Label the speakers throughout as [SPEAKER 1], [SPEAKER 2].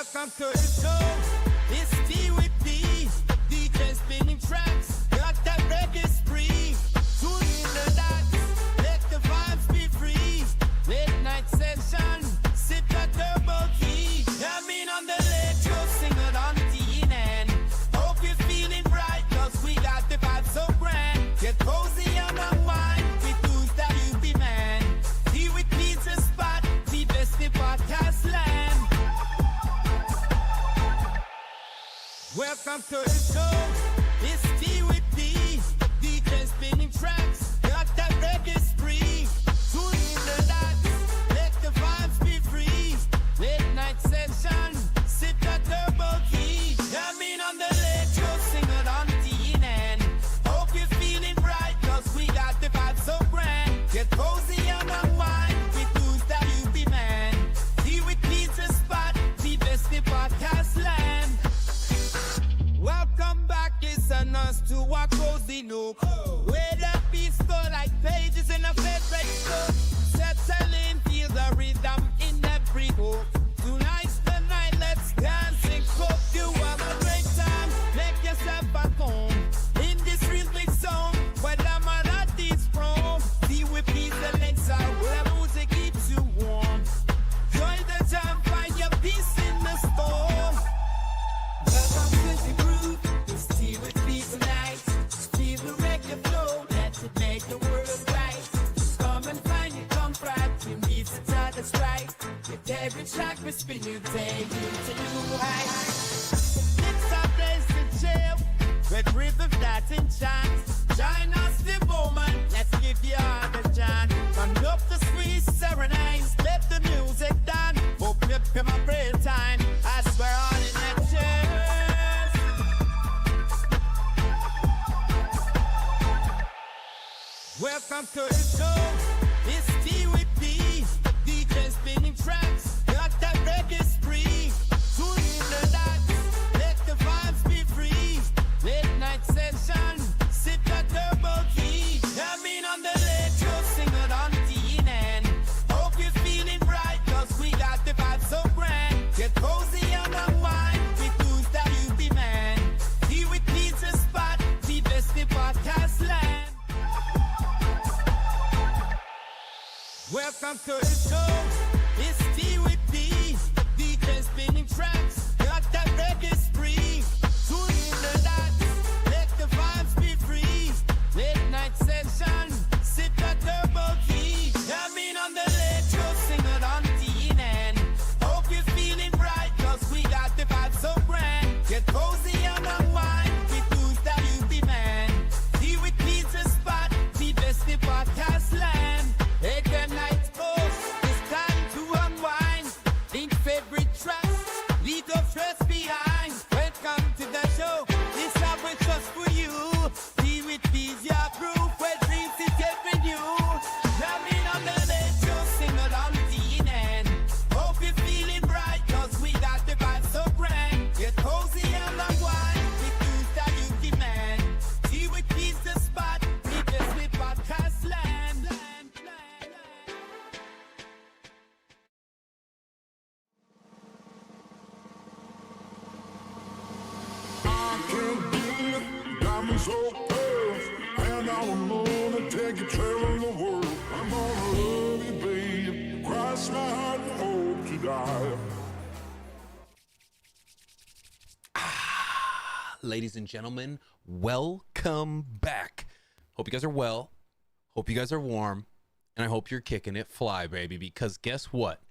[SPEAKER 1] Welcome to the show. It's T with D. DJ spinning tracks. Got that reggae spree. Tune in the dots. Let the vibes be free. Late night session. Sip that turbo key. Jamming on the electro. Sing it on the TNN. Hope you're feeling right. Cause we got the vibe so grand. Get cozy and unwind. With tunes that you be man. T with pizza spot. The best in podcast land. Welcome to the show. It's T with D. DJ spinning tracks. Got that reggae spree. Tune in the dots. Let the vibes be free. Late night session. Sip that turbo key. Jamming on the electro. Sing it on the TNN. Hope you're feeling right. Cause we got the vibe so grand. Get cozy and unwind. With tunes that you be man. T with pizza spot. The best in podcast land. Welcome back, listen us to a cozy nook. Where the beats go like pages in a favorite book. Settling, feel the rhythm in every hook. Tonight's the night, let's dance and cook. You have a great time, make yourself at home. In this rhythmic zone, where the man at this from. See we please the legs out, where the music keeps you warm. Join the jam, find your peace in the storm. Welcome to the groove, it's tea with me tonight. Feel the reggae flow, let it make the world right. Come and find your comfort, you need to start the strike. With every track we spin, you take you to new heights. It's a place to chill, with rhythm that's enchant. Join us the moment, let's give you all the chance. Conduct the sweet serenades, let the music dance. Open up in my prayer time, I swear on in that chest. Welcome to the show. It's T with D. DJ spinning tracks. Got that reggae spree. Tune in the dots. Let the vibes be free. Late night session. Sip that turbo key. Jamming on the electro. Sing it on the TNN. Hope you're feeling right. Cause we got the vibe so grand. Get cozy and unwind. With tunes that you be man. T with pizza spot. The best in podcast land. Welcome to the show. It's T with D. DJ spinning tracks. Got that reggae spree. Tune in the dots. Let the vibes be free. Late night session. Sip that turbo key. Jamming on the electro. Sing it on the TNN. Hope you're feeling right. Cause we got the vibe so grand. Get cozy and unwind. With tunes that you be man. Tea with pizza spot. The best in podcast land. Hey, good night, folks. It's time to unwind. Think favorite tracks. Leave your stress behind. Welcome to the show. This hour is just for you. Be with these your proof where dreams is getting you. Jamming on the electro, sing it on the TNN. Hope you're feeling right, cause we got the vibe so grand. Get cozy and unwind. With tunes that you demand. Tea with pizza spot. Leave your slip podcast land.
[SPEAKER 2] Diamonds so pale, and I'm gonna take you traveling the world. I'm gonna love you, babe. Cross my heart and hope to die.
[SPEAKER 3] Ladies and gentlemen, welcome back. Hope you guys are well. Hope you guys are warm. And I hope you're kicking it fly, baby, because guess what?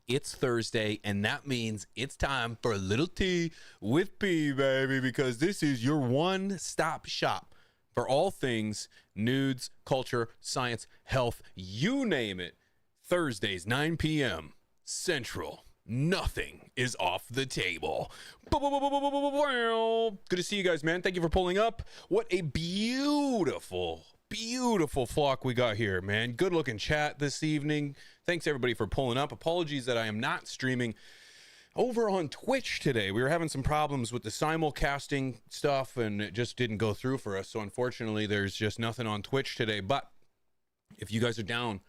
[SPEAKER 3] It's Thursday, and that means it's time for a little tea with P, baby, because this is your one-stop shop for all things nudes, culture, science, health, you name it. Thursdays, 9 p.m. Central. Nothing is off the table. Good to see you guys, man. Thank you for pulling up. What a beautiful flock we got here, man. Good looking chat this evening. Thanks everybody for pulling up. Apologies that I am not streaming over on Twitch today. We were having some problems with the simulcasting stuff and it just didn't go through for us. So unfortunately, there's just nothing on Twitch today. But if you guys are down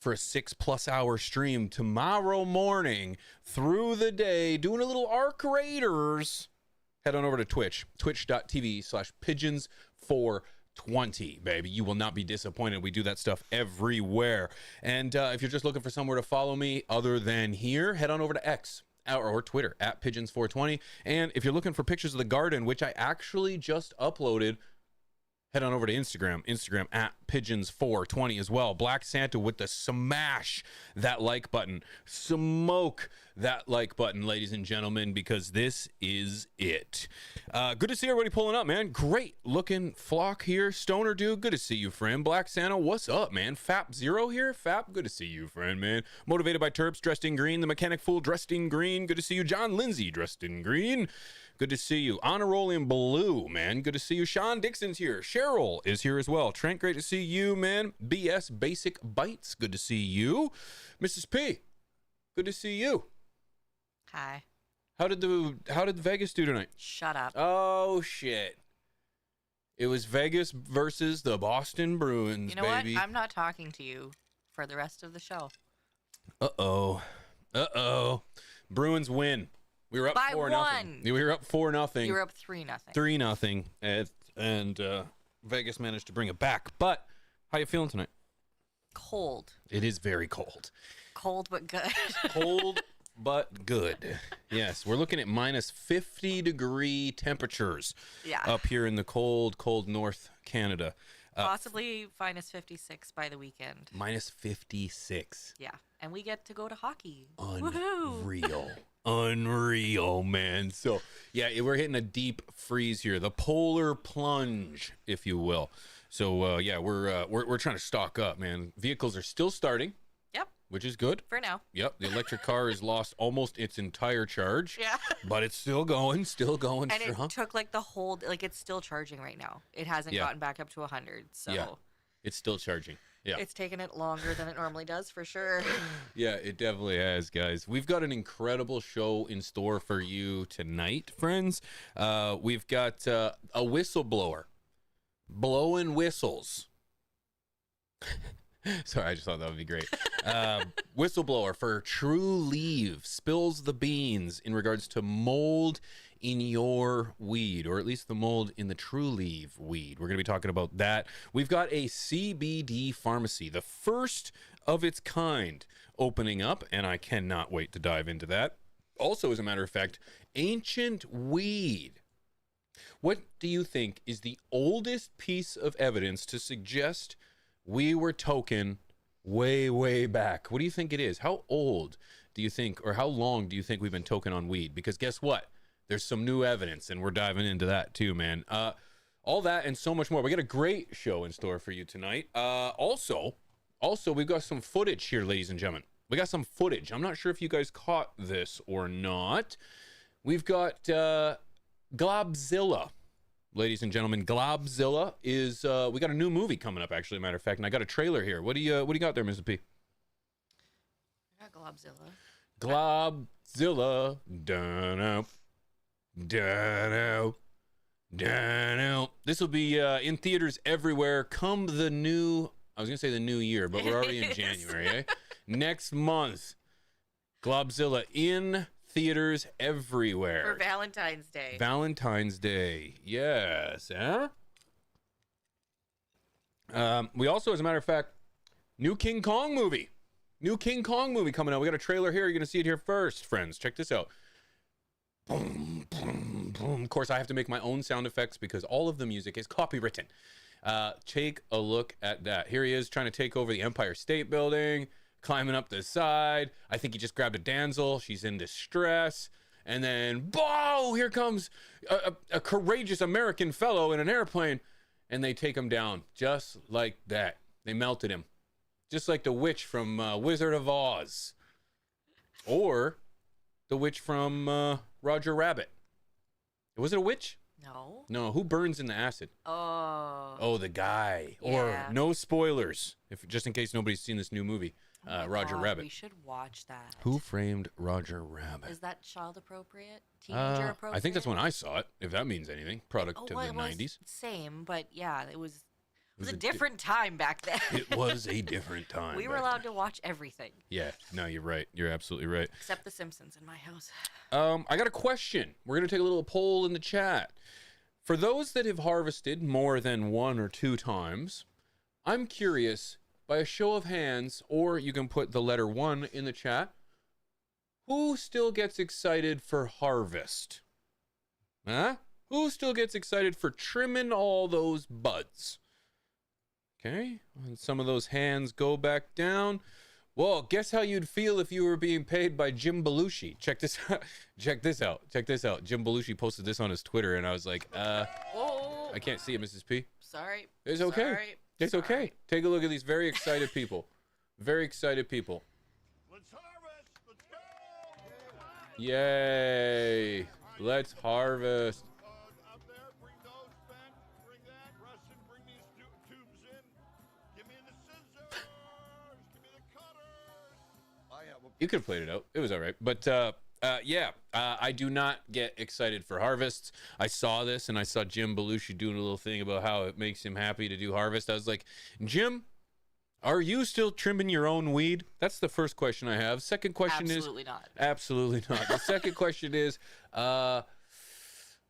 [SPEAKER 3] for a 6+ hour stream tomorrow morning through the day, doing a little Arc Raiders, head on over to Twitch, twitch.tv/pigeons420, baby. You will not be disappointed. We do that stuff everywhere. And if you're just looking for somewhere to follow me other than here, head on over to X or Twitter at pigeons420. And if you're looking for pictures of the garden, which I actually just uploaded, head on over to Instagram at pigeons420 as well. Black Santa with the smash that like button. Smoke that like button, ladies and gentlemen, because this is it. Good to see everybody pulling up, man. Great looking flock here. Stoner Dude, good to see you, friend. Black Santa, what's up, man? Fap Zero here. Fap, good to see you, friend, man. Motivated by Terps, dressed in green. The Mechanic Fool, dressed in green. Good to see you. John Lindsay, dressed in green. Good to see you. On a roll in blue, man. Good to see you. Sean Dixon's here. Cheryl is here as well. Trent, great to see you, man. BS Basic Bites, good to see you. Mrs. P, good to see you.
[SPEAKER 4] Hi.
[SPEAKER 3] How did Vegas do tonight?
[SPEAKER 4] Shut up.
[SPEAKER 3] Oh shit. It was Vegas versus the Boston Bruins,
[SPEAKER 4] You know
[SPEAKER 3] baby.
[SPEAKER 4] what? I'm not talking to you for the rest of the show.
[SPEAKER 3] Uh-oh. Bruins win. We were up
[SPEAKER 4] By
[SPEAKER 3] 4-0.
[SPEAKER 4] one.
[SPEAKER 3] We were up 4-0.
[SPEAKER 4] You were up 3-0.
[SPEAKER 3] 3-0. And Vegas managed to bring it back. But how you feeling tonight?
[SPEAKER 4] Cold.
[SPEAKER 3] It is very cold.
[SPEAKER 4] Cold but good.
[SPEAKER 3] Cold but good. Yes, we're looking at minus 50 degree temperatures up here in the cold North Canada.
[SPEAKER 4] Possibly minus 56 by the weekend.
[SPEAKER 3] Minus 56.
[SPEAKER 4] Yeah. And we get to go to hockey.
[SPEAKER 3] Unreal. Unreal, man. So, yeah, we're hitting a deep freeze here. The polar plunge, if you will. So, yeah, we're trying to stock up, man. Vehicles are still starting.
[SPEAKER 4] Yep.
[SPEAKER 3] Which is good.
[SPEAKER 4] For now.
[SPEAKER 3] Yep. The electric car has lost almost its entire charge.
[SPEAKER 4] Yeah.
[SPEAKER 3] But it's still going
[SPEAKER 4] And
[SPEAKER 3] strong.
[SPEAKER 4] it took like the whole, like it's still charging right now. It hasn't gotten back up to 100. So
[SPEAKER 3] Yeah. It's still charging. Yeah.
[SPEAKER 4] It's taken it longer than it normally does for sure.
[SPEAKER 3] Yeah, it definitely has, guys. We've got an incredible show in store for you tonight, friends. We've got a whistleblower blowing whistles. Sorry, I just thought that would be great. Whistleblower for True Leave spills the beans in regards to mold in your weed, or at least the mold in the True Leave weed. We're going to be talking about that. We've got a CBD pharmacy, the first of its kind, opening up, and I cannot wait to dive into that. Also, as a matter of fact, ancient weed. What do you think is the oldest piece of evidence to suggest we were token way back? What do you think it is? How old do you think, or how long do you think we've been token on weed? Because guess what? There's some new evidence, and we're diving into that too, man. All that and so much more. We got a great show in store for you tonight. Also, we've got some footage here, ladies and gentlemen. We got some footage. I'm not sure if you guys caught this or not. We've got Globzilla. Ladies and gentlemen, Globzilla is we got a new movie coming up, actually, matter of fact, and I got a trailer here. What do you got there, Mr. P?
[SPEAKER 4] I got Globzilla.
[SPEAKER 3] Globzilla. Dun-no. This will be in theaters everywhere come the new, I was gonna say the new year, but we're already in January, eh? Next month. Globzilla in theaters everywhere.
[SPEAKER 4] For Valentine's Day.
[SPEAKER 3] Valentine's Day. Yes. Huh? We also, as a matter of fact, new King Kong movie. New King Kong movie coming out. We got a trailer here. You're going to see it here first, friends. Check this out. Boom, boom, boom. Of course, I have to make my own sound effects because all of the music is copywritten. Take a look at that. Here he is trying to take over the Empire State Building, climbing up the side. I think he just grabbed a damsel. She's in distress. And then, bow, here comes a courageous American fellow in an airplane. And they take him down just like that. They melted him. Just like the witch from Wizard of Oz. Or the witch from Roger Rabbit. Was it a witch?
[SPEAKER 4] No.
[SPEAKER 3] No, who burns in the acid?
[SPEAKER 4] Oh,
[SPEAKER 3] the guy.
[SPEAKER 4] Yeah.
[SPEAKER 3] Or no spoilers, if just in case nobody's seen this new movie,
[SPEAKER 4] my
[SPEAKER 3] Roger
[SPEAKER 4] God,
[SPEAKER 3] Rabbit.
[SPEAKER 4] We should watch that.
[SPEAKER 3] Who Framed Roger Rabbit?
[SPEAKER 4] Is that child appropriate? Teenager appropriate?
[SPEAKER 3] I think that's when I saw it, if that means anything. Product of the 90s.
[SPEAKER 4] Same, but yeah, it was was a different time back then.
[SPEAKER 3] It was a different time.
[SPEAKER 4] We were allowed to watch everything.
[SPEAKER 3] Yeah, no, you're right. You're absolutely right.
[SPEAKER 4] Except The Simpsons in my house.
[SPEAKER 3] I got a question. We're going to take a little poll in the chat. For those that have harvested more than 1 or 2 times, I'm curious, by a show of hands, or you can put the letter 1 in the chat, who still gets excited for harvest? Huh? Who still gets excited for trimming all those buds? Okay, and some of those hands go back down. Well, guess how you'd feel if you were being paid by Jim Belushi. Check this out. Check this out. Check this out. Jim Belushi posted this on his Twitter, and I was like,
[SPEAKER 4] Oh.
[SPEAKER 3] I can't see it, Mrs. P.
[SPEAKER 4] Sorry.
[SPEAKER 3] It's okay.
[SPEAKER 4] Sorry.
[SPEAKER 3] It's okay. Take a look at these very excited people. Very excited people.
[SPEAKER 2] Let's harvest. Let's go.
[SPEAKER 3] Yay. Let's harvest.
[SPEAKER 2] Up there, bring those, Ben. Bring that. Resin, bring these tubes in. Give me the scissors. Give me the cutters. I have a
[SPEAKER 3] You could have played it out. It was all right. But I do not get excited for harvests. I saw this, and I saw Jim Belushi doing a little thing about how it makes him happy to do harvest. I was like, Jim, are you still trimming your own weed? That's the first question I have. Second question
[SPEAKER 4] Absolutely not.
[SPEAKER 3] Absolutely not. The second question is, I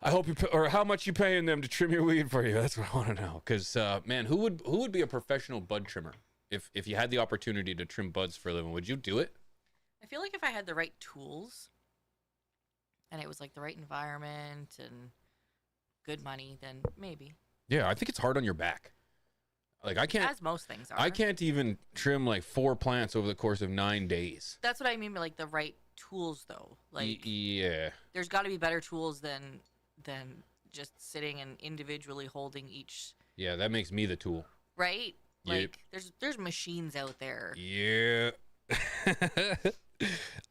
[SPEAKER 3] hope you, or how much you paying them to trim your weed for you? That's what I want to know. Because, man, who would be a professional bud trimmer if you had the opportunity to trim buds for a living? Would you do it?
[SPEAKER 4] I feel like if I had the right tools and it was like the right environment and good money, then maybe.
[SPEAKER 3] Yeah, I think it's hard on your back. Like I can't.
[SPEAKER 4] As most things are.
[SPEAKER 3] I can't even trim like 4 plants over the course of 9 days.
[SPEAKER 4] That's what I mean by like the right tools, though. Like
[SPEAKER 3] Yeah.
[SPEAKER 4] there's got to be better tools than just sitting and individually holding each.
[SPEAKER 3] Yeah, that makes me the tool.
[SPEAKER 4] Right.
[SPEAKER 3] Yep.
[SPEAKER 4] Like there's machines out there.
[SPEAKER 3] Yeah.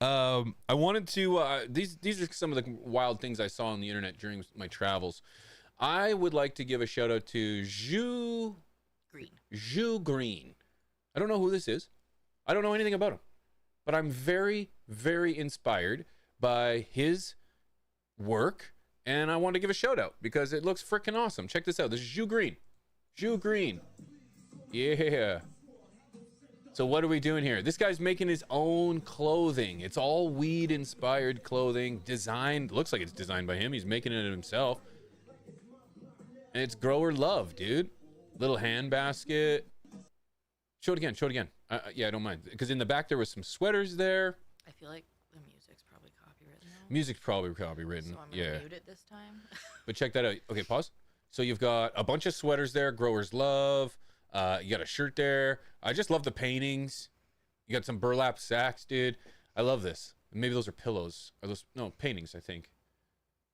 [SPEAKER 3] I wanted to. These are some of the wild things I saw on the internet during my travels. I would like to give a shout out to Jus Green. I don't know who this is. I don't know anything about him, but I'm very, very inspired by his work, and I want to give a shout out because it looks freaking awesome. Check this out. This is Jus Green. Jus Green. Yeah. So what are we doing here? This guy's making his own clothing. It's all weed-inspired clothing, designed. Looks like it's designed by him. He's making it himself. And it's grower love, dude. Little hand basket. Show it again. Show it again. Yeah, I don't mind. Because in the back there was some sweaters there.
[SPEAKER 4] I feel like the music's probably copywritten though.
[SPEAKER 3] Music's probably copywritten.
[SPEAKER 4] So I'm gonna mute it this time.
[SPEAKER 3] But check that out. Okay, pause. So you've got a bunch of sweaters there. Growers love. You got a shirt there. I just love the paintings. You got some burlap sacks, dude. I love this. Maybe those are pillows. Are those paintings? I think.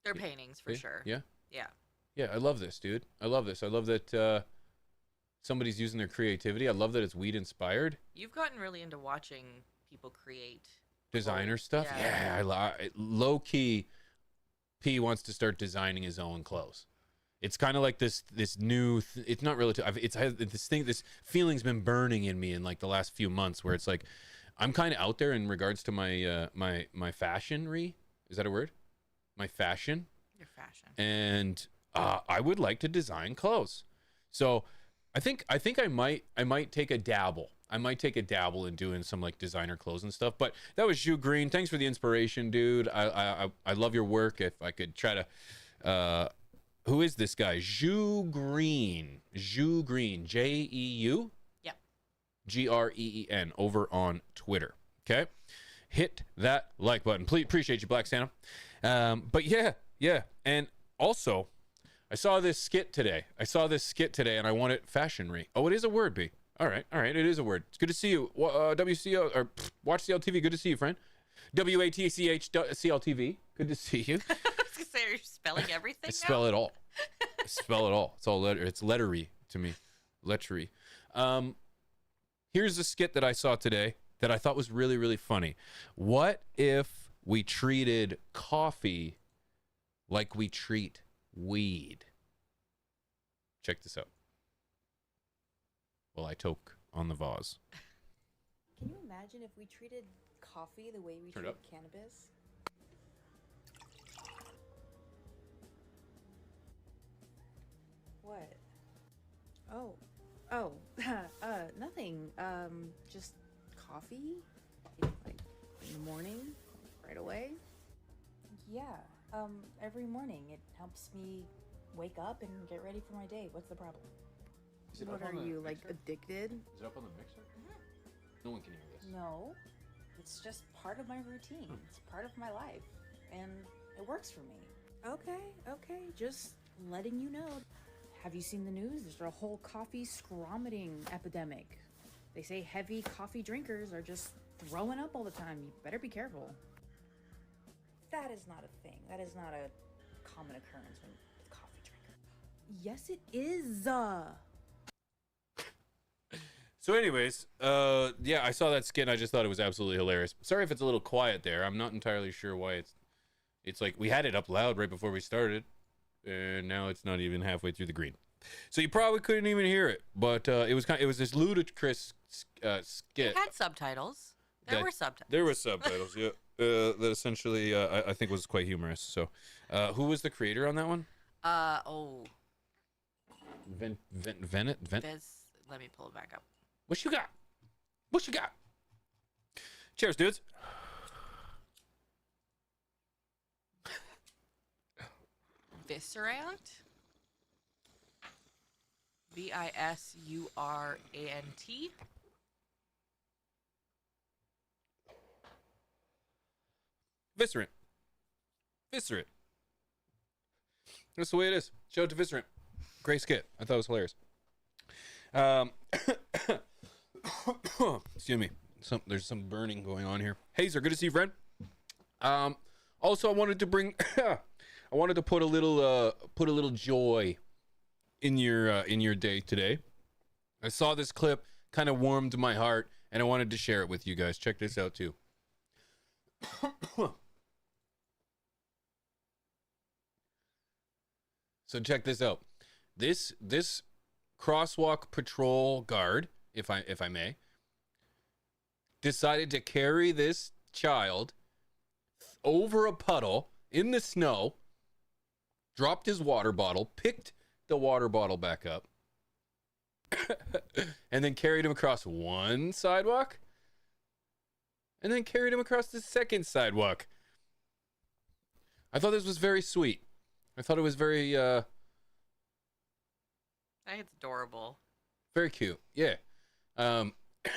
[SPEAKER 4] They're paintings for sure.
[SPEAKER 3] Yeah.
[SPEAKER 4] Yeah.
[SPEAKER 3] Yeah, I love this, dude. I love this. I love that somebody's using their creativity. I love that it's weed inspired.
[SPEAKER 4] You've gotten really into watching people create
[SPEAKER 3] Designer stuff. Yeah, low key. P wants to start designing his own clothes. It's kind of like this new. It's not really. This feeling's been burning in me in like the last few months, where it's like I'm kind of out there in regards to my my fashionry. Is that a word? My fashion.
[SPEAKER 4] Your fashion.
[SPEAKER 3] And I would like to design clothes. So I think I might take a dabble. I might take a dabble in doing some like designer clothes and stuff. But that was Jus Green. Thanks for the inspiration, dude. I love your work. If I could try to. Who is this guy? Jus Green. Jus Green. Jeu?
[SPEAKER 4] Yeah.
[SPEAKER 3] Green over on Twitter. Okay? Hit that like button. Please appreciate you, Black Santa. But yeah. And also, I saw this skit today. And I want it fashionry. Oh, it is a word, B. All right. It is a word. It's good to see you. WCO or Watch CLTV. Good to see you, friend. WATCH CLTV. Good to see you.
[SPEAKER 4] Are you spelling everything?
[SPEAKER 3] I spell it all. Spell it all. It's all letter. It's lettery to me. Lettery. Here's a skit that I saw today that I thought was really, really funny. What if we treated coffee like we treat weed? Check this out. Well, I toke on the vase.
[SPEAKER 5] Can you imagine if we treated coffee the way we treat cannabis? What? Oh. Oh, nothing. Just coffee, like in the morning, right away. Yeah. Every morning it helps me wake up and get ready for my day. What's the problem? What are you, like, addicted?
[SPEAKER 3] Is it up on the mixer? No one can hear this.
[SPEAKER 5] No. It's just part of my routine. It's part of my life. And it works for me. Okay. Just letting you know. Have you seen the news? There's a whole coffee scromiting epidemic. They say heavy coffee drinkers are just throwing up all the time. You better be careful. That is not a thing. That is not a common occurrence with coffee drinkers. Yes, it is.
[SPEAKER 3] So anyways, yeah, I saw that skit. I just thought it was absolutely hilarious. Sorry if it's a little quiet there. I'm not entirely sure why it's like we had it up loud right before we started, and now it's not even halfway through the green. So you probably couldn't even hear it, but it was this ludicrous skit.
[SPEAKER 4] It had subtitles. There were subtitles.
[SPEAKER 3] There were subtitles, yeah. That essentially I think was quite humorous. So, who was the creator on that one?
[SPEAKER 4] Let me pull it back up.
[SPEAKER 3] What you got? What you got? Cheers, dudes.
[SPEAKER 4] Viscerant. Visurant.
[SPEAKER 3] Viscerant. That's the way it is. Show it to Viscerant. Great skit. I thought it was hilarious. Excuse me. There's some burning going on here. Hazer, good to see you, friend. Also, I wanted to bring, I wanted to put a little joy in your day today. I saw this clip, kind of warmed my heart, and I wanted to share it with you guys. Check this out too. So check this out. This crosswalk patrol guard, if I may, decided to carry this child over a puddle in the snow, dropped his water bottle, picked the water bottle back up, and then carried him across one sidewalk, and then carried him across the second sidewalk. I thought this was very sweet. I thought it was very
[SPEAKER 4] I think it's adorable.
[SPEAKER 3] Very cute. Yeah.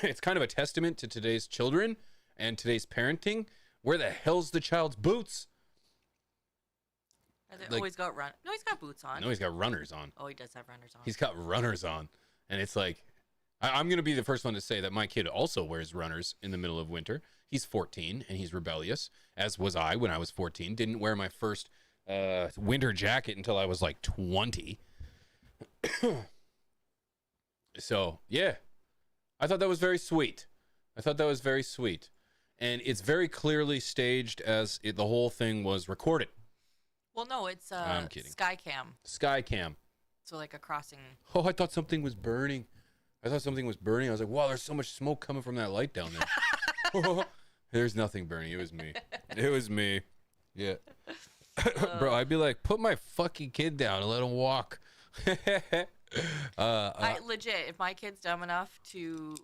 [SPEAKER 3] It's kind of a testament to today's children and today's parenting. Where the hell's the child's boots?
[SPEAKER 4] He's got No, he's got boots on.
[SPEAKER 3] No, he's got runners on.
[SPEAKER 4] Oh, he does have runners on.
[SPEAKER 3] He's got runners on. And it's like, I'm going to be the first one to say that my kid also wears runners in the middle of winter. He's 14 and he's rebellious, as was I when I was 14. Didn't wear my first winter jacket until I was like 20. So, yeah. I thought that was very sweet. And it's very clearly staged as the whole thing was recorded.
[SPEAKER 4] Well, no, it's
[SPEAKER 3] I'm kidding.
[SPEAKER 4] Skycam. So like a crossing.
[SPEAKER 3] Oh, I thought something was burning. I was like, wow, there's so much smoke coming from that light down there. There's nothing burning. It was me. Yeah. Bro, I'd be like, put my fucking kid down and let him walk.
[SPEAKER 4] I legit, if my kid's dumb enough to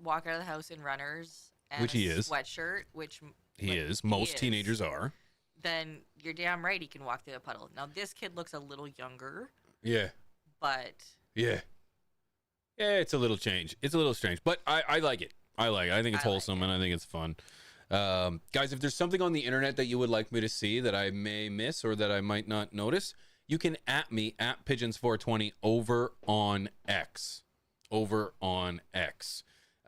[SPEAKER 4] walk out of the house in runners and
[SPEAKER 3] which he
[SPEAKER 4] a
[SPEAKER 3] is.
[SPEAKER 4] Sweatshirt, which
[SPEAKER 3] he is. Most teenagers are.
[SPEAKER 4] Then you're damn right he can walk through the puddle. Now this kid looks a little younger.
[SPEAKER 3] Yeah.
[SPEAKER 4] But
[SPEAKER 3] yeah, it's a little change. It's a little strange, but I like it. I think it's wholesome and I think it's fun. Guys, if there's something on the internet that you would like me to see that I may miss or that I might not notice, you can at me at Pigeons420 over on X.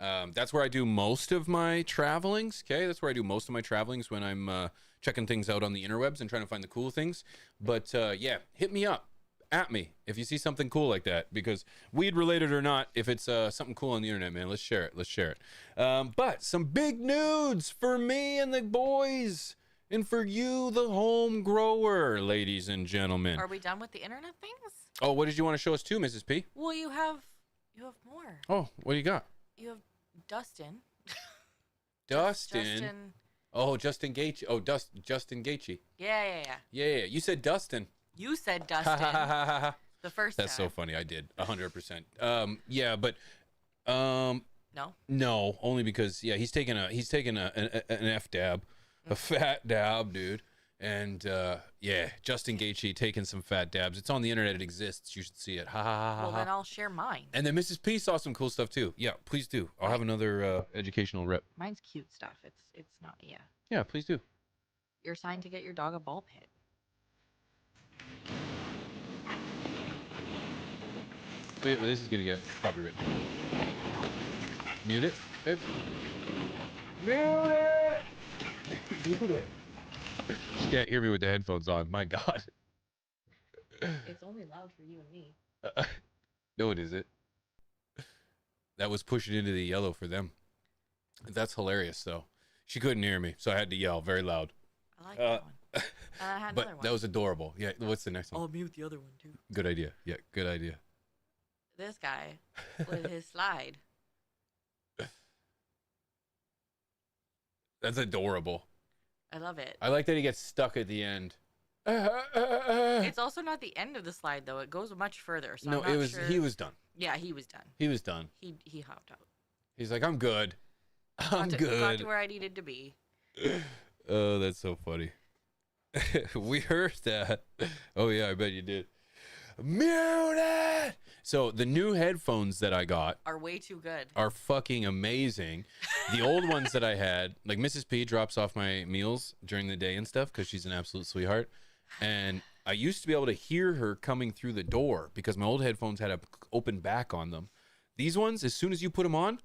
[SPEAKER 3] That's where I do most of my travelings. Okay, that's where I do most of my travelings when I'm checking things out on the interwebs and trying to find the cool things. But yeah, hit me up. At me if you see something cool like that, because weed related or not, if it's something cool on the internet, man, let's share it. But some big nudes for me and the boys, and for you, the home grower, ladies and gentlemen.
[SPEAKER 4] Are we done with the internet things?
[SPEAKER 3] Oh, what did you want to show us too, Mrs. P?
[SPEAKER 4] Well, you have more.
[SPEAKER 3] Oh, what do you got?
[SPEAKER 4] You have Dustin.
[SPEAKER 3] Justin. Oh, Justin Gaethje. Oh, Justin Gaethje.
[SPEAKER 4] Yeah.
[SPEAKER 3] Yeah. You said Dustin.
[SPEAKER 4] You said Dustin. The first
[SPEAKER 3] That's
[SPEAKER 4] time.
[SPEAKER 3] so funny. I did 100%. Yeah, but
[SPEAKER 4] No.
[SPEAKER 3] only because he's taking an F dab, a fat dab, dude. And Justin Gaethje taking some fat dabs. It's on the internet. It exists. You should see it. Ha ha ha ha.
[SPEAKER 4] Well, then I'll share mine.
[SPEAKER 3] And then Mrs. P saw some cool stuff too. Yeah, please do. I'll have another educational rep.
[SPEAKER 4] Mine's cute stuff. It's not. Yeah.
[SPEAKER 3] Yeah, please do.
[SPEAKER 4] You're assigned to get your dog a ball pit.
[SPEAKER 3] Wait, this is gonna get copyrighted. Mute it, babe. Mute it. Mute it. You can't hear me with the headphones on. My God.
[SPEAKER 4] It's only loud for you and me.
[SPEAKER 3] No, it isn't. That was pushing into the yellow for them. That's hilarious, though. She couldn't hear me, so I had to yell very loud.
[SPEAKER 4] I like that one. And I had
[SPEAKER 3] But
[SPEAKER 4] another one.
[SPEAKER 3] that was adorable. Yeah, what's the next one?
[SPEAKER 4] I'll mute the other one too.
[SPEAKER 3] Good idea. Yeah, good idea.
[SPEAKER 4] This guy with his slide.
[SPEAKER 3] That's adorable.
[SPEAKER 4] I love it.
[SPEAKER 3] I like that he gets stuck at the end.
[SPEAKER 4] It's also not the end of the slide though. It goes much further. So
[SPEAKER 3] No,
[SPEAKER 4] I'm not
[SPEAKER 3] he
[SPEAKER 4] sure.
[SPEAKER 3] was done.
[SPEAKER 4] Yeah, he was done.
[SPEAKER 3] He was done.
[SPEAKER 4] He hopped out.
[SPEAKER 3] He's like, I'm good. I'm
[SPEAKER 4] Got
[SPEAKER 3] good.
[SPEAKER 4] to where I needed to be.
[SPEAKER 3] Oh, that's so funny. We heard that. Oh yeah, I bet you did. Mute it! So the new headphones that I got
[SPEAKER 4] Are way too good.
[SPEAKER 3] are fucking amazing. The old ones that I had, like Mrs. P drops off my meals during the day and stuff because she's an absolute sweetheart. And I used to be able to hear her coming through the door because my old headphones had an open back on them. These ones, as soon as you put them on,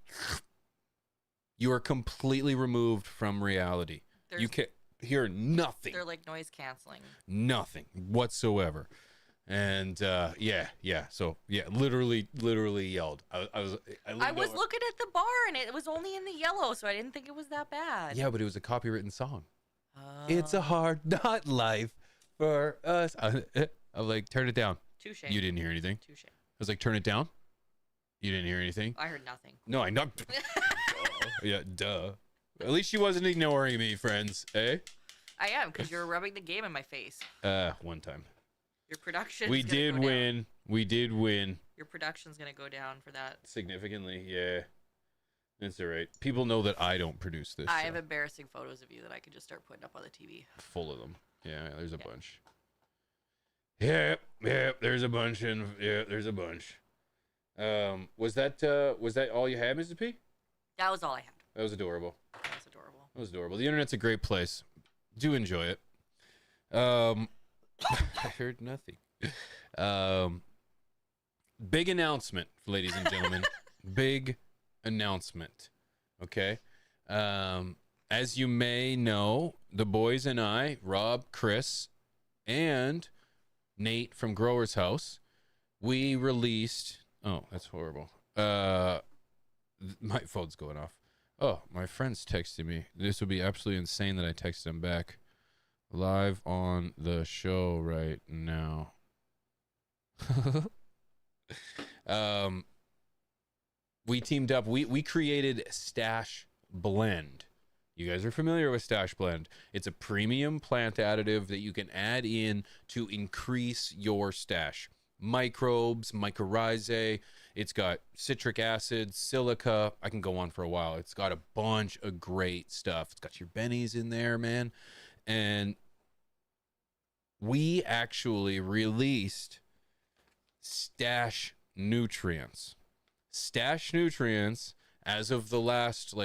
[SPEAKER 3] you are completely removed from reality. You can't hear nothing.
[SPEAKER 4] They're like noise canceling.
[SPEAKER 3] Nothing whatsoever. And so literally yelled. I was
[SPEAKER 4] looking at the bar and it was only in the yellow, so I didn't think it was that bad.
[SPEAKER 3] Yeah, but it was a copywritten song.
[SPEAKER 4] Oh.
[SPEAKER 3] It's a hard not life for us. I'm like, turn it down.
[SPEAKER 4] Touche.
[SPEAKER 3] You didn't hear anything.
[SPEAKER 4] Touche.
[SPEAKER 3] I was like, turn it down. You didn't hear anything.
[SPEAKER 4] I heard nothing.
[SPEAKER 3] No, I know. Yeah, duh. At least she wasn't ignoring me, friends. Eh?
[SPEAKER 4] I am, because you're rubbing the game in my face.
[SPEAKER 3] One time.
[SPEAKER 4] Your production.
[SPEAKER 3] We did win.
[SPEAKER 4] Down.
[SPEAKER 3] We did win.
[SPEAKER 4] Your production's gonna go down for that.
[SPEAKER 3] Significantly, yeah. That's all right. People know that I don't produce this.
[SPEAKER 4] I
[SPEAKER 3] so.
[SPEAKER 4] have embarrassing photos of you that I could just start putting up on the TV.
[SPEAKER 3] Full of them. Yeah, there's a bunch. Yeah, there's a bunch, and yeah, there's a bunch. Was that all you had, Mrs. P?
[SPEAKER 4] That was all I had.
[SPEAKER 3] That was adorable.
[SPEAKER 4] That was adorable.
[SPEAKER 3] That was adorable. The internet's a great place. Do enjoy it. I heard nothing. Big announcement, ladies and gentlemen. Big announcement. Okay. As you may know, the boys and I, Rob, Chris, and Nate from Grower's House, we released. Oh, that's horrible. My phone's going off. Oh, my friend's texting me. This would be absolutely insane that I texted him back. Live on the show right now. We teamed up. We created Stash Blend. You guys are familiar with Stash Blend. It's a premium plant additive that you can add in to increase your stash. Microbes, mycorrhizae. It's got citric acid, silica. I can go on for a while. It's got a bunch of great stuff. It's got your bennies in there, man. And we actually released Stash Nutrients. Stash Nutrients, as of the last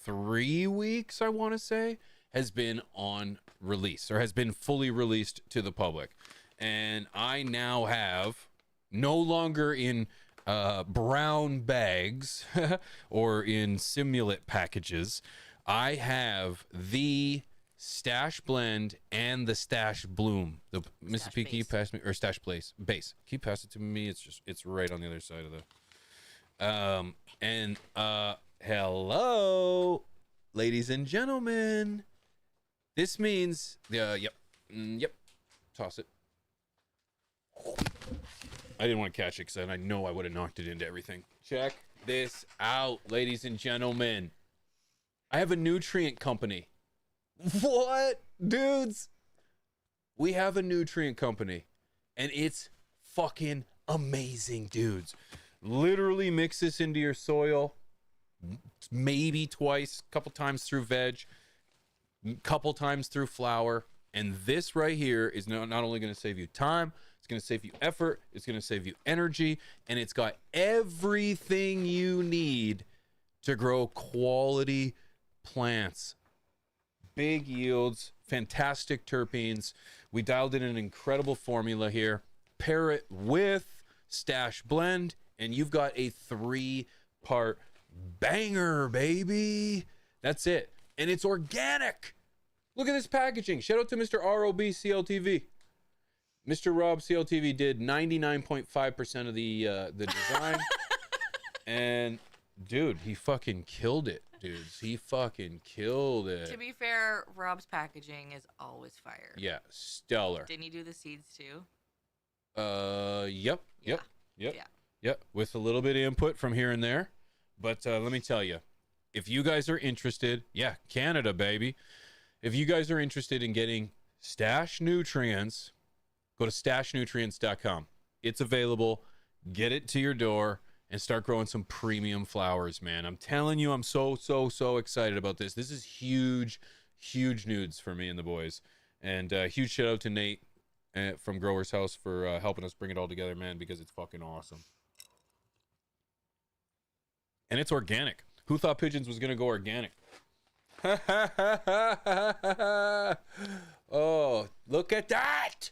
[SPEAKER 3] 3 weeks, I want to say, has been on release or has been fully released to the public. And I now have, no longer in brown bags or in simulate packages, I have the Stash Blend and the Stash Bloom. The Mrs. P, can you pass me, or Stash Base? Can you pass it to me? It's right on the other side of the. Hello, ladies and gentlemen. This means yep, toss it. I didn't want to catch it because I know I would have knocked it into everything. Check this out, ladies and gentlemen. I have a nutrient company. What? Dudes? We have a nutrient company, and it's fucking amazing, dudes. Literally mix this into your soil, maybe twice, couple times through veg, couple times through flour. And this right here is not only going to save you time, it's going to save you effort, it's going to save you energy, and it's got everything you need to grow quality plants. Big yields, fantastic terpenes. We dialed in an incredible formula here. Pair it with Stash Blend, and you've got a 3-part banger, baby. That's it. And it's organic. Look at this packaging. Shout out to Mr. ROB CLTV. Mr. Rob CLTV did 99.5% of the design. And dude, he fucking killed it, dudes. He fucking killed it.
[SPEAKER 4] To be fair, Rob's packaging is always fire.
[SPEAKER 3] Yeah, stellar.
[SPEAKER 4] Didn't he do the seeds too?
[SPEAKER 3] Yep.
[SPEAKER 4] Yeah.
[SPEAKER 3] With a little bit of input from here and there. But let me tell you, if you guys are interested, yeah, Canada, baby. If you guys are interested in getting Stash Nutrients, go to stashnutrients.com. It's available. Get it to your door and start growing some premium flowers, man. I'm telling you, I'm so excited about this. This is huge news for me and the boys. And huge shout out to Nate from Grower's House for helping us bring it all together, man, because it's fucking awesome. And it's organic. Who thought pigeons was going to go organic? Oh, look at that.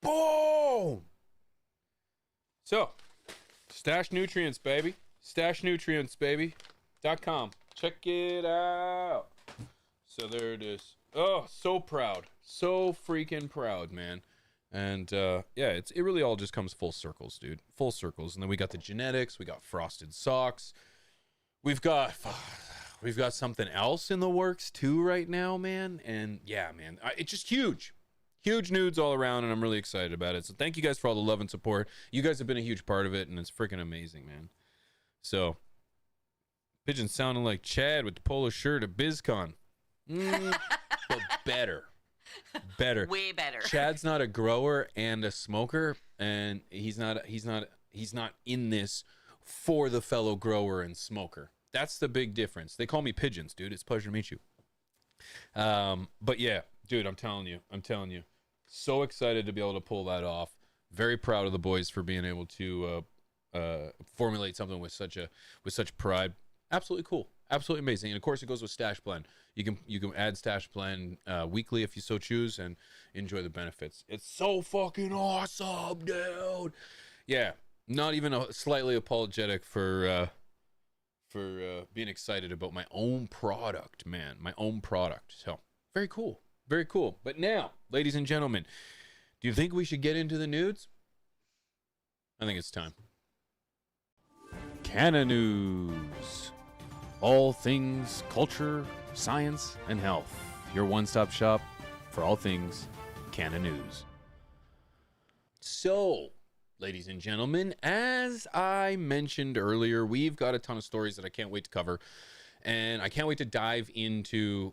[SPEAKER 3] Boom. So, Stash Nutrients, baby. StashNutrientsBaby.com. Check it out. So there it is. Oh, so proud. So freaking proud, man. And yeah, it really all just comes full circles, dude. Full circles. And then we got the genetics. We got frosted socks. We've got something else in the works too right now, man. And yeah, man, it's just huge nudes all around, and I'm really excited about it. So thank you guys for all the love and support. You guys have been a huge part of it, and it's freaking amazing, man. So pigeon sounding like Chad with the polo shirt at BizCon. But better.
[SPEAKER 4] Way better.
[SPEAKER 3] Chad's not a grower and a smoker, and he's not in this for the fellow grower and smoker. That's the big difference. They call me Pigeons, dude. It's a pleasure to meet you. But yeah, dude, I'm telling you, so excited to be able to pull that off. Very proud of the boys for being able to formulate something with such pride. Absolutely cool, absolutely amazing. And of course, it goes with Stash Blend. You can add Stash Blend weekly if you so choose and enjoy the benefits. It's so fucking awesome, dude. Yeah, not even slightly apologetic for being excited about my own product, man. My own product. So very cool. Very cool. But now, ladies and gentlemen, do you think we should get into the nudes? I think it's time. Canna News. All things culture, science, and health. Your one-stop shop for all things Canna News. So, ladies and gentlemen, as I mentioned earlier, we've got a ton of stories that I can't wait to cover. And I can't wait to dive into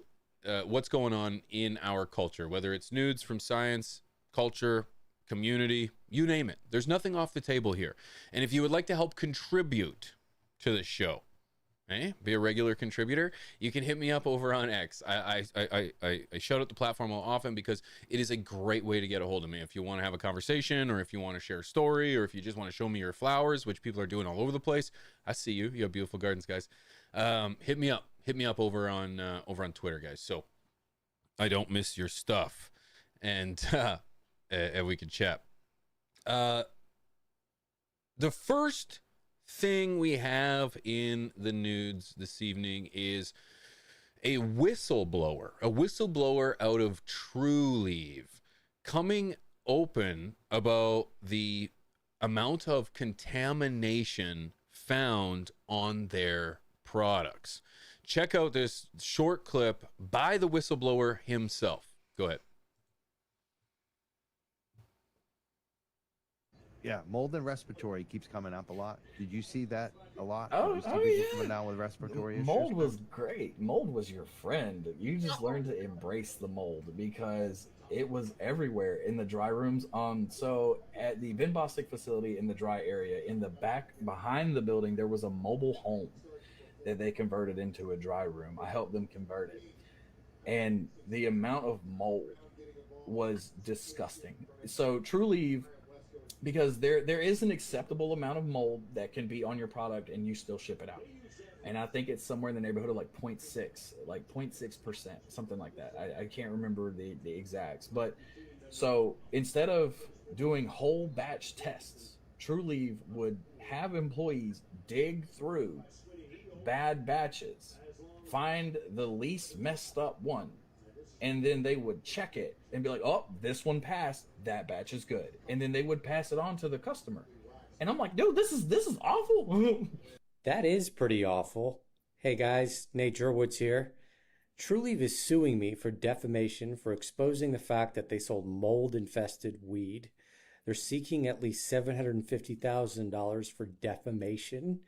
[SPEAKER 3] what's going on in our culture, whether it's nudes from science, culture, community, you name it. There's nothing off the table here. And if you would like to help contribute to the show, be a regular contributor, you can hit me up over on X. I shout out the platform often because it is a great way to get a hold of me. If you want to have a conversation, or if you want to share a story, or if you just want to show me your flowers, which people are doing all over the place. I see you. You have beautiful gardens, guys. Hit me up. Hit me up over on Twitter, guys. So I don't miss your stuff, and we can chat. The first thing we have in the nudes this evening is a whistleblower out of True Leave coming open about the amount of contamination found on their products. Check out this short clip by the whistleblower himself. Go ahead.
[SPEAKER 6] Yeah, mold and respiratory keeps coming up a lot. Did you see that a lot?
[SPEAKER 7] Oh,
[SPEAKER 6] Did you see
[SPEAKER 7] oh
[SPEAKER 6] people
[SPEAKER 7] yeah.
[SPEAKER 6] coming down with respiratory issues?
[SPEAKER 7] Mold was great. Mold was your friend. You just learned to embrace the mold because It was everywhere in the dry rooms. So at the Ben Bostic facility in the dry area, in the back behind the building, there was a mobile home that they converted into a dry room. I helped them convert it, and the amount of mold was disgusting. So Trulieve, because there is an acceptable amount of mold that can be on your product and you still ship it out. And I think it's somewhere in the neighborhood of like 0.6, like 0.6%, something like that. I can't remember the exacts. But so instead of doing whole batch tests, Trulieve would have employees dig through bad batches, find the least messed up one, and then they would check it and be like, oh, this one passed, that batch is good. And then they would pass it on to the customer. And I'm like, dude, this is awful.
[SPEAKER 8] That is pretty awful. Hey guys, Nate Jerwoods here. Trulieve is suing me for defamation for exposing the fact that they sold mold-infested weed. They're seeking at least $750,000 for defamation,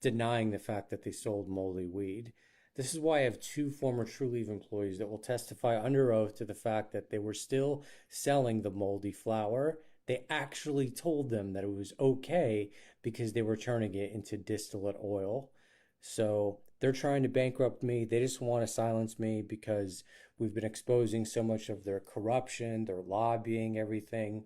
[SPEAKER 8] denying the fact that they sold moldy weed. This is why I have two former Trulieve employees that will testify under oath to the fact that they were still selling the moldy flower. They actually told them that it was okay because they were turning it into distillate oil. So they're trying to bankrupt me. They just want to silence me because we've been exposing so much of their corruption, their lobbying, everything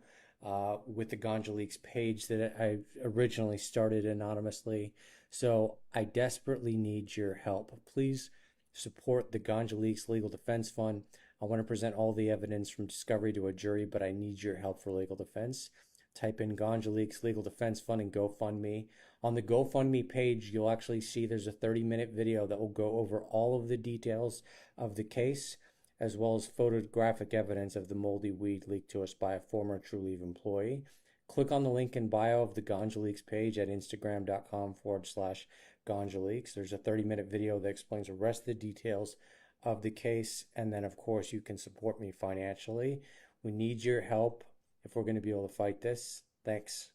[SPEAKER 8] with the Ganja Leaks page that I originally started anonymously. So I desperately need your help. Please support the Ganja Leaks Legal Defense Fund. I want to present all the evidence from discovery to a jury, but I need your help for legal defense. Type in Ganja Leaks Legal Defense Fund and GoFundMe. On the GoFundMe page, you'll actually see there's a 30-minute video that will go over all of the details of the case, as well as photographic evidence of the moldy weed leaked to us by a former Trulieve employee. Click on the link in bio of the Ganja Leaks page at instagram.com/Ganja Leaks. There's a 30-minute video that explains the rest of the details of the case, and then of course you can support me financially. We need your help if we're going to be able to fight this. Thanks.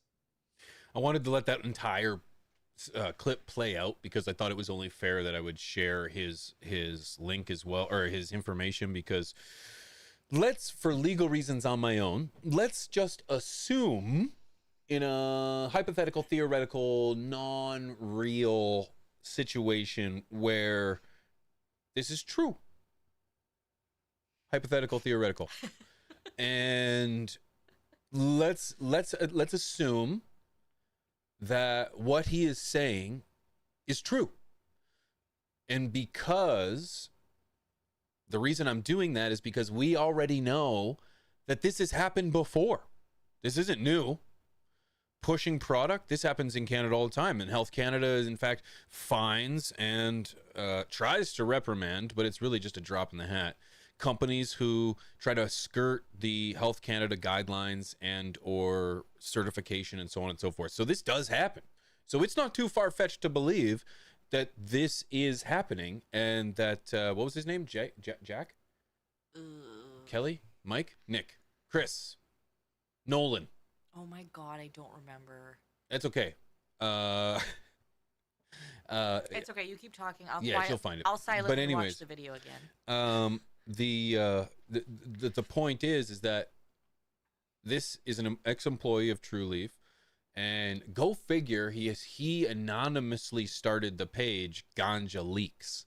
[SPEAKER 3] I wanted to let that entire clip play out because I thought it was only fair that I would share his link as well, or his information, because for legal reasons on my own, let's just assume in a hypothetical, theoretical, non-real situation where this is true. Hypothetical, theoretical. And let's assume that what he is saying is true. And because the reason I'm doing that is because we already know that this has happened before. This isn't new. Pushing product, this happens in Canada all the time. And Health Canada, in fact, fines and tries to reprimand, but it's really just a drop in the hat, companies who try to skirt the Health Canada guidelines and or certification and so on and so forth. So this does happen. So it's not too far-fetched to believe that this is happening, and that what was his name? Jack? Kelly? Mike? Nick? Chris? Nolan?
[SPEAKER 4] Oh my God, I don't remember.
[SPEAKER 3] That's okay.
[SPEAKER 4] It's okay. You keep talking.
[SPEAKER 3] She'll find it.
[SPEAKER 4] I'll silently
[SPEAKER 3] But anyways,
[SPEAKER 4] watch the video again.
[SPEAKER 3] The point is that this is an ex-employee of Trulieve, and go figure, he anonymously started the page Ganja Leaks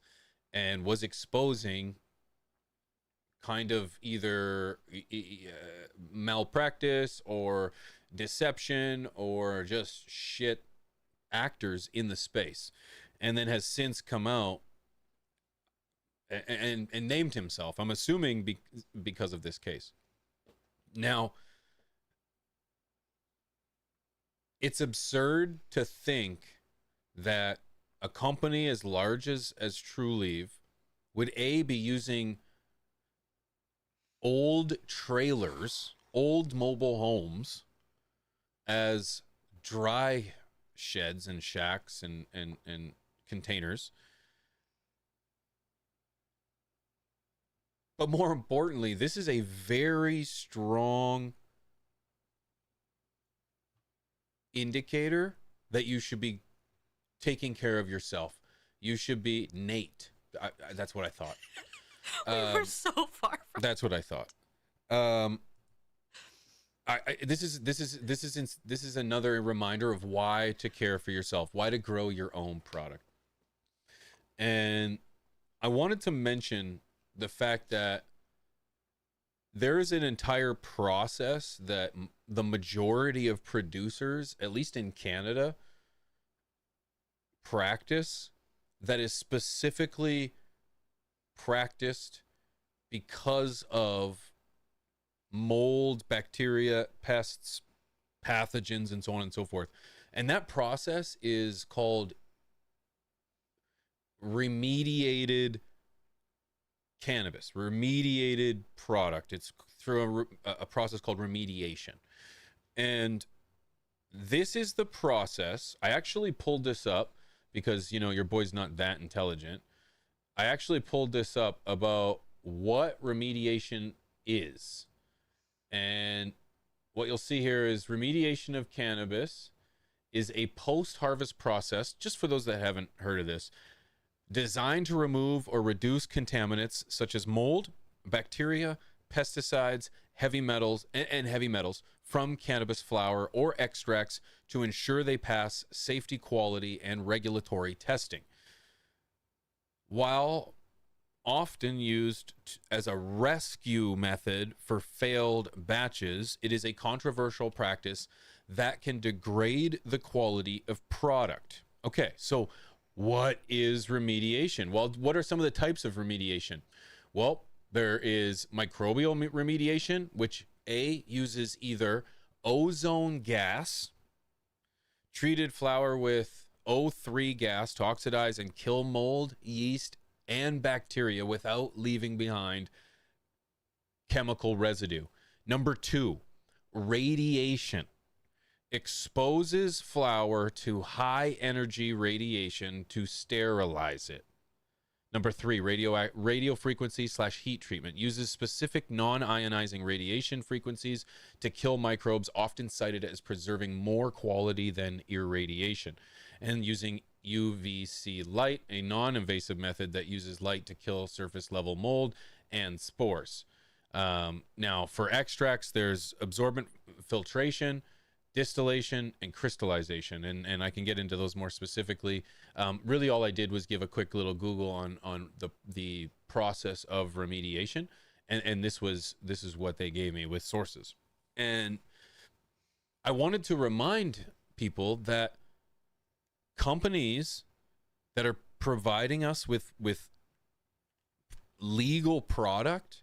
[SPEAKER 3] and was exposing kind of either malpractice or deception or just shit actors in the space, and then has since come out and named himself, I'm assuming because of this case. Now, it's absurd to think that a company as large as Trulieve would be using old trailers, old mobile homes as dry sheds and shacks and containers. But more importantly, this is a very strong indicator that you should be taking care of yourself. You should be Nate. That's what I thought.
[SPEAKER 4] We were so far from.
[SPEAKER 3] That's what I thought. This is another reminder of why to care for yourself, why to grow your own product. And I wanted to mention the fact that there is an entire process that the majority of producers, at least in Canada, practice, that is specifically practiced because of mold, bacteria, pests, pathogens, and so on and so forth. And that process is called remediated cannabis, remediated product. It's through a process called remediation. And this is the process. I actually pulled this up because, you know, your boy's not that intelligent. I actually pulled this up about what remediation is. And what you'll see here is remediation of cannabis is a post-harvest process, just for those that haven't heard of this, designed to remove or reduce contaminants such as mold, bacteria, pesticides, heavy metals, and heavy metals from cannabis flower or extracts to ensure they pass safety, quality, and regulatory testing. While often used as a rescue method for failed batches, it is a controversial practice that can degrade the quality of product. Okay, so what is remediation? Well, what are some of the types of remediation? Well, there is microbial remediation, which uses either ozone gas, treated flour with O3 gas to oxidize and kill mold, yeast, and bacteria without leaving behind chemical residue. Number 2, radiation. Exposes flour to high energy radiation to sterilize it. Number 3, radio frequency / heat treatment. Uses specific non-ionizing radiation frequencies to kill microbes, often cited as preserving more quality than irradiation. And using UVC light, a non-invasive method that uses light to kill surface level mold and spores. Now, for extracts, there's absorbent filtration, distillation, and crystallization, and I can get into those more specifically. Really, all I did was give a quick little Google on the process of remediation, and this is what they gave me with sources. And I wanted to remind people that companies that are providing us with legal product,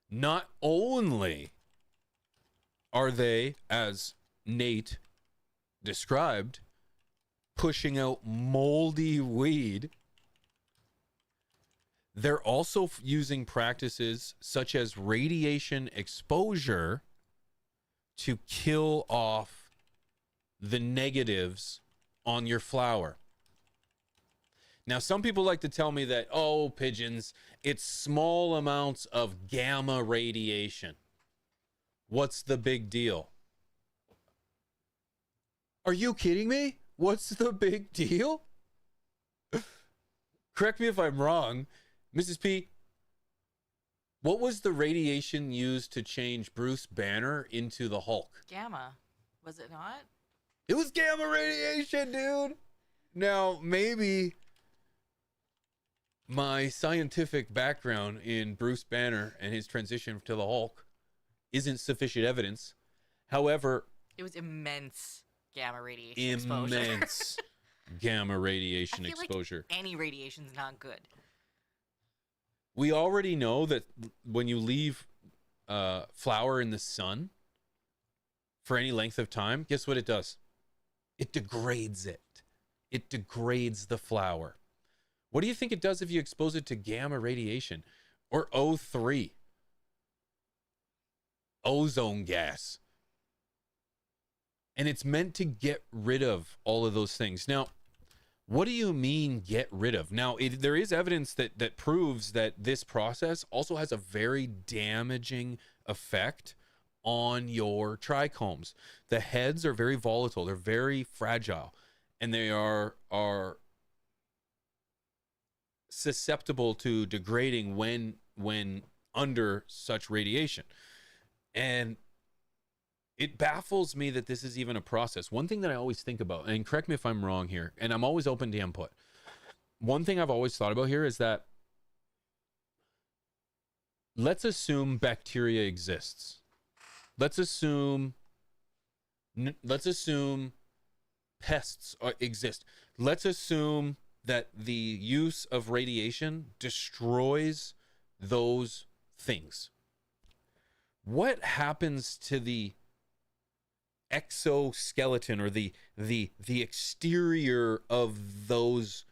[SPEAKER 3] not only are they, as Nate described, pushing out moldy weed, they're also using practices such as radiation exposure to kill off the negatives on your flower. Now, some people like to tell me that, oh, pigeons, it's small amounts of gamma radiation. What's the big deal? Are you kidding me? What's the big deal? Correct me if I'm wrong. Mrs. P, what was the radiation used to change Bruce Banner into the Hulk?
[SPEAKER 4] Gamma, was it not?
[SPEAKER 3] It was gamma radiation, dude. Now, maybe my scientific background in Bruce Banner and his transition to the Hulk isn't sufficient evidence. However,
[SPEAKER 4] it was immense gamma radiation exposure.
[SPEAKER 3] Immense gamma radiation
[SPEAKER 4] I feel
[SPEAKER 3] exposure.
[SPEAKER 4] Like any radiation's not good.
[SPEAKER 3] We already know that when you leave flour in the sun for any length of time, guess what it does? It degrades it. It degrades the flour. What do you think it does if you expose it to gamma radiation or O3? Ozone gas. And it's meant to get rid of all of those things. Now, what do you mean get rid of? Now, there is evidence that proves that this process also has a very damaging effect on your trichomes. The heads are very volatile. They're very fragile. And they are susceptible to degrading when under such radiation. And it baffles me that this is even a process. One thing that I always think about, and correct me if I'm wrong here, and I'm always open to input. One thing I've always thought about here is that let's assume bacteria exists. Let's assume pests exist. Let's assume that the use of radiation destroys those things. What happens to the exoskeleton or the exterior of those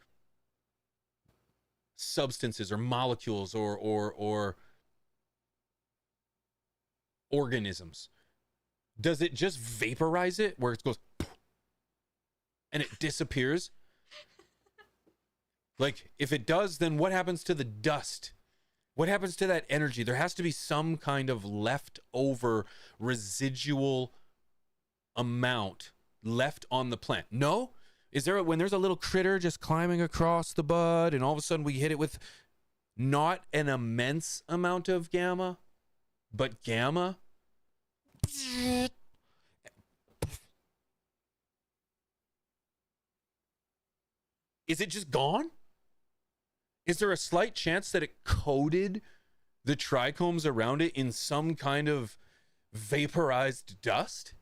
[SPEAKER 3] substances or molecules or organisms? Does it just vaporize it where it goes and it disappears? Like, if it does, then what happens to the dust? What happens to that energy? There has to be some kind of leftover residual amount left on the plant. No? Is there, when there's a little critter just climbing across the bud and all of a sudden we hit it with not an immense amount of gamma, but gamma? Is it just gone? Is there a slight chance that it coated the trichomes around it in some kind of vaporized dust?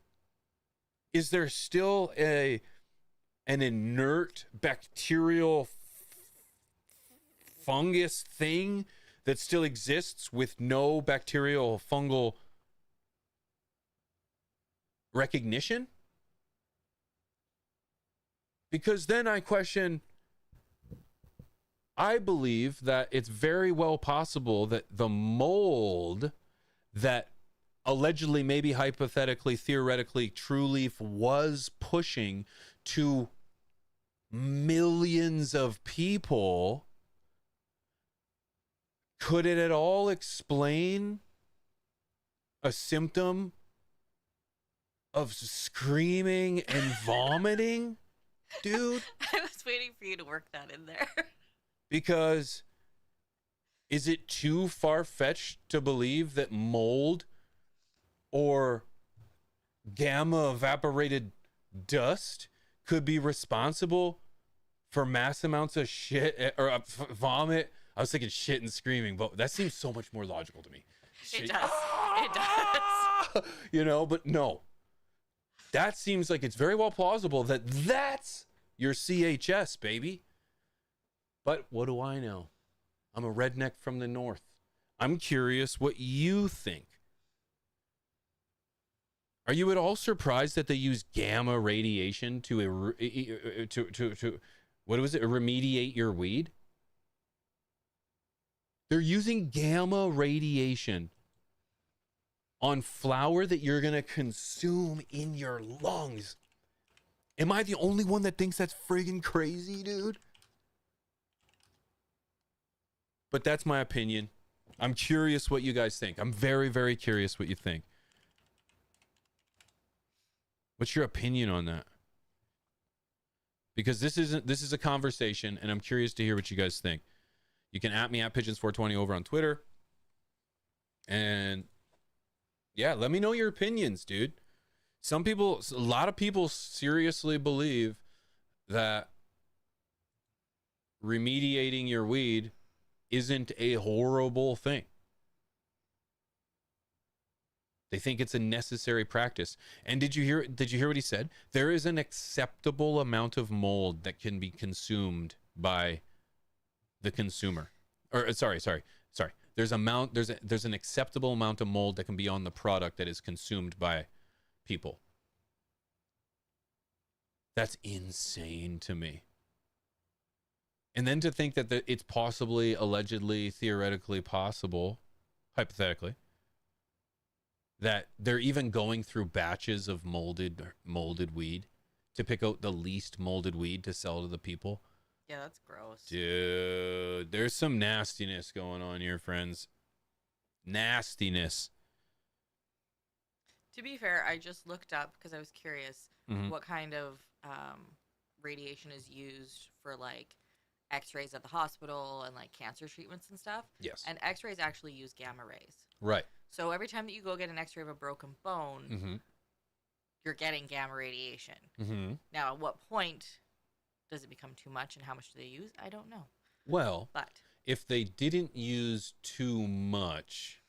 [SPEAKER 3] Is there still an inert bacterial fungus thing that still exists with no bacterial fungal recognition? Because then I question, I believe that it's very well possible that the mold that allegedly, maybe hypothetically, theoretically, True Leaf was pushing to millions of people, could it at all explain a symptom of screaming and vomiting? Dude,
[SPEAKER 4] I was waiting for you to work that in there.
[SPEAKER 3] Because is it too far-fetched to believe that mold or gamma evaporated dust could be responsible for mass amounts of shit or vomit? I was thinking shit and screaming, but that seems so much more logical to me.
[SPEAKER 4] It does. It does.
[SPEAKER 3] You know, but no. That seems like it's very well plausible that that's your CHS, baby. But what do I know? I'm a redneck from the north. I'm curious what you think. Are you at all surprised that they use gamma radiation to what was it? Remediate your weed? They're using gamma radiation on flower that you're going to consume in your lungs. Am I the only one that thinks that's friggin' crazy, dude? But that's my opinion. I'm curious what you guys think. I'm very, very curious what you think. What's your opinion on that? Because this is a conversation, and I'm curious to hear what you guys think. You can at me at Pigeons420 over on Twitter. And yeah, let me know your opinions, dude. A lot of people seriously believe that remediating your weed isn't a horrible thing. They think it's a necessary practice. And did you hear what he said? There is an acceptable amount of mold that can be consumed by the consumer. Or sorry. There's an acceptable amount of mold that can be on the product that is consumed by people. That's insane to me. And then to think that it's possibly, allegedly, theoretically possible, hypothetically, that they're even going through batches of molded weed to pick out the least molded weed to sell to the people.
[SPEAKER 4] Yeah, that's gross.
[SPEAKER 3] Dude, there's some nastiness going on here, friends. Nastiness.
[SPEAKER 4] To be fair, I just looked up because I was curious what kind of radiation is used for like x-rays at the hospital and like cancer treatments and stuff.
[SPEAKER 3] Yes.
[SPEAKER 4] And x-rays actually use gamma rays.
[SPEAKER 3] Right.
[SPEAKER 4] So every time that you go get an X-ray of a broken bone, you're getting gamma radiation. Now, at what point does it become too much, and how much do they use? I don't know.
[SPEAKER 3] Well,
[SPEAKER 4] But
[SPEAKER 3] if they didn't use too much,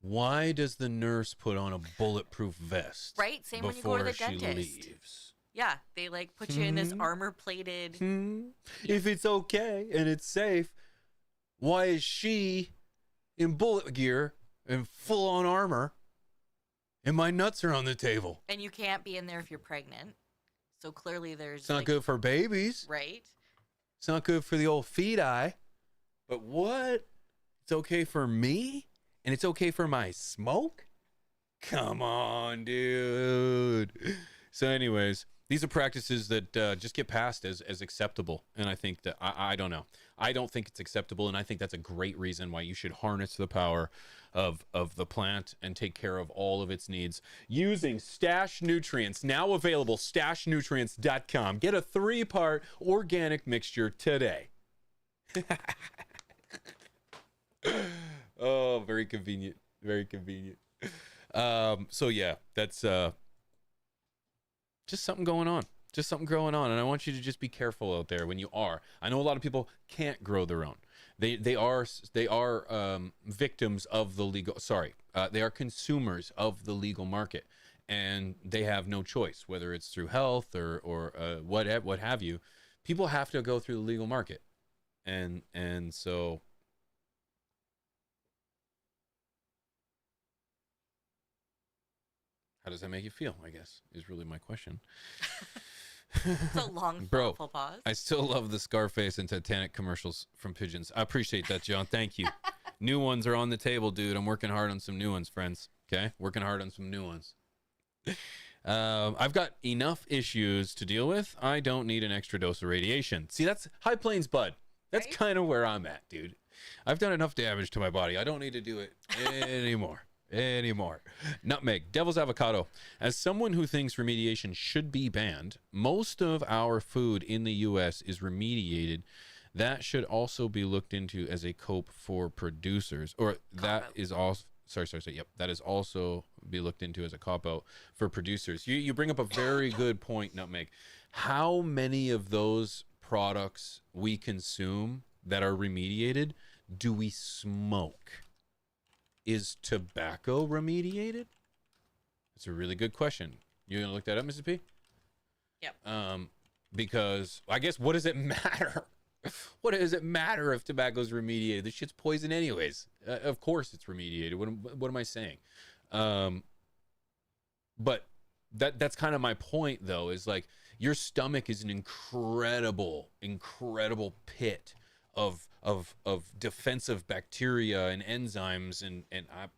[SPEAKER 3] why does the nurse put on a bulletproof vest?
[SPEAKER 4] Right? Same when you go to the
[SPEAKER 3] before she
[SPEAKER 4] dentist.
[SPEAKER 3] leaves?
[SPEAKER 4] Yeah, they like put you in this armor-plated.
[SPEAKER 3] If it's okay and it's safe, why is she in bullet gear and full-on armor, and my nuts are on the table?
[SPEAKER 4] And you can't be in there if you're pregnant. So clearly there's...
[SPEAKER 3] It's not good for babies.
[SPEAKER 4] Right?
[SPEAKER 3] It's not good for the old feed eye. But what? It's okay for me? And it's okay for my smoke? Come on, dude. So anyways, these are practices that just get passed as acceptable. And I think that, I don't know. I don't think it's acceptable. And I think that's a great reason why you should harness the power of the plant and take care of all of its needs using Stash Nutrients. Now available, stashnutrients.com. Get a 3-part organic mixture today. Oh, very convenient. Very convenient. So yeah, that's just something going on. Just something growing on. And I want you to just be careful out there when you are. I know a lot of people can't grow their own. They are victims of the legal, they are consumers of the legal market, and they have no choice, whether it's through health or what have you. People have to go through the legal market. And so how does that make you feel, I guess, is really my question.
[SPEAKER 4] It's a long, thoughtful pause.
[SPEAKER 3] I still love the Scarface and Titanic commercials from Pigeons. I appreciate that, John. Thank you. New ones are on the table, dude. I'm working hard on some new ones, friends. Okay? Working hard on some new ones. I've got enough issues to deal with. I don't need an extra dose of radiation. See, that's High Plains Bud. That's
[SPEAKER 4] Right?
[SPEAKER 3] kind of where I'm at, dude. I've done enough damage to my body. I don't need to do it anymore. Nutmeg, devil's avocado. As someone who thinks remediation should be banned, most of our food in the U.S. is remediated. That should also be looked into as a cope for producers, or that is also that is also be looked into as a cop out for producers. You bring up a very good point, Nutmeg. How many of those products we consume that are remediated do we smoke? Is tobacco remediated? That's a really good question. You gonna look that up, Mrs. P?
[SPEAKER 4] Yep.
[SPEAKER 3] Because I guess what does it matter? What does it matter if tobacco's remediated? This shit's poison anyways. Of course it's remediated. What am I saying? But that's kind of my point, though, is like your stomach is an incredible pit of defensive bacteria and enzymes, and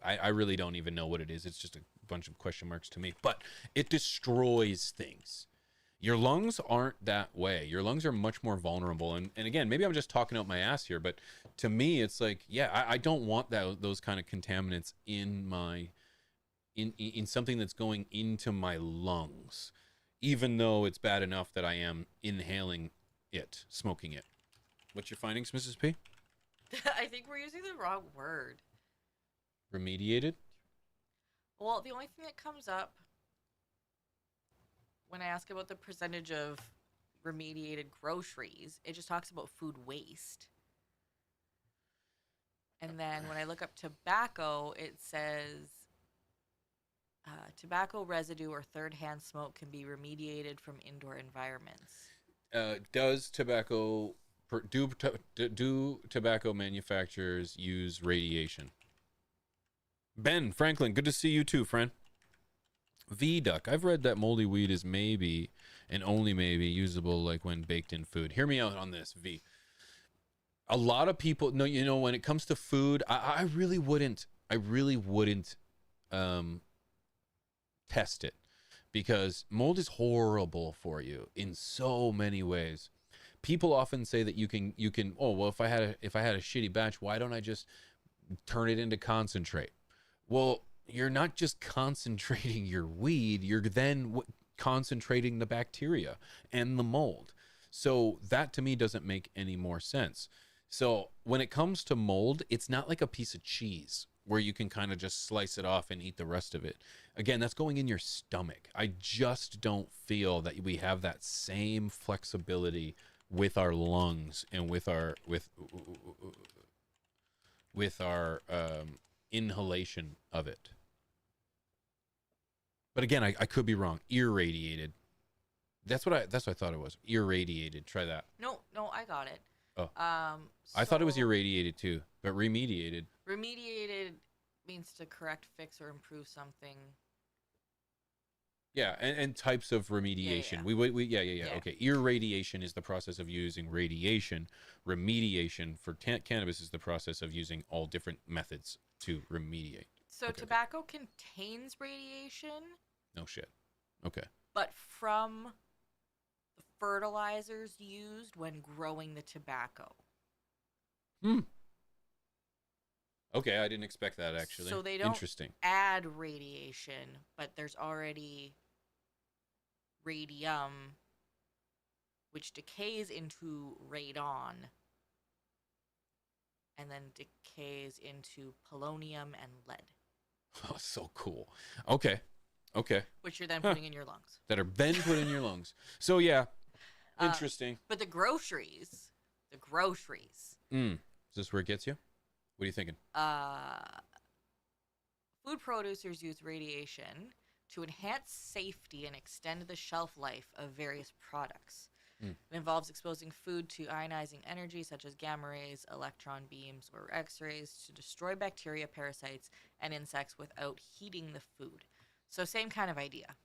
[SPEAKER 3] I really don't even know what it is. It's just a bunch of question marks to me, but it destroys things. Your lungs aren't that way. Your lungs are much more vulnerable. And again, maybe I'm just talking out my ass here, but to me, it's like, yeah, I don't want those kind of contaminants in in something that's going into my lungs, even though it's bad enough that I am inhaling it, smoking it. What's your findings, Mrs. P?
[SPEAKER 4] I think we're using the wrong word.
[SPEAKER 3] Remediated?
[SPEAKER 4] Well, the only thing that comes up when I ask about the percentage of remediated groceries, it just talks about food waste. And then when I look up tobacco, it says tobacco residue or third-hand smoke can be remediated from indoor environments.
[SPEAKER 3] Does tobacco do tobacco manufacturers use radiation? Ben Franklin, good to see you too, friend. V-Duck, I've read that moldy weed is maybe and only maybe usable like when baked in food. Hear me out on this, V. A lot of people know, when it comes to food, I really wouldn't test it, because mold is horrible for you in so many ways. People often say that you can, oh, well, if I had a shitty batch, why don't I just turn it into concentrate? Well, you're not just concentrating your weed, you're then concentrating the bacteria and the mold. So that to me doesn't make any more sense. So when it comes to mold, it's not like a piece of cheese. where you can kind of just slice it off and eat the rest of it. Again, that's going in your stomach. I just don't feel that we have that same flexibility with our lungs and with our inhalation of it. But again, I could be wrong. Irradiated. That's what I thought it was. Irradiated. Try that.
[SPEAKER 4] No, I got it.
[SPEAKER 3] Oh. I thought it was irradiated too, but remediated.
[SPEAKER 4] Remediated means to correct, fix, or improve something.
[SPEAKER 3] Yeah, and types of remediation.
[SPEAKER 4] Yeah.
[SPEAKER 3] Okay, irradiation is the process of using radiation. Remediation for cannabis is the process of using all different methods to remediate.
[SPEAKER 4] So tobacco contains radiation.
[SPEAKER 3] No shit. Okay.
[SPEAKER 4] But from the fertilizers used when growing the tobacco.
[SPEAKER 3] Okay, I didn't expect that actually.
[SPEAKER 4] So they don't
[SPEAKER 3] Interesting.
[SPEAKER 4] add radiation, but there's already radium, which decays into radon, and then decays into polonium and lead.
[SPEAKER 3] Oh, so cool. Okay.
[SPEAKER 4] Which you're then putting in your lungs.
[SPEAKER 3] That are then put in your lungs. So yeah, interesting.
[SPEAKER 4] But the groceries.
[SPEAKER 3] Is this where it gets you? What are you thinking?
[SPEAKER 4] Food producers use radiation to enhance safety and extend the shelf life of various products. It involves exposing food to ionizing energy such as gamma rays, electron beams, or X-rays to destroy bacteria, parasites, and insects without heating the food. So same kind of idea.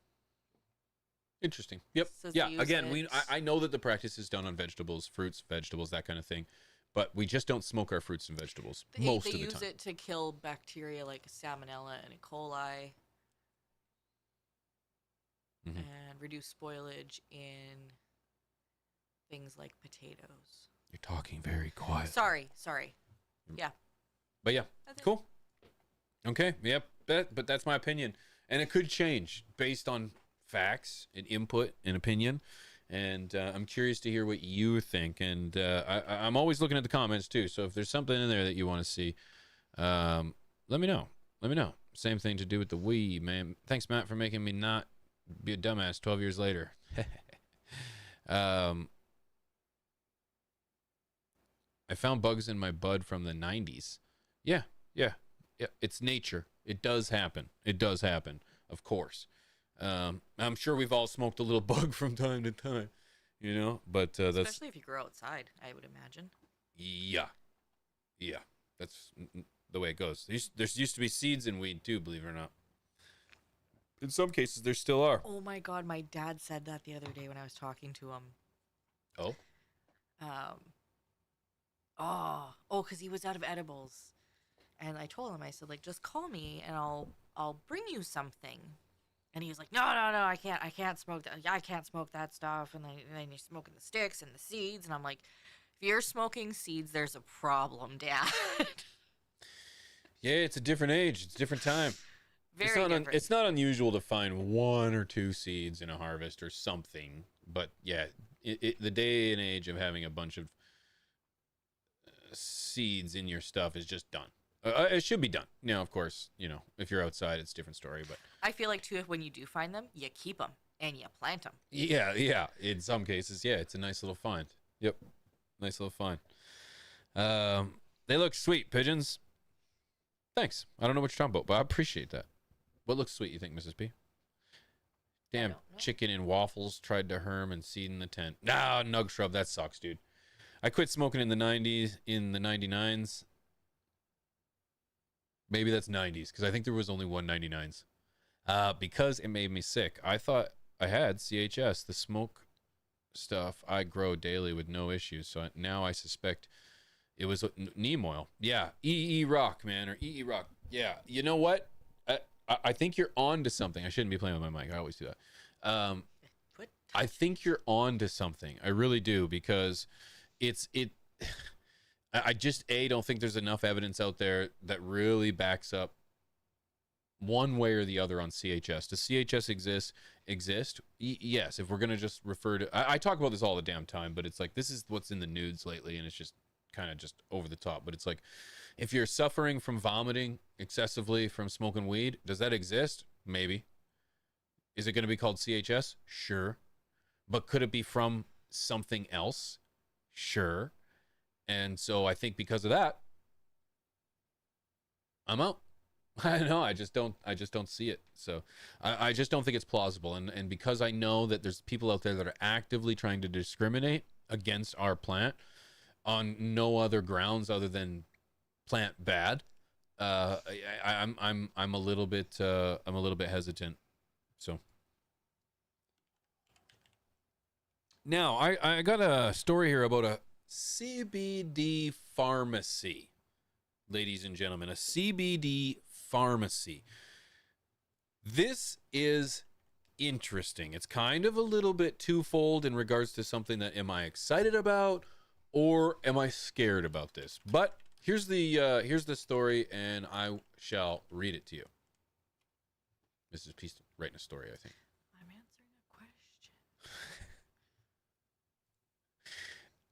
[SPEAKER 3] Interesting. Yep.
[SPEAKER 4] So
[SPEAKER 3] yeah.
[SPEAKER 4] they use
[SPEAKER 3] Again,
[SPEAKER 4] it-
[SPEAKER 3] I know that the practice is done on vegetables, fruits, vegetables, that kind of thing, but we just don't smoke our fruits and vegetables most of the time.
[SPEAKER 4] They use it to kill bacteria like Salmonella and E. coli, and reduce spoilage in things like potatoes.
[SPEAKER 3] You're talking very quiet.
[SPEAKER 4] Sorry. Yeah.
[SPEAKER 3] But yeah,
[SPEAKER 4] That's it.
[SPEAKER 3] cool. Okay. Yep. But that's my opinion, and it could change based on facts and input and opinion. And I'm curious to hear what you think. And I'm always looking at the comments too. So if there's something in there that you want to see, let me know. Same thing to do with the Wii, man. Thanks, Matt, for making me not be a dumbass 12 years later. I found bugs in my bud from the 90s. Yeah. It's nature. It does happen. Of course. I'm sure we've all smoked a little bug from time to time, but that's
[SPEAKER 4] Especially if you grow outside, I would imagine.
[SPEAKER 3] yeah, that's the way it goes. There used to be seeds in weed too, believe it or not. In some cases, there still are.
[SPEAKER 4] Oh my God, my dad said that the other day when I was talking to him.
[SPEAKER 3] Oh?
[SPEAKER 4] Because he was out of edibles. And I told him, I said, like, just call me and I'll bring you something. And he was like, no, I can't smoke that. I can't smoke that stuff. And then you're smoking the sticks and the seeds. And I'm like, if you're smoking seeds, there's a problem, Dad.
[SPEAKER 3] Yeah, it's a different age. It's a different time.
[SPEAKER 4] Very different.
[SPEAKER 3] It's not unusual to find 1 or 2 seeds in a harvest or something. But yeah, the day and age of having a bunch of seeds in your stuff is just done. It should be done. Now, of course, if you're outside, it's a different story. But
[SPEAKER 4] I feel like, too, if when you do find them, you keep them and you plant them.
[SPEAKER 3] yeah. In some cases, yeah, it's a nice little find. Yep, nice little find. They look sweet, pigeons. Thanks. I don't know what you're talking about, but I appreciate that. What looks sweet, you think, Mrs. P? Damn, chicken and waffles tried to herm and seed in the tent. Nah, nug shrub, that sucks, dude. I quit smoking in the 90s, in the 99s. Maybe that's 90s, because I think there was only one 99s. Because it made me sick. I thought I had CHS, the smoke stuff I grow daily with no issues. So now I suspect it was neem oil. Yeah, EE Rock, man, or EE Rock. Yeah, you know what? I think you're on to something. I shouldn't be playing with my mic. I always do that. I think you're on to something. I really do, because I just don't think there's enough evidence out there that really backs up one way or the other on CHS. Does CHS exist? Yes. If we're going to just refer to, I talk about this all the damn time, but it's like, this is what's in the nudes lately, and it's just kind of just over the top, but it's like, if you're suffering from vomiting excessively from smoking weed, does that exist? Maybe. Is it going to be called CHS? Sure. But could it be from something else? Sure. And so I think because of that, I'm out. I know. I just don't see it. So I just don't think it's plausible. And because I know that there's people out there that are actively trying to discriminate against our plant on no other grounds other than plant bad, I'm a little bit hesitant. So now I got a story here about a CBD pharmacy, ladies and gentlemen, a CBD pharmacy. This is interesting. It's kind of a little bit twofold in regards to something that, am I excited about or am I scared about this? But here's the story, and I shall read it to you. Mrs. Peace writing a story, I think.
[SPEAKER 4] I'm answering a question.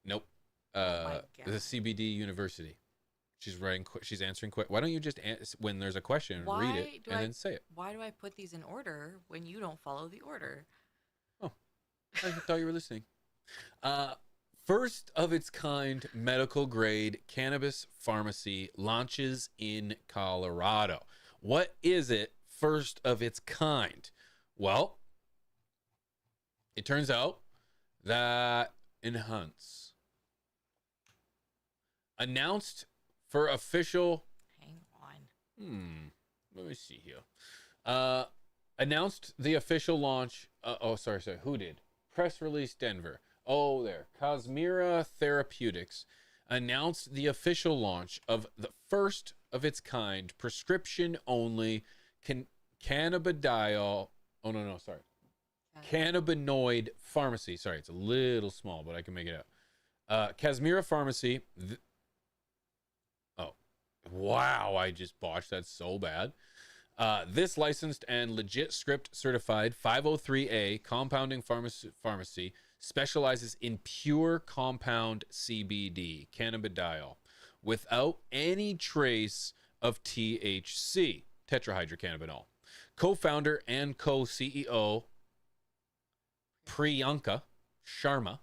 [SPEAKER 3] Nope.
[SPEAKER 4] Oh
[SPEAKER 3] The CBD University. She's answering. Why don't you just when there's a question, read it and then say it?
[SPEAKER 4] Why do I put these in order when you don't follow the order?
[SPEAKER 3] Oh, I thought you were listening. First of its kind medical grade cannabis pharmacy launches in Colorado. What is it? First of its kind. Well, it turns out that Enhance announced for official.
[SPEAKER 4] Hang on.
[SPEAKER 3] Let me see here. Announced the official launch. Sorry. Who did? Press release Denver. Oh, there. Cosmera Therapeutics announced the official launch of the first of its kind prescription only cannabidiol. Oh, no, sorry. Cannabinoid pharmacy. Sorry, it's a little small, but I can make it out. Cosmera Pharmacy. Oh, wow. I just botched that so bad. This licensed and legit script certified 503A compounding pharmacy specializes in pure compound CBD, cannabidiol, without any trace of THC, tetrahydrocannabinol. Co-founder and co-CEO Priyanka Sharma,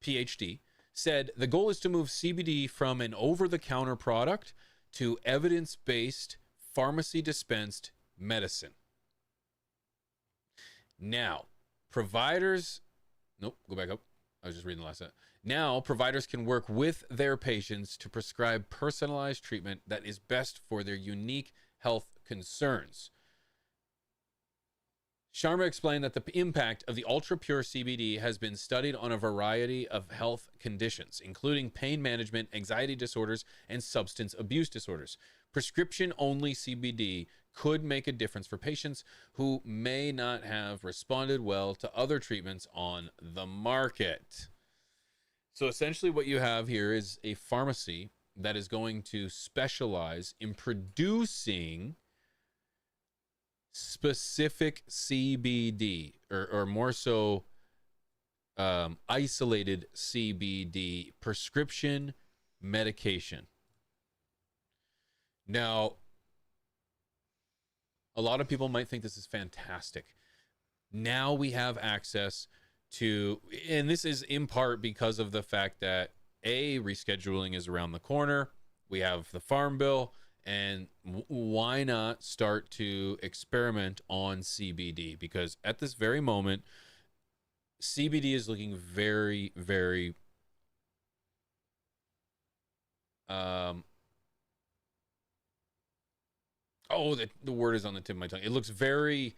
[SPEAKER 3] PhD, said the goal is to move CBD from an over-the-counter product to evidence-based pharmacy-dispensed medicine. Now, providers... Nope, go back up. I was just reading the last sentence. Now, providers can work with their patients to prescribe personalized treatment that is best for their unique health concerns. Sharma explained that the impact of the ultra-pure CBD has been studied on a variety of health conditions, including pain management, anxiety disorders, and substance abuse disorders. Prescription-only CBD could make a difference for patients who may not have responded well to other treatments on the market. So essentially what you have here is a pharmacy that is going to specialize in producing specific CBD, or more so isolated CBD prescription medication. Now, a lot of people might think this is fantastic. Now we have access to, and this is in part because of the fact that rescheduling is around the corner. We have the Farm Bill, and why not start to experiment on CBD? Because at this very moment, CBD is looking very, very the word is on the tip of my tongue. It looks very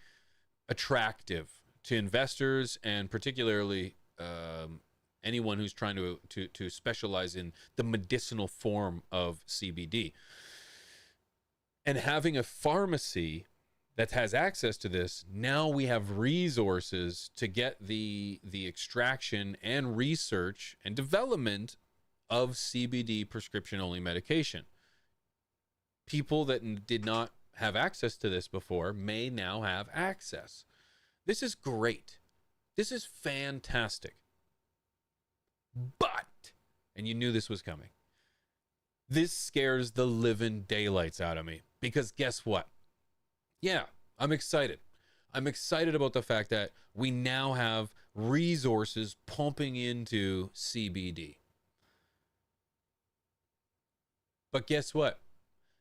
[SPEAKER 3] attractive to investors, and particularly anyone who's trying to specialize in the medicinal form of CBD. And having a pharmacy that has access to this, now we have resources to get the extraction and research and development of CBD prescription-only medication. People that did not have access to this before may now have access. This is great. This is fantastic. But, and you knew this was coming, This scares the living daylights out of me because guess what? Yeah, I'm excited. I'm excited about the fact that we now have resources pumping into CBD. But guess what?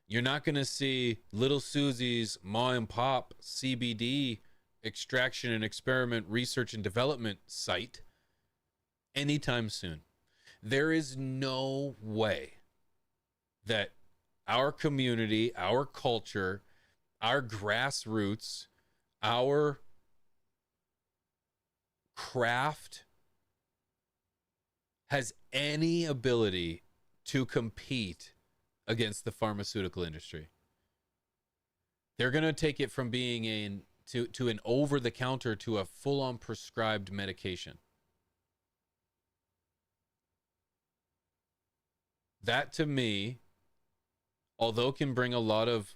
[SPEAKER 3] You're not going to see Little Susie's Ma and Pop CBD extraction and experiment research and development site anytime soon. There is no way that our community, our culture, our grassroots, our craft has any ability to compete against the pharmaceutical industry. They're going to take it from being to an over-the-counter to a full-on prescribed medication. That to me, although can bring a lot of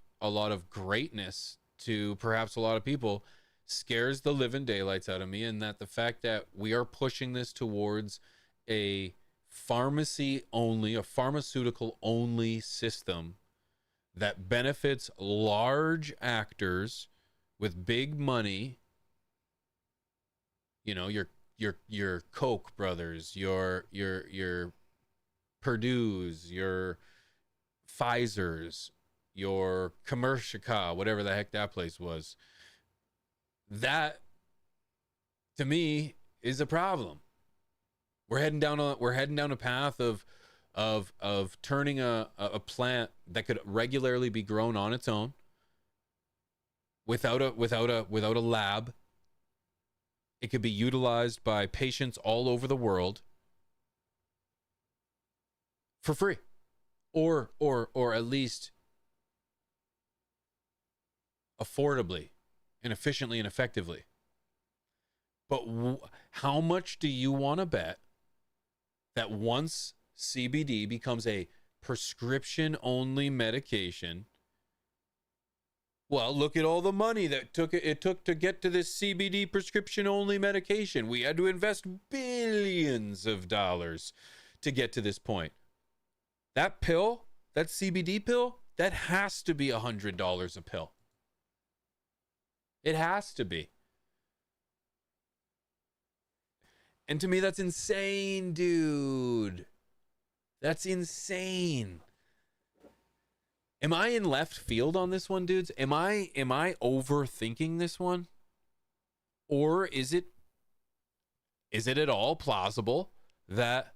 [SPEAKER 3] greatness to perhaps a lot of people, scares the living daylights out of me. And that the fact that we are pushing this towards a pharmaceutical only system that benefits large actors with big money, you know, your Koch brothers, your Purdue's, your Pfizer's, your Commercica, whatever the heck that place was. That to me is a problem. We're heading down a path of turning a plant that could regularly be grown on its own without a lab. It could be utilized by patients all over the world for free, or at least affordably and efficiently and effectively. But how much do you want to bet that once CBD becomes a prescription only medication, well, look at all the money that it took to get to this CBD prescription only medication. We had to invest billions of dollars to get to this point. That pill, that CBD pill, that has to be $100 a pill. It has to be. And to me, that's insane, dude. That's insane. Am I in left field on this one, dudes? Am I overthinking this one? Or is it at all plausible that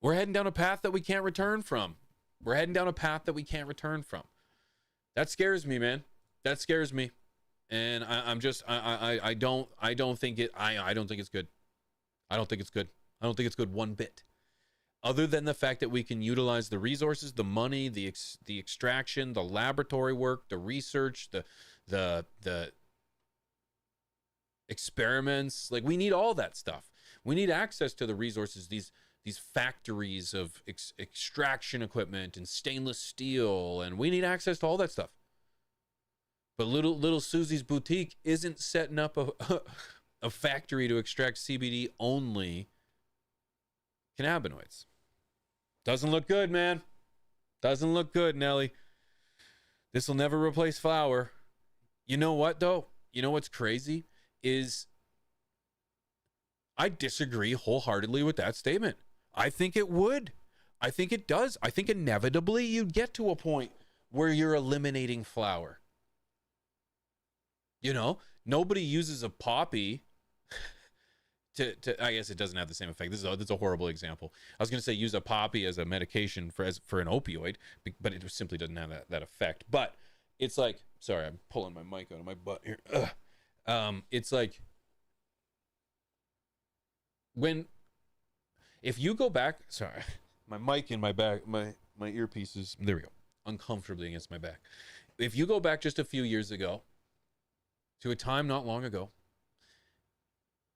[SPEAKER 3] we're heading down a path that we can't return from? That scares me, man. That scares me. And I don't think it's good. I don't think it's good. I don't think it's good one bit. Other than the fact that we can utilize the resources, the money, the extraction, the laboratory work, the research, the experiments. Like, we need all that stuff. We need access to the resources, these factories of extraction equipment and stainless steel, and we need access to all that stuff. But little Susie's boutique isn't setting up a factory to extract CBD only cannabinoids. Doesn't look good, man. Doesn't look good, Nelly. This will never replace flour. You know what, though? You know what's crazy is I disagree wholeheartedly with that statement. I think it would. I think it does. I think inevitably you'd get to a point where you're eliminating flour. You know, nobody uses a poppy to I guess it doesn't have the same effect. This is a horrible example. I was going to say use a poppy as a medication for an opioid, but it simply doesn't have that effect. But it's like, sorry, I'm pulling my mic out of my butt here. It's like if you go back, sorry, my mic in my back, my earpieces, there we go, uncomfortably against my back. If you go back just a few years ago, to a time not long ago,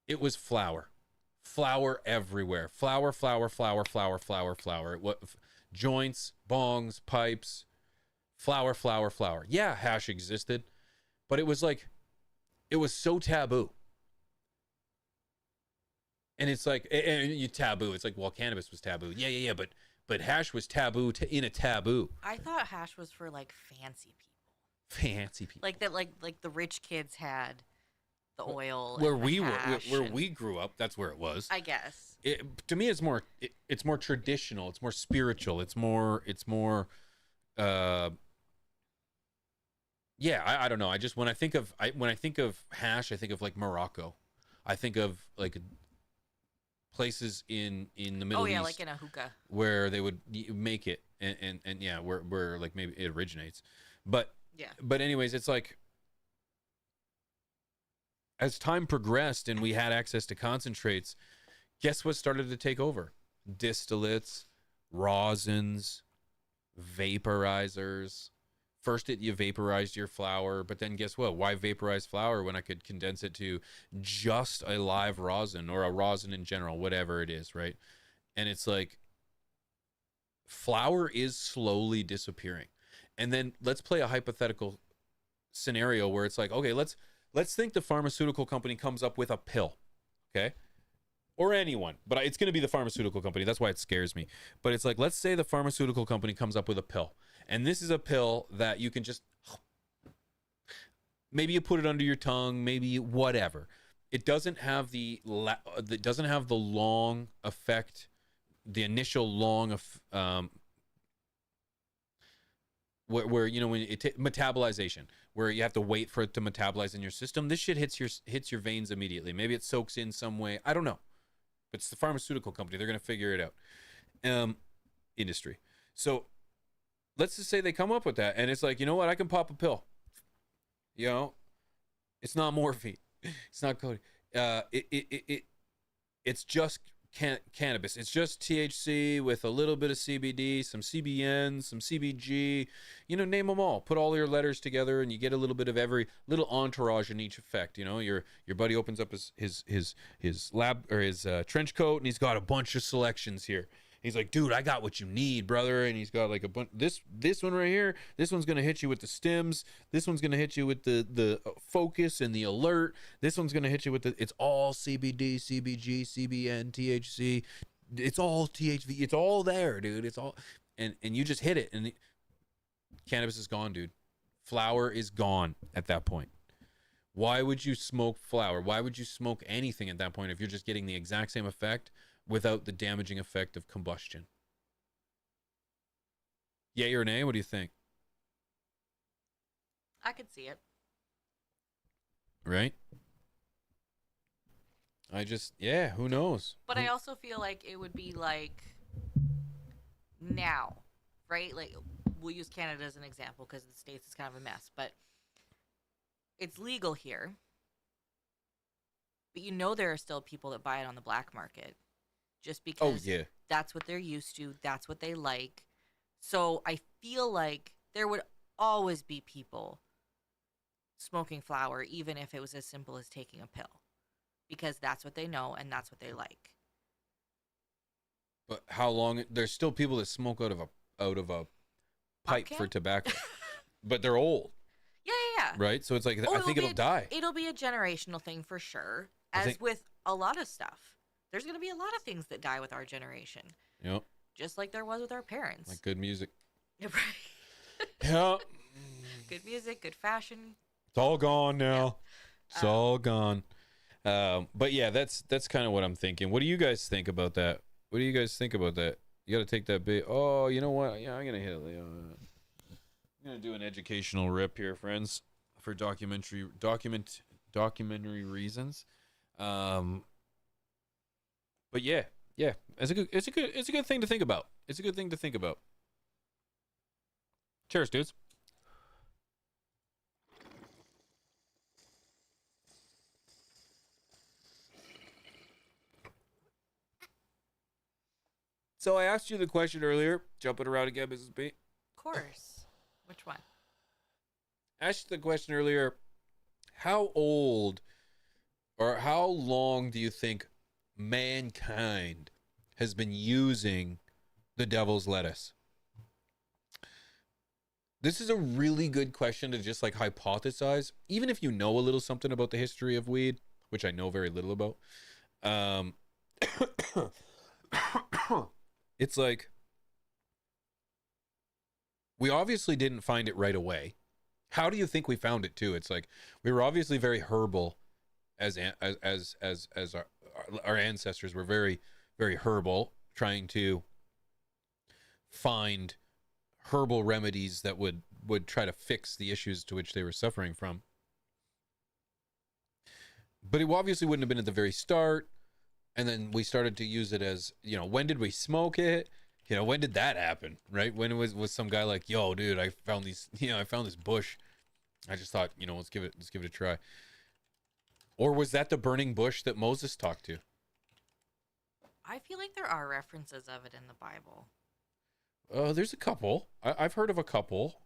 [SPEAKER 3] it was flour everywhere. Flour. Joints, bongs, pipes, flour. Yeah, hash existed, but it was so taboo. And it's like, and you taboo. It's like, well, cannabis was taboo. Yeah. But hash was taboo in a taboo.
[SPEAKER 4] I thought hash was for like fancy people.
[SPEAKER 3] Fancy people.
[SPEAKER 4] Like that, like the rich kids had the oil.
[SPEAKER 3] Where
[SPEAKER 4] and the
[SPEAKER 3] we were,
[SPEAKER 4] hash
[SPEAKER 3] where
[SPEAKER 4] and-
[SPEAKER 3] we grew up, that's where it was.
[SPEAKER 4] I guess.
[SPEAKER 3] To me, it's more traditional. It's more spiritual. It's more. Yeah, I don't know. I just when I think of hash, I think of like Morocco. I think of like places in the Middle East.
[SPEAKER 4] Like in a hookah
[SPEAKER 3] where they would make it, and yeah, where like maybe it originates. But
[SPEAKER 4] yeah.
[SPEAKER 3] But anyways, it's like as time progressed and we had access to concentrates, guess what started to take over? Distillates, rosins, vaporizers. First, you vaporized your flower, but then guess what? Why vaporize flower when I could condense it to just a live rosin or a rosin in general, whatever it is, right? And it's like flower is slowly disappearing. And then let's play a hypothetical scenario where it's like, okay, let's think the pharmaceutical company comes up with a pill, okay? Or anyone, but it's going to be the pharmaceutical company. That's why it scares me. But it's like, let's say the pharmaceutical company comes up with a pill. And this is a pill that you can just, maybe you put it under your tongue, maybe whatever. It doesn't have the long effect, the initial long, where you know when metabolization, where you have to wait for it to metabolize in your system. This shit hits your veins immediately. Maybe it soaks in some way. I don't know. But it's the pharmaceutical company. They're going to figure it out. Industry. So let's just say they come up with that, and it's like, you know what? I can pop a pill. You know, it's not morphine. It's not codeine. It's just cannabis. It's just THC with a little bit of CBD, some CBN, some CBG. You know, name them all. Put all your letters together, and you get a little bit of every little entourage in each effect. You know, your buddy opens up his lab or his trench coat, and he's got a bunch of selections here. He's like, dude, I got what you need, brother. And he's got like a bunch. This one right here. This one's gonna hit you with the stims. This one's gonna hit you with the focus and the alert. This one's gonna hit you with it's all CBD, CBG, CBN, THC. It's all THV. It's all there, dude. It's all and you just hit it, and cannabis is gone, dude. Flower is gone at that point. Why would you smoke flower? Why would you smoke anything at that point if you're just getting the exact same effect without the damaging effect of combustion? Yay or nay? What do you think?
[SPEAKER 4] I could see it.
[SPEAKER 3] Right? Who knows?
[SPEAKER 4] But I also feel like it would be like now, right? Like we'll use Canada as an example because the States is kind of a mess, but it's legal here. But you know there are still people that buy it on the black market. Just because that's what they're used to, that's what they like. So I feel like there would always be people smoking flower, even if it was as simple as taking a pill, because that's what they know and that's what they like.
[SPEAKER 3] But how long? There's still people that smoke out of a pipe for tobacco, but they're old.
[SPEAKER 4] Yeah.
[SPEAKER 3] Right. So it's like I think it'll die.
[SPEAKER 4] It'll be a generational thing for sure. With a lot of stuff. There's going to be a lot of things that die with our generation.
[SPEAKER 3] Yep.
[SPEAKER 4] Just like there was with our parents.
[SPEAKER 3] Like good music.
[SPEAKER 4] Yeah, right.
[SPEAKER 3] Yeah.
[SPEAKER 4] Good music, good fashion.
[SPEAKER 3] It's all gone now. Yeah. It's all gone. But yeah, that's kind of what I'm thinking. What do you guys think about that? You got to take that bit. Oh, you know what? Yeah, I'm going to hit it. I'm going to do an educational rip here, friends, for documentary reasons. But yeah, it's a good thing to think about. It's a good thing to think about. Cheers, dudes. So I asked you the question earlier. Jump it around again, Mrs. B.
[SPEAKER 4] Of course. Which one?
[SPEAKER 3] I asked you the question earlier. How old or how long do you think mankind has been using the devil's lettuce? This is a really good question to just like hypothesize, even if you know a little something about the history of weed, which I know very little about. It's like we obviously didn't find it right away. How do you think we found it too? It's like we were obviously very herbal as our ancestors were very, very herbal, trying to find herbal remedies that would try to fix the issues to which they were suffering from. But it obviously wouldn't have been at the very start. And then we started to use it as, when did we smoke it? When did that happen, right? When it was some guy like, yo, dude, I found this bush. I just thought, let's give it a try. Or was that the burning bush that Moses talked to?
[SPEAKER 4] I feel like there are references of it in the Bible.
[SPEAKER 3] There's a couple. I've heard of a couple.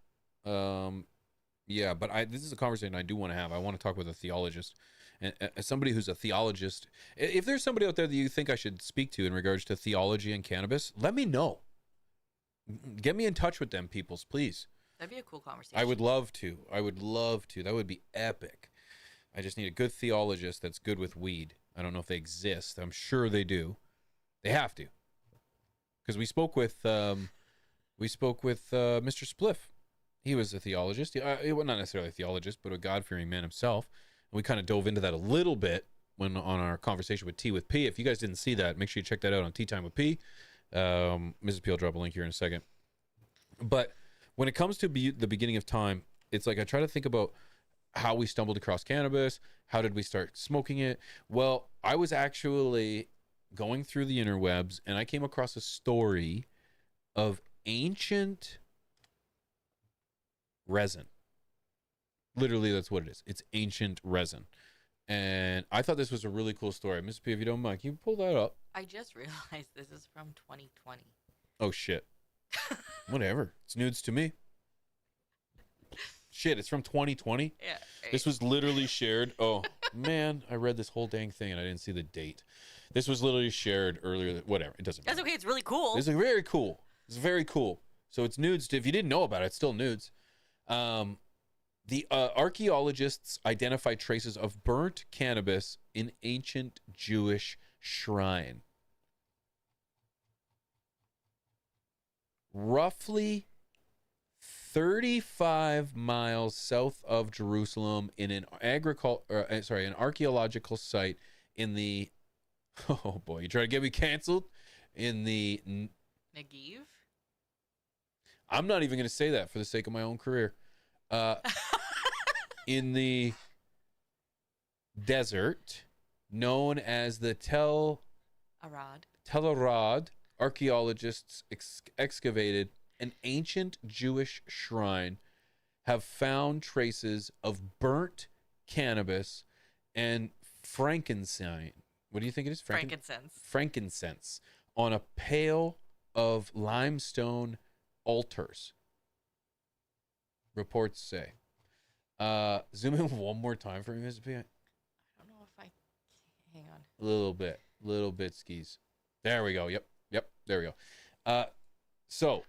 [SPEAKER 3] Yeah, but this is a conversation I do want to have. I want to talk with a theologist. And as somebody who's a theologist, if there's somebody out there that you think I should speak to in regards to theology and cannabis, let me know. Get me in touch with them, peoples, please.
[SPEAKER 4] That'd be a cool conversation.
[SPEAKER 3] I would love to. That would be epic. I just need a good theologist that's good with weed. I don't know if they exist. I'm sure they do. They have to. Because we spoke with Mr. Spliff. He was a theologist. Well, not necessarily a theologist, but a God-fearing man himself. And we kind of dove into that a little bit on our conversation with Tea with P. If you guys didn't see that, make sure you check that out on Tea Time with P. Mrs. P will drop a link here in a second. But when it comes to the beginning of time, it's like I try to think about how we stumbled across cannabis. How did we start smoking it? Well, I was actually going through the interwebs, and I came across a story of ancient resin. Literally, that's what it is. It's ancient resin. And I thought this was a really cool story. Miss P, if you don't mind, can you pull that up?
[SPEAKER 4] I just realized this is from 2020.
[SPEAKER 3] Oh, shit. Whatever. It's nudes to me. Shit, it's from 2020?
[SPEAKER 4] Yeah.
[SPEAKER 3] This was literally shared. Oh, man, I read this whole dang thing and I didn't see the date. This was literally shared earlier. Whatever. It doesn't matter.
[SPEAKER 4] That's okay. It's really cool.
[SPEAKER 3] It's very cool. It's very cool. So it's nudes. If you didn't know about it, it's still nudes. The archaeologists identified traces of burnt cannabis in ancient Jewish shrine. Roughly 35 miles south of Jerusalem in an archaeological site in the, oh boy, you trying to get me canceled? In the
[SPEAKER 4] Negev?
[SPEAKER 3] I'm not even going to say that for the sake of my own career. In the desert known as the Tel Arad, archaeologists excavated an ancient Jewish shrine, have found traces of burnt cannabis and frankincense. What do you think it is? Frankincense on a pail of limestone altars. Reports say. Zoom in one more time for me, Ms. P.
[SPEAKER 4] I don't know if I... Hang on.
[SPEAKER 3] A little bit skis. There we go. Yep, there we go. So,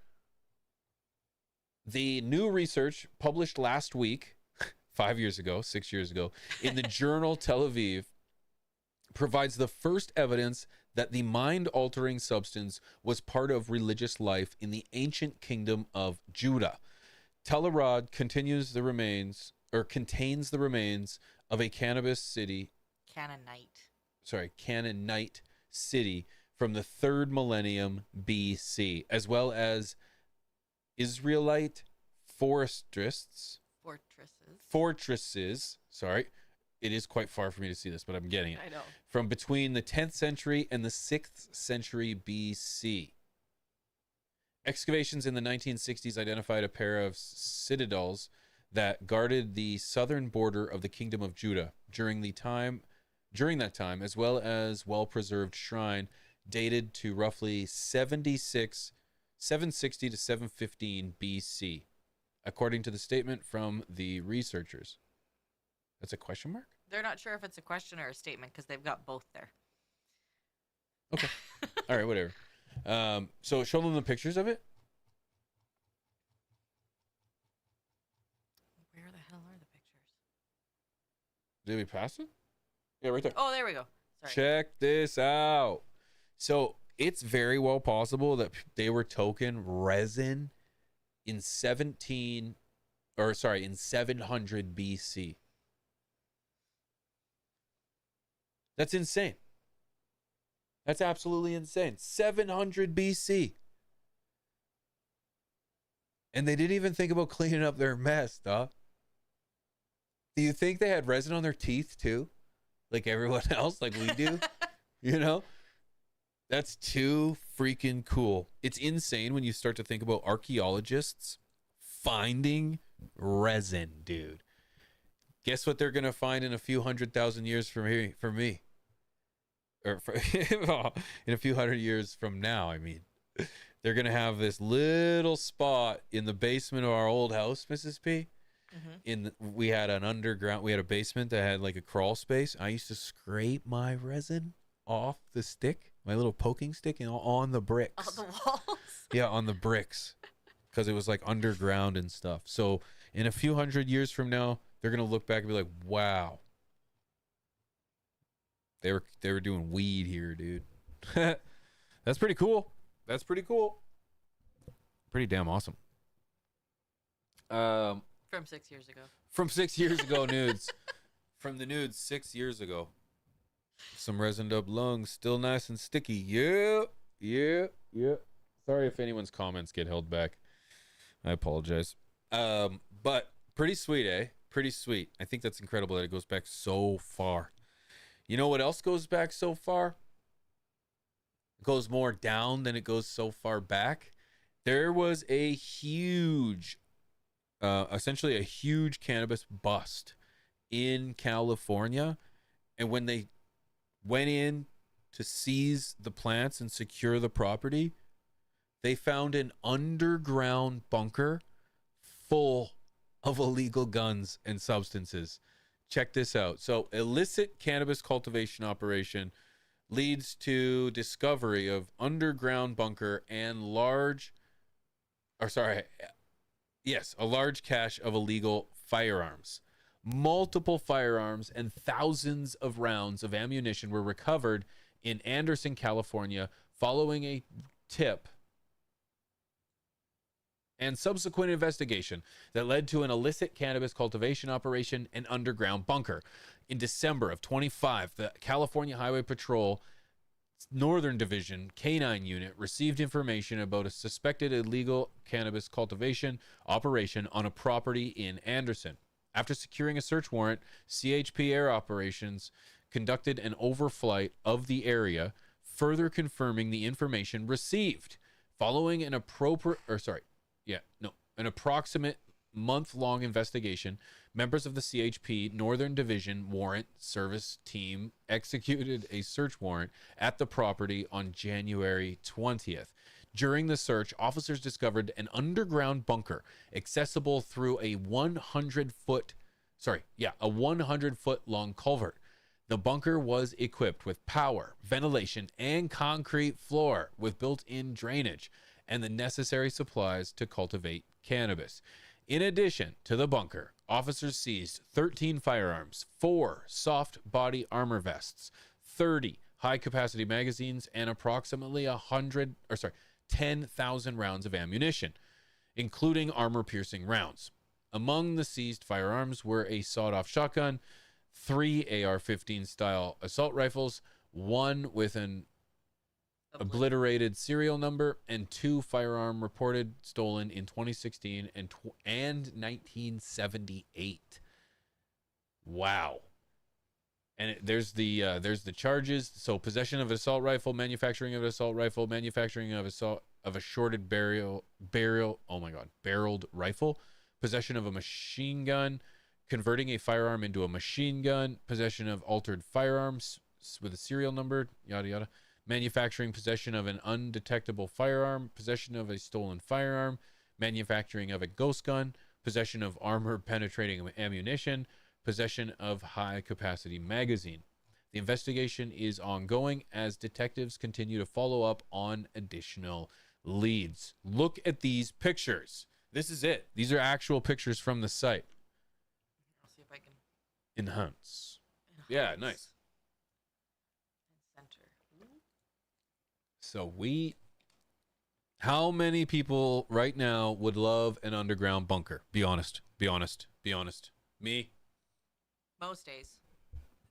[SPEAKER 3] the new research published last week, 6 years ago, in the journal Tel Aviv, provides the first evidence that the mind-altering substance was part of religious life in the ancient kingdom of Judah. Tel Arad contains the remains of a Canaanite city from the 3rd millennium BC, as well as Israelite fortresses. Sorry, it is quite far for me to see this, but I'm getting it.
[SPEAKER 4] I know.
[SPEAKER 3] From between the 10th century and the 6th century BC. Excavations in the 1960s identified a pair of citadels that guarded the southern border of the Kingdom of Judah during that time, as well as well-preserved shrine dated to roughly 760 to 715 BC, according to the statement from the researchers. That's a question mark?
[SPEAKER 4] They're not sure if it's a question or a statement because they've got both there.
[SPEAKER 3] Okay. All right, whatever. So show them the pictures of it.
[SPEAKER 4] Where the hell are the pictures?
[SPEAKER 3] Did we pass it? Yeah, right there.
[SPEAKER 4] Oh, there we go. Sorry.
[SPEAKER 3] Check this out. So it's very well possible that they were token resin in 700 BC. That's insane. That's absolutely insane. 700 BC. And they didn't even think about cleaning up their mess, dog. Do you think they had resin on their teeth too? Like everyone else, like we do? You know? That's too freaking cool. It's insane when you start to think about archaeologists finding resin, dude. Guess what they're going to find in a few 100,000 years from me? Or in a few hundred years from now, I mean. They're going to have this little spot in the basement of our old house, Mrs. P. We had a basement that had like a crawl space. I used to scrape my resin off the stick, my little poking stick, and on the bricks.
[SPEAKER 4] On the walls?
[SPEAKER 3] Yeah, on the bricks. Because it was like underground and stuff. So in a few hundred years from now, they're going to look back and be like, wow. They were doing weed here, dude. That's pretty cool. That's pretty cool. Pretty damn awesome.
[SPEAKER 4] From 6 years ago.
[SPEAKER 3] From 6 years ago, nudes. From the nudes 6 years ago. Some resined up lungs, still nice and sticky. Yeah. Sorry if anyone's comments get held back. I apologize. But pretty sweet, eh? Pretty sweet. I think that's incredible that it goes back so far. You know what else goes back so far? It goes more down than it goes so far back. There was a huge, essentially a huge cannabis bust in California. And when they went in to seize the plants and secure the property, they found an underground bunker full of illegal guns and substances. Check this out. So, illicit cannabis cultivation operation leads to discovery of underground bunker and a large cache of illegal firearms. Multiple firearms and thousands of rounds of ammunition were recovered in Anderson, California, following a tip and subsequent investigation that led to an illicit cannabis cultivation operation and underground bunker. In December of 25, the California Highway Patrol Northern Division Canine Unit received information about a suspected illegal cannabis cultivation operation on a property in Anderson. After securing a search warrant, CHP Air Operations conducted an overflight of the area, further confirming the information received. Following an approximate month-long investigation, members of the CHP Northern Division Warrant Service Team executed a search warrant at the property on January 20th. During the search, officers discovered an underground bunker accessible through a 100-foot long culvert. The bunker was equipped with power, ventilation, and concrete floor with built-in drainage and the necessary supplies to cultivate cannabis. In addition to the bunker, officers seized 13 firearms, 4 soft body armor vests, 30 high-capacity magazines, and approximately 10,000 rounds of ammunition, including armor-piercing rounds. Among the seized firearms were a sawed-off shotgun, 3 AR-15 style assault rifles, 1 with an obliterated serial number, and 2 firearm reported stolen in 2016 and 1978. Wow. And there's the charges. So possession of an assault rifle, manufacturing of an assault rifle, manufacturing of a shorted barreled rifle, possession of a machine gun, converting a firearm into a machine gun, possession of altered firearms with a serial number, yada yada, manufacturing possession of an undetectable firearm, possession of a stolen firearm, manufacturing of a ghost gun, possession of armor penetrating ammunition, possession of high-capacity magazine. The investigation is ongoing as detectives continue to follow up on additional leads. Look at these pictures. This is it. These are actual pictures from the site.
[SPEAKER 4] I'll see if I can.
[SPEAKER 3] Enhance. Yeah, nice.
[SPEAKER 4] And center.
[SPEAKER 3] Sweet. How many people right now would love an underground bunker? Be honest. Be honest. Be honest. Me.
[SPEAKER 4] Most days.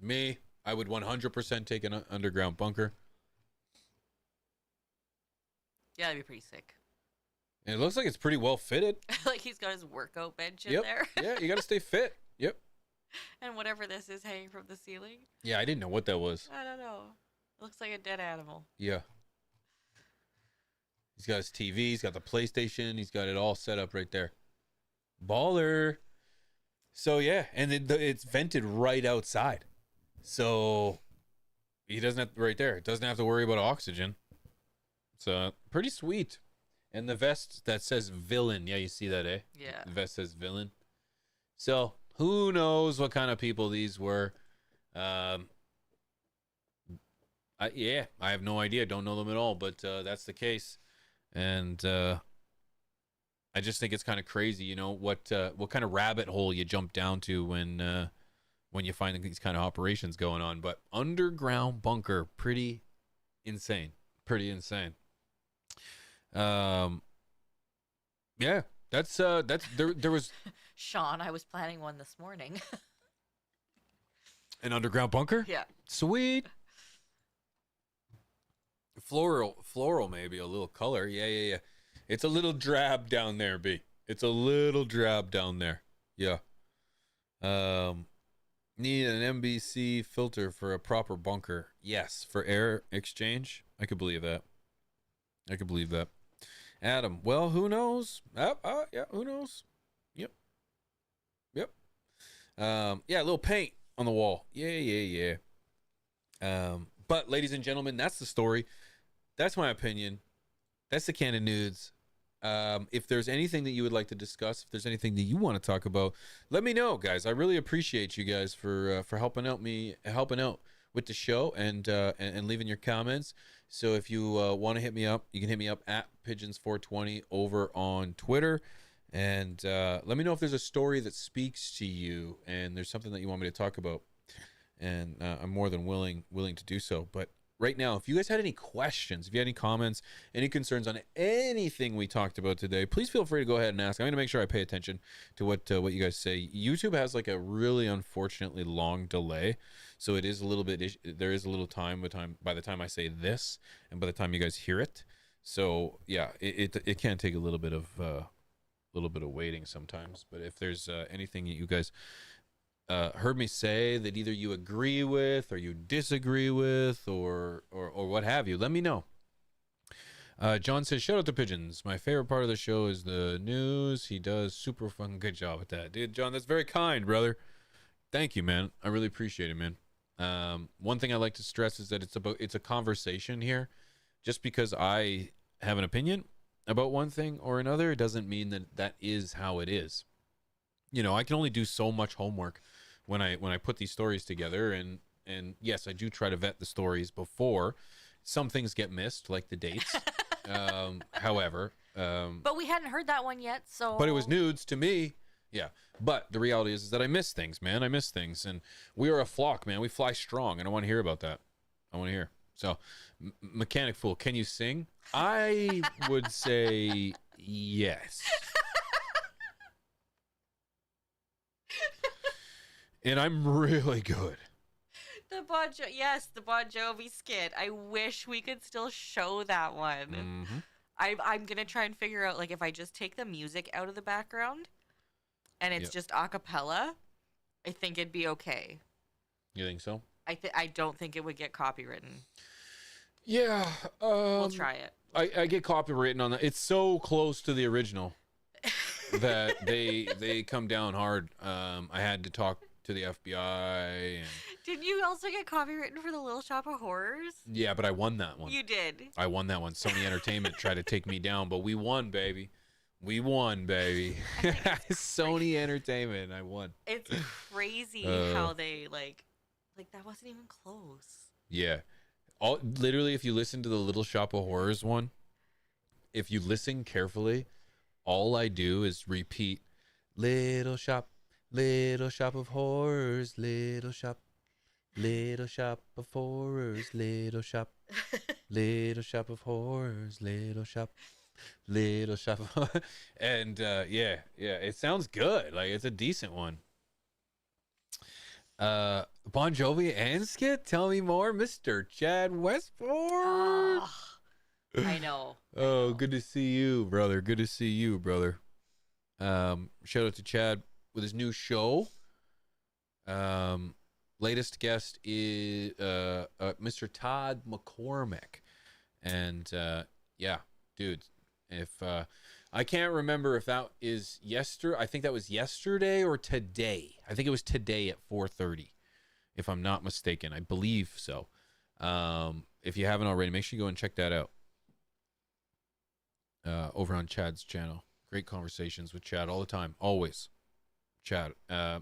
[SPEAKER 3] Me. I would 100% take an underground bunker.
[SPEAKER 4] Yeah, that'd be pretty sick.
[SPEAKER 3] And it looks like it's pretty well fitted.
[SPEAKER 4] Like he's got his workout bench in
[SPEAKER 3] Yep.
[SPEAKER 4] there.
[SPEAKER 3] Yeah, you got to stay fit. Yep.
[SPEAKER 4] And whatever this is hanging from the ceiling.
[SPEAKER 3] Yeah, I didn't know what that was.
[SPEAKER 4] I don't know. It looks like a dead animal.
[SPEAKER 3] Yeah. He's got his TV. He's got the PlayStation. He's got it all set up right there. Baller. So, yeah. And it's vented right outside. So, he doesn't have, right there. Doesn't have to worry about oxygen. So, pretty sweet. And the vest that says villain. Yeah, you see that, eh?
[SPEAKER 4] Yeah.
[SPEAKER 3] The vest says villain. So, who knows what kind of people these were. I have no idea. Don't know them at all. But that's the case. And I just think it's kind of crazy, you know, what kind of rabbit hole you jump down to when you find these kind of operations going on. But underground bunker, pretty insane. Pretty insane. Yeah, that's there was
[SPEAKER 4] Sean, I was planning one this morning.
[SPEAKER 3] an underground bunker.
[SPEAKER 4] Yeah.
[SPEAKER 3] Sweet. Floral, maybe a little color. Yeah. It's a little drab down there, B. It's a little drab down there. Yeah. Need an MBC filter for a proper bunker. Yes, for air exchange. I could believe that. Adam, well, who knows? Yeah, who knows? Yep. Yeah, a little paint on the wall. Yeah. But ladies and gentlemen, that's the story. That's my opinion. That's the Canna Nudes. If there's anything that you would like to discuss, if there's anything that you want to talk about, let me know, guys. I really appreciate you guys for helping out with the show and leaving your comments. So if you want to hit me up, you can hit me up at Pigeons420 over on Twitter. And let me know if there's a story that speaks to you and there's something that you want me to talk about. And I'm more than willing to do so. But right now, if you guys had any questions, if you had any comments, any concerns on anything we talked about today, please feel free to go ahead and ask. I'm going to make sure I pay attention to what you guys say. YouTube has like a really unfortunately long delay, so it is a little bit. There is a little time by the time I say this and by the time you guys hear it. So yeah, it can take a little bit of waiting sometimes. But if there's anything that you guys heard me say that either you agree with or you disagree with or what have you, let me know. John says, shout out to Pigeons. My favorite part of the show is the news. He does super fun good job with that. Dude, John, that's very kind, brother. Thank you, man. I really appreciate it, man. One thing I like to stress is that it's a conversation here. Just because I have an opinion about one thing or another, it doesn't mean that is how it is. You know, I can only do so much homework when I put these stories together, and yes, I do try to vet the stories before. Some things get missed, like the dates. However,
[SPEAKER 4] but we hadn't heard that one yet, so.
[SPEAKER 3] But it was nudes to me. Yeah, but the reality is that I miss things, man. I miss things, and we are a flock, man. We fly strong, and I want to hear about that. I want to hear. So, Mechanic Fool, can you sing? I would say yes. And I'm really good.
[SPEAKER 4] The Bon Jovi skit. I wish we could still show that one.
[SPEAKER 3] Mm-hmm.
[SPEAKER 4] I'm gonna try and figure out, like, if I just take the music out of the background and it's just a cappella, I think it'd be okay.
[SPEAKER 3] You think so?
[SPEAKER 4] I don't think it would get copywritten.
[SPEAKER 3] Yeah.
[SPEAKER 4] We'll try it.
[SPEAKER 3] I get copywritten on that. It's so close to the original that they come down hard. I had to talk to the FBI. And
[SPEAKER 4] Didn't you also get copywritten for the Little Shop of Horrors?
[SPEAKER 3] yeah, but I won that one.
[SPEAKER 4] You did.
[SPEAKER 3] I won that one. Sony Entertainment tried to take me down, but we won, baby. We won, baby. Sony Entertainment, I won.
[SPEAKER 4] It's crazy how they like that wasn't even close.
[SPEAKER 3] Yeah. Literally, if you listen to the Little Shop of Horrors one, if you listen carefully, all I do is repeat, Little Shop of Horrors, Little Shop of Horrors, Little Shop. Little shop of horrors, little shop of horrors. And yeah, it sounds good. Like it's a decent one. Bon Jovi and Skit, tell me more, Mr. Chad Westport.
[SPEAKER 4] I know.
[SPEAKER 3] Oh, good to see you, brother. Good to see you, brother. Shout out to Chad with his new show. Latest guest is Mr. Todd McCormick. And yeah, dude, if I can't remember if that is yesterday. I think that was yesterday or today. I think it was today at 4:30, if I'm not mistaken. I believe so. If you haven't already, make sure you go and check that out. Over on Chad's channel. Great conversations with Chad all the time. Always. Chad. Let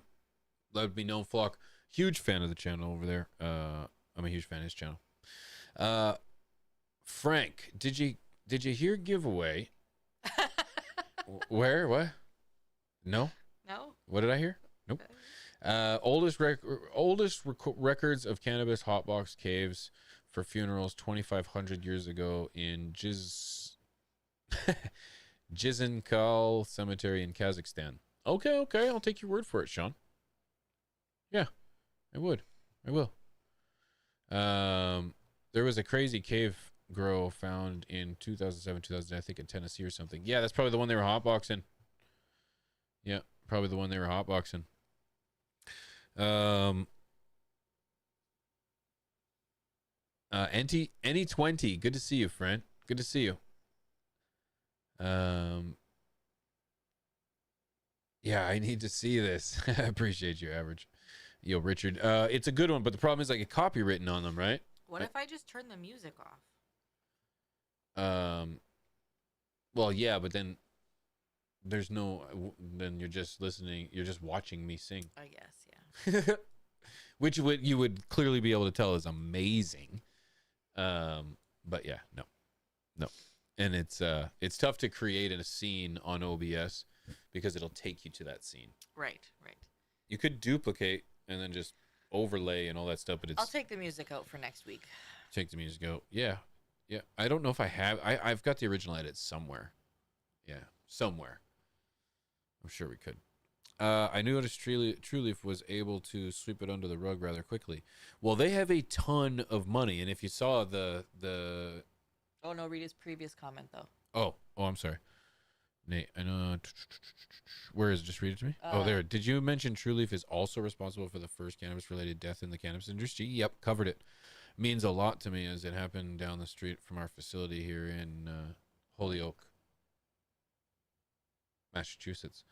[SPEAKER 3] it be known, Flock. Huge fan of the channel over there. I'm a huge fan of his channel. Frank, did you hear giveaway? Where? What? No?
[SPEAKER 4] No?
[SPEAKER 3] What did I hear? Nope. Oldest records of cannabis hotbox caves for funerals 2,500 years ago in Jizinkal Cemetery in Kazakhstan. Okay, I'll take your word for it, Sean. Yeah, I would. I will. There was a crazy cave grow found in 2007, 2000, I think in Tennessee or something. Yeah, that's probably the one they were hotboxing. Yeah, probably the one they were hotboxing. NT20, good to see you, friend. Good to see you. Yeah, I need to see this. I appreciate you, Average. Yo, Richard. It's a good one, but the problem is I get copywritten on them, right?
[SPEAKER 4] What if I just turn the music off?
[SPEAKER 3] Well, yeah, but then there's no. Then you're just listening. You're just watching me sing.
[SPEAKER 4] I guess, yeah.
[SPEAKER 3] Which you would clearly be able to tell is amazing. But yeah, no. And it's tough to create a scene on OBS because it'll take you to that scene.
[SPEAKER 4] Right.
[SPEAKER 3] You could duplicate and then just overlay and all that stuff, but it's...
[SPEAKER 4] I'll take the music out for next week.
[SPEAKER 3] Take the music out. Yeah. I don't know if I have... I've got the original edit somewhere. Yeah, somewhere. I'm sure we could. I noticed True Leaf was able to sweep it under the rug rather quickly. Well, they have a ton of money, and if you saw the...
[SPEAKER 4] Oh, no, read his previous comment, though.
[SPEAKER 3] Oh, I'm sorry. Nate, I know. Where is it? Just read it to me. There. Did you mention True Leaf is also responsible for the first cannabis-related death in the cannabis industry? Yep, covered it. Means a lot to me as it happened down the street from our facility here in Holyoke, Massachusetts.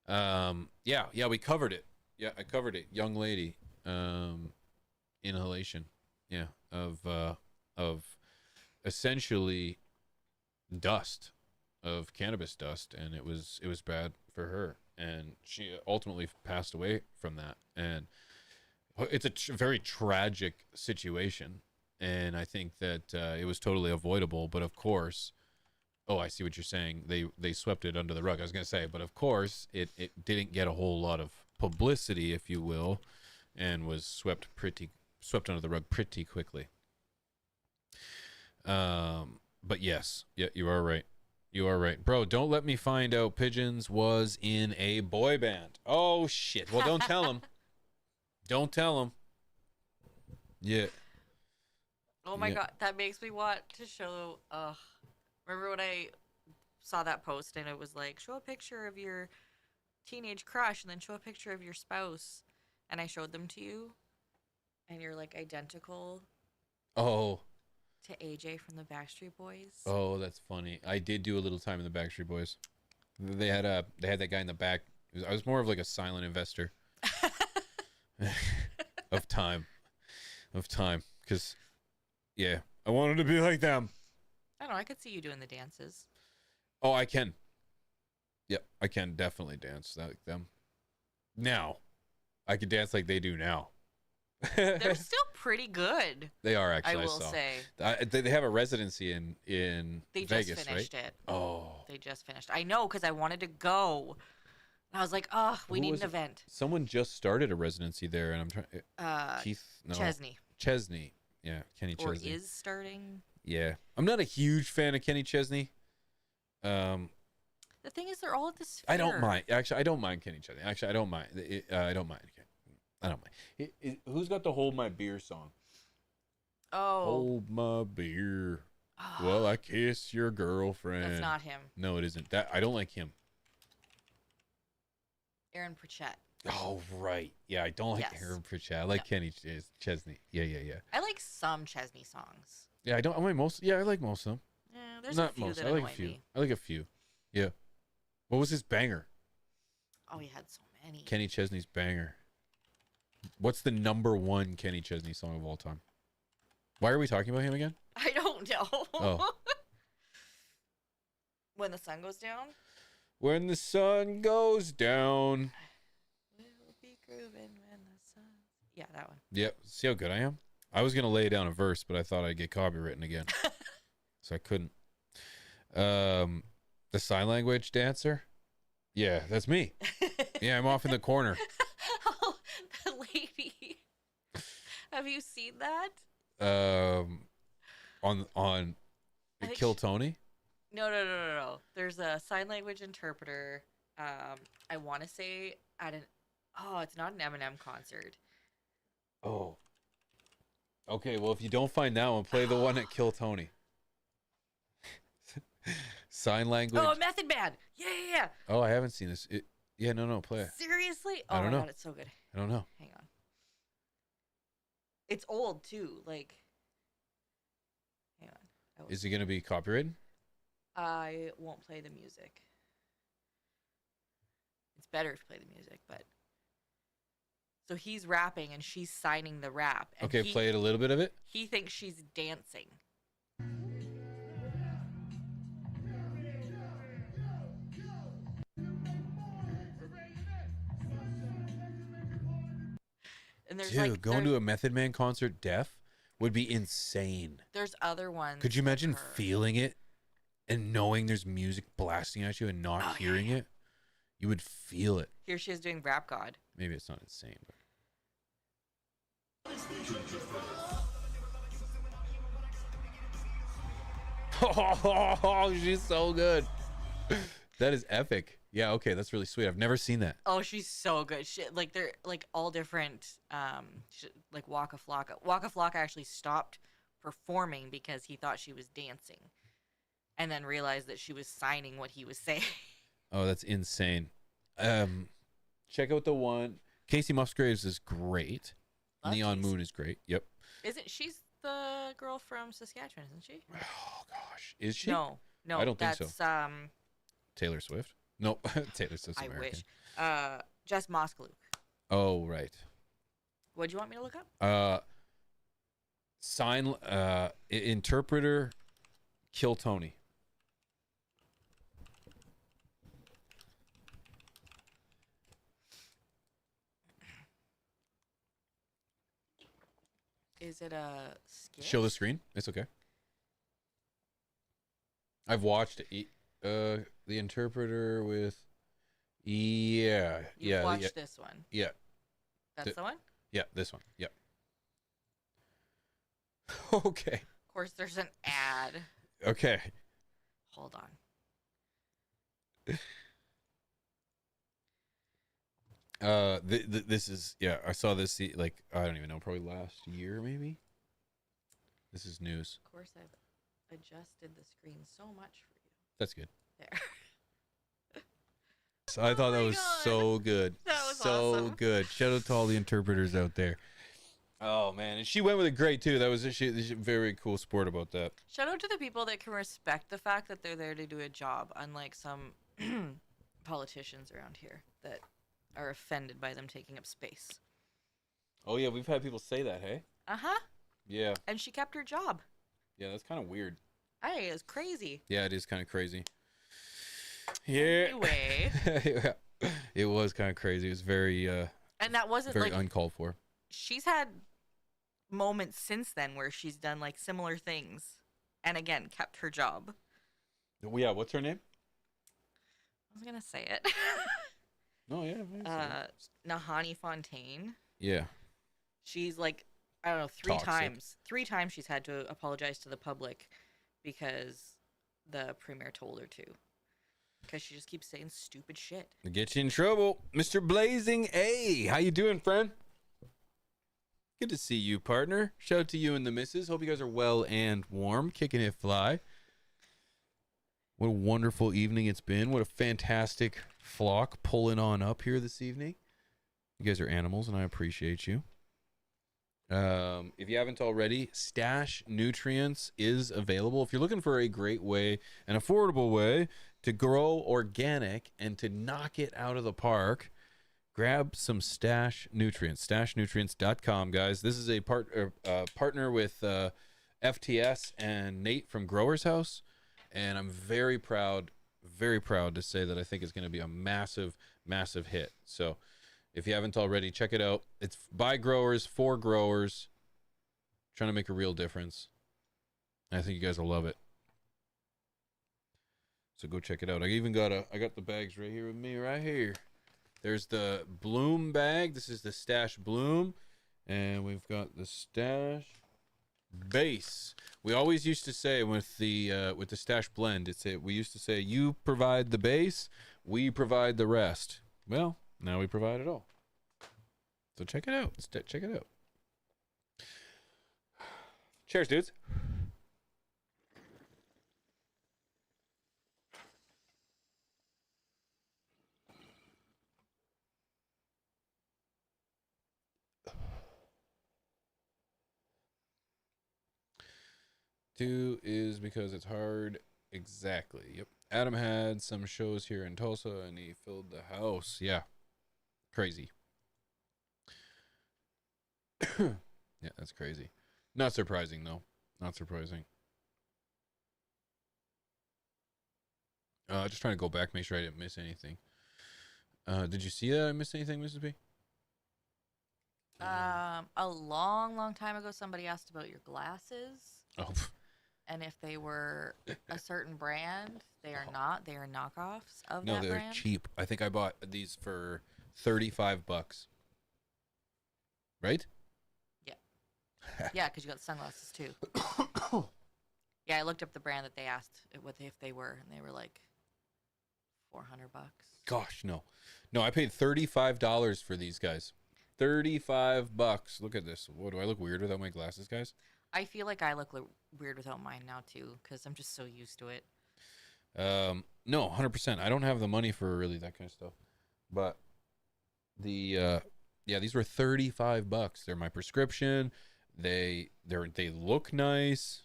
[SPEAKER 3] Yeah, we covered it. Yeah, I covered it. Young lady, inhalation. Yeah, of essentially dust, of cannabis dust, and it was bad for her, and she ultimately passed away from that. And it's a very tragic situation, and I think that it was totally avoidable. But of course, I see what you're saying. They swept it under the rug. I was going to say, but of course, it didn't get a whole lot of publicity, if you will, and was swept under the rug pretty quickly. But yes, yeah, you are right. You are right. Bro, don't let me find out Pigeons was in a boy band. Oh, shit. Well, don't tell him. Don't tell him. Yeah.
[SPEAKER 4] Oh, my God. That makes me want to show... remember when I saw that post and it was like, show a picture of your teenage crush and then show a picture of your spouse. And I showed them to you. And you're, like, identical.
[SPEAKER 3] Oh.
[SPEAKER 4] To AJ from the Backstreet Boys.
[SPEAKER 3] Oh, that's funny. I did do a little time in the Backstreet Boys. They had that guy in the back. I was more of like a silent investor of time, because yeah, I wanted to be like them.
[SPEAKER 4] I don't know. I could see you doing the dances.
[SPEAKER 3] Oh, I can. Yep, I can definitely dance like them. Now, I could dance like they do now.
[SPEAKER 4] They're still pretty good.
[SPEAKER 3] They are, actually.
[SPEAKER 4] I will say.
[SPEAKER 3] They have a residency in
[SPEAKER 4] they
[SPEAKER 3] Vegas,
[SPEAKER 4] just finished
[SPEAKER 3] right?
[SPEAKER 4] it.
[SPEAKER 3] Oh.
[SPEAKER 4] They just finished. I know, because I wanted to go. And I was like, we need an event.
[SPEAKER 3] Someone just started a residency there, and I'm trying... Keith? No.
[SPEAKER 4] Chesney.
[SPEAKER 3] Chesney. Yeah, Kenny
[SPEAKER 4] or
[SPEAKER 3] Chesney.
[SPEAKER 4] is starting.
[SPEAKER 3] Yeah, I'm not a huge fan of Kenny Chesney.
[SPEAKER 4] The thing is, they're all at the sphere.
[SPEAKER 3] I don't mind. Actually, I don't mind Kenny Chesney. Actually, I don't mind. I don't mind. I don't mind. Who's got the "Hold My Beer" song?
[SPEAKER 4] Oh.
[SPEAKER 3] Hold my beer. Well, I kiss your girlfriend.
[SPEAKER 4] That's not him.
[SPEAKER 3] No, it isn't. That I don't like him.
[SPEAKER 4] Aaron Pritchett.
[SPEAKER 3] Oh, right. Yeah, I don't like Aaron Pritchett. I like Kenny Chesney. Yeah.
[SPEAKER 4] I like some Chesney songs.
[SPEAKER 3] Yeah, I don't. I like most. Yeah, I like most of them.
[SPEAKER 4] Yeah, there's
[SPEAKER 3] Not
[SPEAKER 4] a few
[SPEAKER 3] most.
[SPEAKER 4] that
[SPEAKER 3] I like
[SPEAKER 4] annoy
[SPEAKER 3] a few.
[SPEAKER 4] me.
[SPEAKER 3] I like a few. Yeah. What was his banger?
[SPEAKER 4] Oh, he had so many.
[SPEAKER 3] Kenny Chesney's banger. What's the #1 Kenny Chesney song of all time? Why are we talking about him again?
[SPEAKER 4] I don't know.
[SPEAKER 3] Oh.
[SPEAKER 4] When the sun goes down.
[SPEAKER 3] When the sun goes down.
[SPEAKER 4] We'll be grooving when the sun. Yeah, that one.
[SPEAKER 3] Yep. See how good I am? I was gonna lay down a verse, but I thought I'd get copywritten again, so I couldn't. The sign language dancer. Yeah, that's me. Yeah, I'm off in the corner.
[SPEAKER 4] Oh, the lady. Have you seen that?
[SPEAKER 3] On Kill Tony.
[SPEAKER 4] No. There's a sign language interpreter. I want to say at an. Oh, it's not an Eminem concert.
[SPEAKER 3] Oh. Okay, well, if you don't find that one, play the one at Kill Tony. Sign language.
[SPEAKER 4] Oh, Method Man. Yeah.
[SPEAKER 3] Oh, I haven't seen this. No, play it.
[SPEAKER 4] Seriously? Oh
[SPEAKER 3] I don't
[SPEAKER 4] my
[SPEAKER 3] know.
[SPEAKER 4] God, it's so good.
[SPEAKER 3] I don't know.
[SPEAKER 4] Hang on. It's old too. Like, hang on.
[SPEAKER 3] Is it going to be copyrighted?
[SPEAKER 4] I won't play the music. It's better if you play the music, but. So he's rapping and she's signing the rap. And
[SPEAKER 3] Okay, play it a little bit of it.
[SPEAKER 4] He thinks she's dancing. And there's
[SPEAKER 3] Dude, going to a Method Man concert deaf would be insane.
[SPEAKER 4] There's other ones.
[SPEAKER 3] Could you imagine feeling it and knowing there's music blasting at you and not hearing it? You would feel it.
[SPEAKER 4] Here she is doing Rap God.
[SPEAKER 3] Maybe it's not insane, but. Oh, she's so good. That is epic. Yeah, okay, that's really sweet. I've never seen that.
[SPEAKER 4] Oh, she's so good. Like they're like all different. Like Waka Flocka. Waka Flocka actually stopped performing because he thought she was dancing, and then realized that she was signing what he was saying.
[SPEAKER 3] Oh, that's insane. Check out the one. Casey Musgraves is great. Neon Moon is great. Yep.
[SPEAKER 4] Isn't she's the girl from Saskatchewan? Isn't she?
[SPEAKER 3] Oh gosh, is she?
[SPEAKER 4] No.
[SPEAKER 3] I don't think so.
[SPEAKER 4] That's
[SPEAKER 3] Taylor Swift. Nope. Taylor Swift's
[SPEAKER 4] I
[SPEAKER 3] American.
[SPEAKER 4] wish. Jess Moskalouk.
[SPEAKER 3] Oh right.
[SPEAKER 4] What do you want me to look up?
[SPEAKER 3] Interpreter Kill Tony.
[SPEAKER 4] Is it a skit?
[SPEAKER 3] Show the screen. It's okay. I've watched the interpreter with. Yeah.
[SPEAKER 4] You've watched this one.
[SPEAKER 3] Yeah.
[SPEAKER 4] That's the one?
[SPEAKER 3] Yeah, this one. Yeah. Okay.
[SPEAKER 4] Of course, there's an ad.
[SPEAKER 3] Okay.
[SPEAKER 4] Hold on.
[SPEAKER 3] This is I saw this like I don't even know, probably last year maybe. This is news.
[SPEAKER 4] Of course, I've adjusted the screen so much for you.
[SPEAKER 3] That's good.
[SPEAKER 4] There.
[SPEAKER 3] So I thought that was so good.
[SPEAKER 4] That was
[SPEAKER 3] so
[SPEAKER 4] awesome.
[SPEAKER 3] good. Shout out to all the interpreters out there. Oh man, and she went with it great too. That was she's a very cool sport about that.
[SPEAKER 4] Shout out to the people that can respect the fact that they're there to do a job, unlike some politicians around here that are offended by them taking up space.
[SPEAKER 3] Oh yeah, we've had people say that, hey?
[SPEAKER 4] Uh-huh.
[SPEAKER 3] Yeah.
[SPEAKER 4] And she kept her job.
[SPEAKER 3] Yeah, that's kind of weird.
[SPEAKER 4] Hey, it's crazy.
[SPEAKER 3] Yeah, it is kind of crazy. Yeah.
[SPEAKER 4] Anyway.
[SPEAKER 3] It was kind of crazy. It was very
[SPEAKER 4] and that wasn't
[SPEAKER 3] very
[SPEAKER 4] like
[SPEAKER 3] uncalled for.
[SPEAKER 4] She's had moments since then where she's done like similar things and again kept her job.
[SPEAKER 3] Yeah, what's her name?
[SPEAKER 4] I was gonna say it.
[SPEAKER 3] No, yeah.
[SPEAKER 4] Nahani Fontaine.
[SPEAKER 3] Yeah.
[SPEAKER 4] She's like I don't know, three
[SPEAKER 3] Toxic.
[SPEAKER 4] times. 3 times she's had to apologize to the public because the premier told her to. Because she just keeps saying stupid shit.
[SPEAKER 3] Get you in trouble. Mr. Blazing A. How you doing, friend? Good to see you, partner. Shout out to you and the missus. Hope you guys are well and warm. Kicking it fly. What a wonderful evening it's been. What a fantastic flock pulling on up here this evening. You guys are animals, and I appreciate you. If you haven't already, Stash Nutrients is available. If you're looking for a great way, an affordable way to grow organic and to knock it out of the park, grab some Stash Nutrients. StashNutrients.com, guys. This is a partner with FTS and Nate from Growers House, and I'm very proud to say that I think it's going to be a massive, massive hit. So if you haven't already, check it out. It's by growers, for growers, trying to make a real difference. And I think you guys will love it. So go check it out. I got the bags right here with me, right here. There's the Bloom bag. This is the Stash Bloom. And we've got the Stash Base. We always used to say with the Stash Blend, we used to say, you provide the base, we provide the rest. Well, now we provide it all. So check it out. Check it out. Cheers, dudes. Two is because it's hard. Exactly. Yep. Adam had some shows here in Tulsa and he filled the house. Yeah. Crazy. Yeah, that's crazy. Not surprising, though. Not surprising. Just trying to go back, make sure I didn't miss anything. Did you see that I missed anything, Mrs. B?
[SPEAKER 4] A long time ago, somebody asked about your glasses.
[SPEAKER 3] Oh.
[SPEAKER 4] And if they were a certain brand, they are not. They are knockoffs of
[SPEAKER 3] No,
[SPEAKER 4] that
[SPEAKER 3] they're
[SPEAKER 4] brand.
[SPEAKER 3] cheap. I think I bought these for $35. Right?
[SPEAKER 4] Yeah. Yeah, because you got sunglasses too. Yeah, I looked up the brand that they asked if they were, and they were like $400.
[SPEAKER 3] Gosh, no. No, I paid $35 for these guys. $35. Look at this. What, do I look weird without my glasses, guys?
[SPEAKER 4] I feel like I look weird without mine now too, because I'm just so used to it.
[SPEAKER 3] No, 100%. I don't have the money for really that kind of stuff. But these were $35. They're my prescription. They look nice.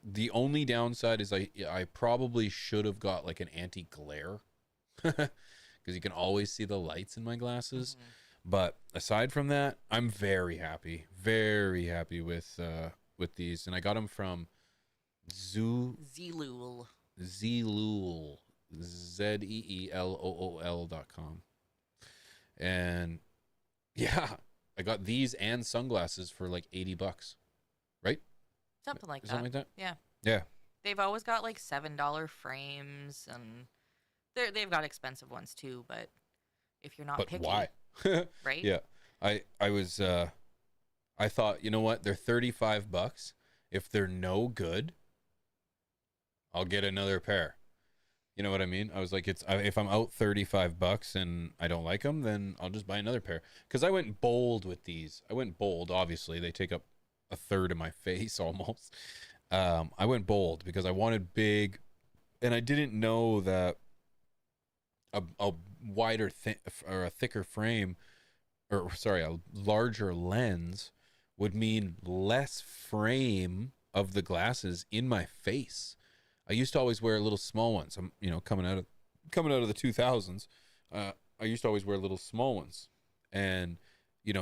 [SPEAKER 3] The only downside is I probably should have got like an anti-glare because you can always see the lights in my glasses. Mm-hmm. But aside from that, I'm very happy with these, and I got them from Zeelool, ZEELOOL.com, and yeah, I got these and sunglasses for like $80, right?
[SPEAKER 4] Something like
[SPEAKER 3] Something like that.
[SPEAKER 4] Yeah. They've always got like $7 frames, and they've got expensive ones too. But if you're not picky,
[SPEAKER 3] why?
[SPEAKER 4] Right?
[SPEAKER 3] Yeah. I thought, you know what? They're $35. If they're no good, I'll get another pair. You know what I mean? I was like, if I'm out $35 and I don't like them, then I'll just buy another pair. Because I went bold with these. Obviously. They take up a third of my face almost. I went bold because I wanted big, and I didn't know that a wider or a thicker frame, or sorry, a larger lens would mean less frame of the glasses in my face. I used to always wear little small ones. I'm, coming out of the 2000s. I used to always wear little small ones, and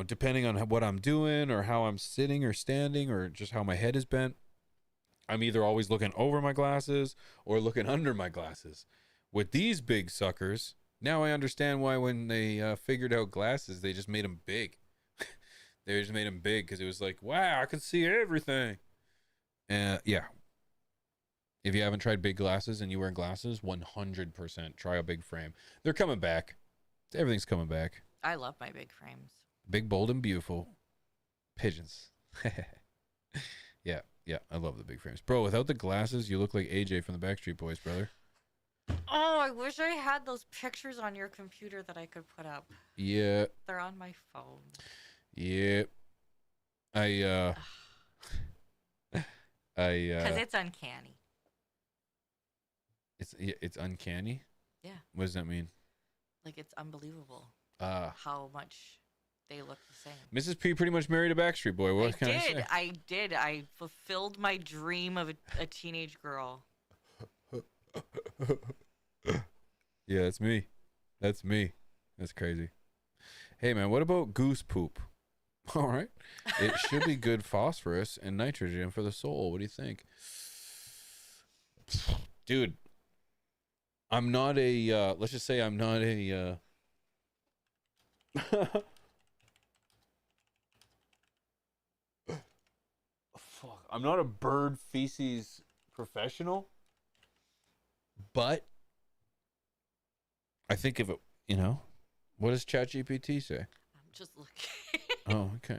[SPEAKER 3] depending on what I'm doing or how I'm sitting or standing or just how my head is bent, I'm either always looking over my glasses or looking under my glasses. With these big suckers, now I understand why when they figured out glasses, they just made them big. They just made them big because it was like, wow, I can see everything. Yeah. If you haven't tried big glasses and you wear glasses, 100% try a big frame. They're coming back. Everything's coming back.
[SPEAKER 4] I love my big frames.
[SPEAKER 3] Big, bold, and beautiful. Pigeons. Yeah, I love the big frames. Bro, without the glasses, you look like AJ from the Backstreet Boys, brother.
[SPEAKER 4] Oh, I wish I had those pictures on your computer that I could put up.
[SPEAKER 3] Yeah.
[SPEAKER 4] They're on my phone.
[SPEAKER 3] Yeah. I
[SPEAKER 4] Because it's uncanny.
[SPEAKER 3] It's uncanny.
[SPEAKER 4] Yeah.
[SPEAKER 3] What does that mean?
[SPEAKER 4] Like, it's unbelievable how much they look the same.
[SPEAKER 3] Mrs. P pretty much married a Backstreet Boy. What can I say?
[SPEAKER 4] I did. I fulfilled my dream of a teenage girl.
[SPEAKER 3] Yeah, that's me. That's me. That's crazy. Hey, man, what about goose poop? All right. It should be good phosphorus and nitrogen for the soul. What do you think? Dude, I'm not a, let's just say I'm not a, fuck, I'm not a bird feces professional, but I think if it, what does ChatGPT say?
[SPEAKER 4] I'm just looking.
[SPEAKER 3] Oh, okay.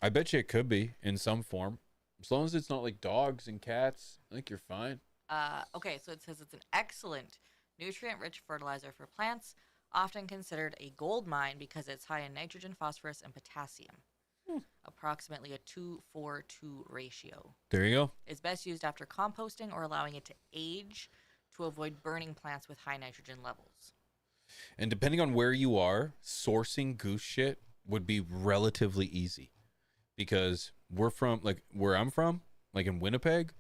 [SPEAKER 3] I bet you it could be in some form. As long as it's not like dogs and cats, I think you're fine.
[SPEAKER 4] Okay, so it says it's an excellent nutrient-rich fertilizer for plants, often considered a gold mine because it's high in nitrogen, phosphorus, and potassium. Approximately a 2:4:2 ratio.
[SPEAKER 3] There you go.
[SPEAKER 4] It's best used after composting or allowing it to age to avoid burning plants with high nitrogen levels.
[SPEAKER 3] And depending on where you are, sourcing goose shit would be relatively easy. Because we're from, like, where I'm from, like in Winnipeg,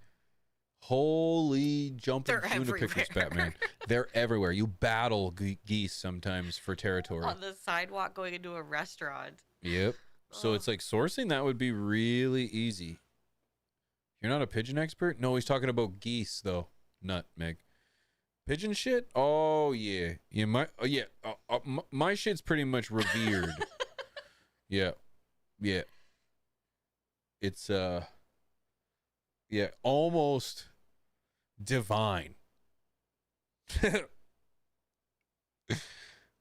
[SPEAKER 3] holy jumping tuna pickers, Batman. They're everywhere. You battle geese sometimes for territory.
[SPEAKER 4] On the sidewalk going into a restaurant.
[SPEAKER 3] Yep. So it's like sourcing, that would be really easy. You're not a pigeon expert? No, he's talking about geese, though. Nutmeg. Pigeon shit? Oh, yeah. My shit's pretty much revered. Yeah. It's, almost divine.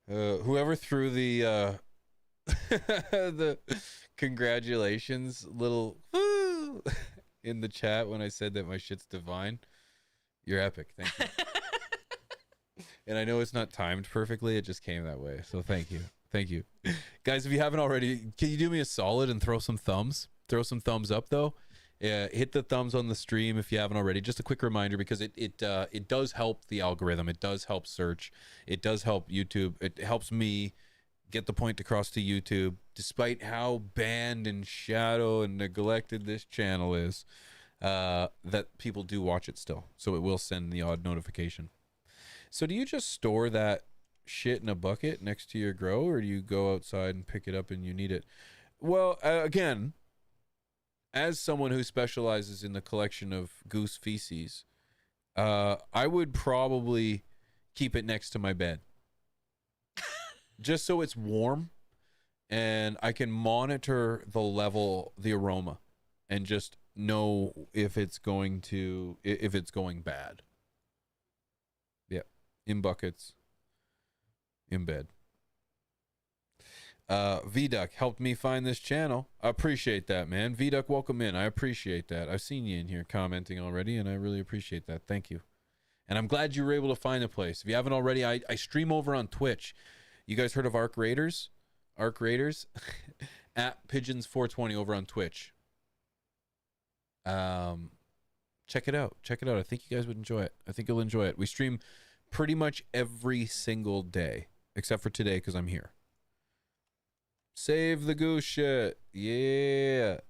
[SPEAKER 3] Whoever threw the the congratulations little woo in the chat when I said that my shit's divine, you're epic. Thank you. And I know it's not timed perfectly, it just came that way, so thank you guys. If you haven't already, can you do me a solid and throw some thumbs up though? Yeah, hit the thumbs on the stream if you haven't already. Just a quick reminder, because it does help the algorithm, it does help search, it does help YouTube, it helps me get the point across to YouTube, despite how banned and shadow and neglected this channel is, that people do watch it still, so it will send the odd notification. So do you just store that shit in a bucket next to your grow, or do you go outside and pick it up and you need it? Well, again, as someone who specializes in the collection of goose feces, I would probably keep it next to my bed. Just so it's warm and I can monitor the level, the aroma, and just know if it's going bad. Yeah. In buckets. In bed. VDuck helped me find this channel. I appreciate that, man. VDuck, welcome in. I appreciate that. I've seen you in here commenting already, and I really appreciate that. Thank you. And I'm glad you were able to find the place. If you haven't already, I stream over on Twitch. You guys heard of Arc Raiders? Arc Raiders? At Pigeons420 over on Twitch. Check it out. Check it out. I think you guys would enjoy it. I think you'll enjoy it. We stream pretty much every single day, except for today because I'm here. Save the goose shit. Yeah.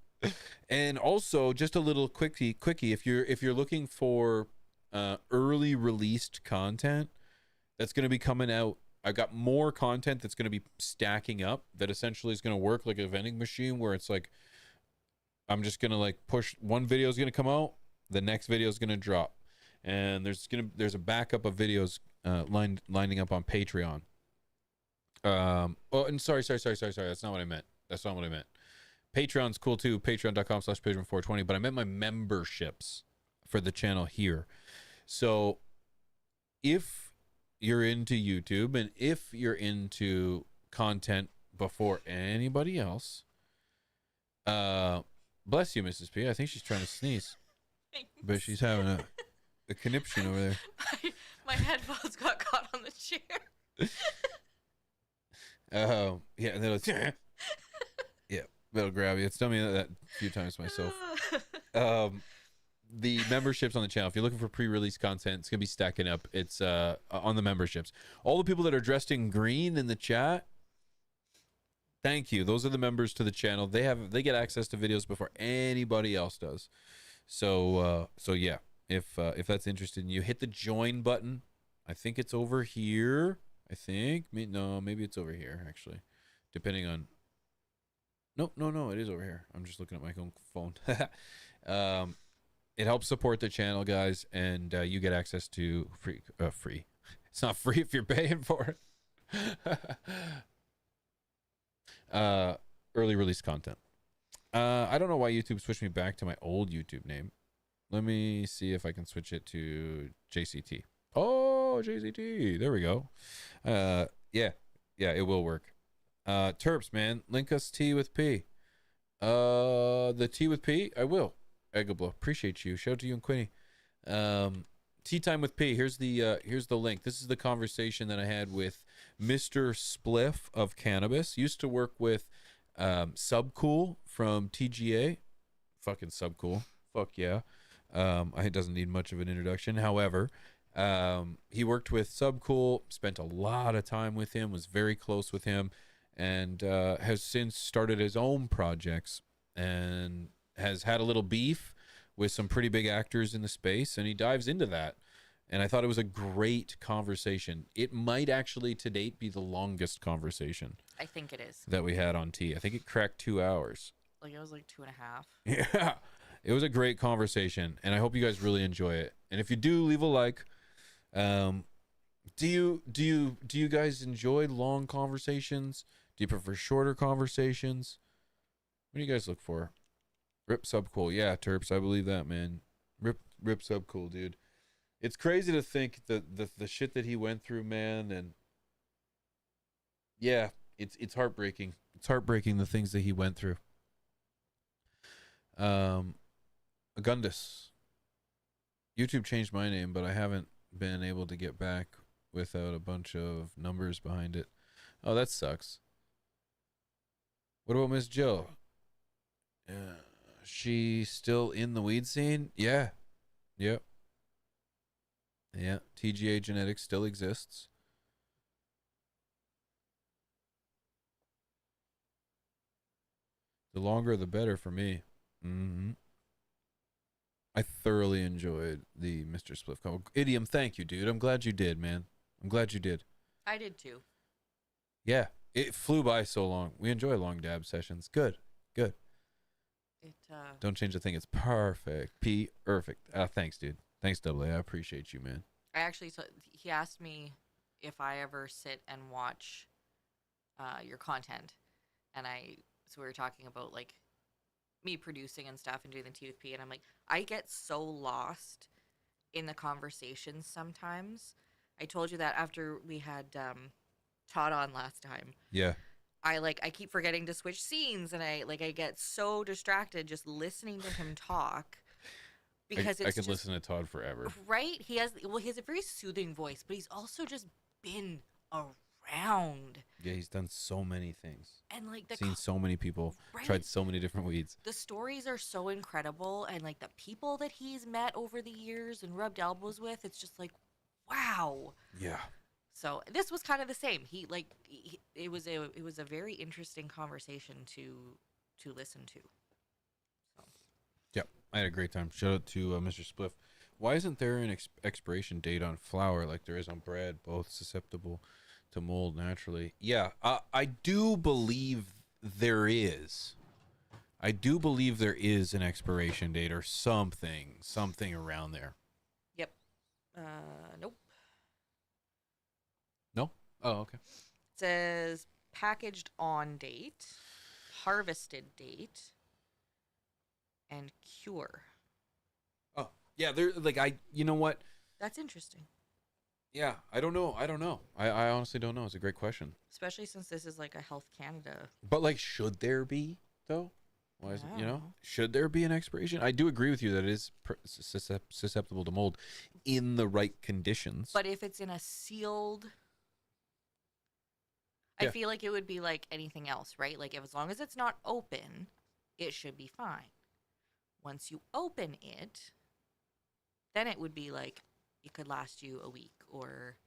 [SPEAKER 3] And also, just a little quickie, if you're looking for early released content that's going to be coming out, I've got more content that's going to be stacking up that essentially is going to work like a vending machine, where it's like I'm just going to like push, one video is going to come out, the next video is going to drop, and there's a backup of videos lining up on Patreon. And sorry, that's not what I meant. Patreon's cool too, patreon.com/pigeon420, but I meant my memberships for the channel here. So if you're into YouTube and if you're into content before anybody else, Bless you, Mrs. P. I think she's trying to sneeze, but she's having a conniption over there.
[SPEAKER 4] My headphones got caught on the chair.
[SPEAKER 3] Yeah, and that'll yeah, that'll grab you. It's done me that a few times myself. The memberships on the channel. If you're looking for pre-release content, it's gonna be stacking up. It's on the memberships. All the people that are dressed in green in the chat, thank you. Those are the members to the channel. They get access to videos before anybody else does. So yeah, if that's interested in you, hit the join button. I think it's over here. Maybe it's over here actually, depending on. No, it is over here. I'm just looking at my own phone. It helps support the channel, guys, and you get access to free. It's not free if you're paying for it. Early release content. I don't know why YouTube switched me back to my old YouTube name. Let me see if I can switch it to JCT. Oh, JCT. There we go. Yeah, it will work. Terps, man. Link us tea with P. The tea with P, I will. Eggablo, appreciate you. Shout out to you and Quinny. Tea time with P. Here's the link. This is the conversation that I had with Mr. Spliff of Cannabis. Used to work with Subcool from TGA. Fucking Subcool. Fuck yeah. It doesn't need much of an introduction. However, he worked with Subcool, spent a lot of time with him, was very close with him, and has since started his own projects and has had a little beef with some pretty big actors in the space, and he dives into that. And I thought it was a great conversation. It might actually to date be the longest conversation
[SPEAKER 4] I think it is.
[SPEAKER 3] that we had on T. I think it cracked 2 hours.
[SPEAKER 4] Like it was like 2.5.
[SPEAKER 3] Yeah, it was a great conversation, and I hope you guys really enjoy it. And if you do, leave a like. Do you guys enjoy long conversations? Do you prefer shorter conversations? What do you guys look for? Rip Subcool. Yeah, Terps, I believe that, man. Rip Subcool, dude. It's crazy to think the shit that he went through, man, and yeah, it's heartbreaking. It's heartbreaking the things that he went through. Agundus. YouTube changed my name, but I haven't been able to get back without a bunch of numbers behind it. Oh, that sucks. What about Miss Jill? She still in the weed scene? Yeah. Yep. Yeah. TGA Genetics still exists. The longer the better for me. I thoroughly enjoyed the Mr. Spliff call. Idiom, thank you, dude. I'm glad you did, man. I'm glad you did.
[SPEAKER 4] I did too.
[SPEAKER 3] Yeah. It flew by so long. We enjoy long dab sessions. Good. Don't change a thing. It's perfect. Perfect. Thanks, dude. Thanks, AA. I appreciate you, man.
[SPEAKER 4] I actually, he asked me if I ever sit and watch your content, and so we were talking about like me producing and stuff and doing the Tea with P, and I'm like, I get so lost in the conversations sometimes. I told you that after we had Todd on last time.
[SPEAKER 3] Yeah.
[SPEAKER 4] I keep forgetting to switch scenes, and I get so distracted just listening to him talk because
[SPEAKER 3] I could listen to Todd forever.
[SPEAKER 4] Right? He has a very soothing voice, but he's also just been around.
[SPEAKER 3] Yeah, he's done so many things.
[SPEAKER 4] And like
[SPEAKER 3] seen so many people,
[SPEAKER 4] right?
[SPEAKER 3] Tried so many different weeds.
[SPEAKER 4] The stories are so incredible, and like the people that he's met over the years and rubbed elbows with, it's just like, wow.
[SPEAKER 3] Yeah.
[SPEAKER 4] So this was kind of the same. It was a very interesting conversation to listen to. So.
[SPEAKER 3] Yep, I had a great time. Shout out to Mr. Spliff. Why isn't there an expiration date on flour like there is on bread, both susceptible to mold naturally? Yeah, I do believe there is. I do believe there is an expiration date or something around there.
[SPEAKER 4] Yep. Nope.
[SPEAKER 3] No? Oh, okay.
[SPEAKER 4] It says packaged on date, harvested date, and cure.
[SPEAKER 3] Oh, yeah, they're like you know what?
[SPEAKER 4] That's interesting.
[SPEAKER 3] Yeah, I don't know. I honestly don't know. It's a great question.
[SPEAKER 4] Especially since this is like a Health Canada.
[SPEAKER 3] But like, should there be though? Why is it, should there be an expiration? I do agree with you that it is susceptible to mold in the right conditions.
[SPEAKER 4] But if it's in a sealed, I feel like it would be like anything else, right? Like, as long as it's not open, it should be fine. Once you open it, then it would be like it could last you a week or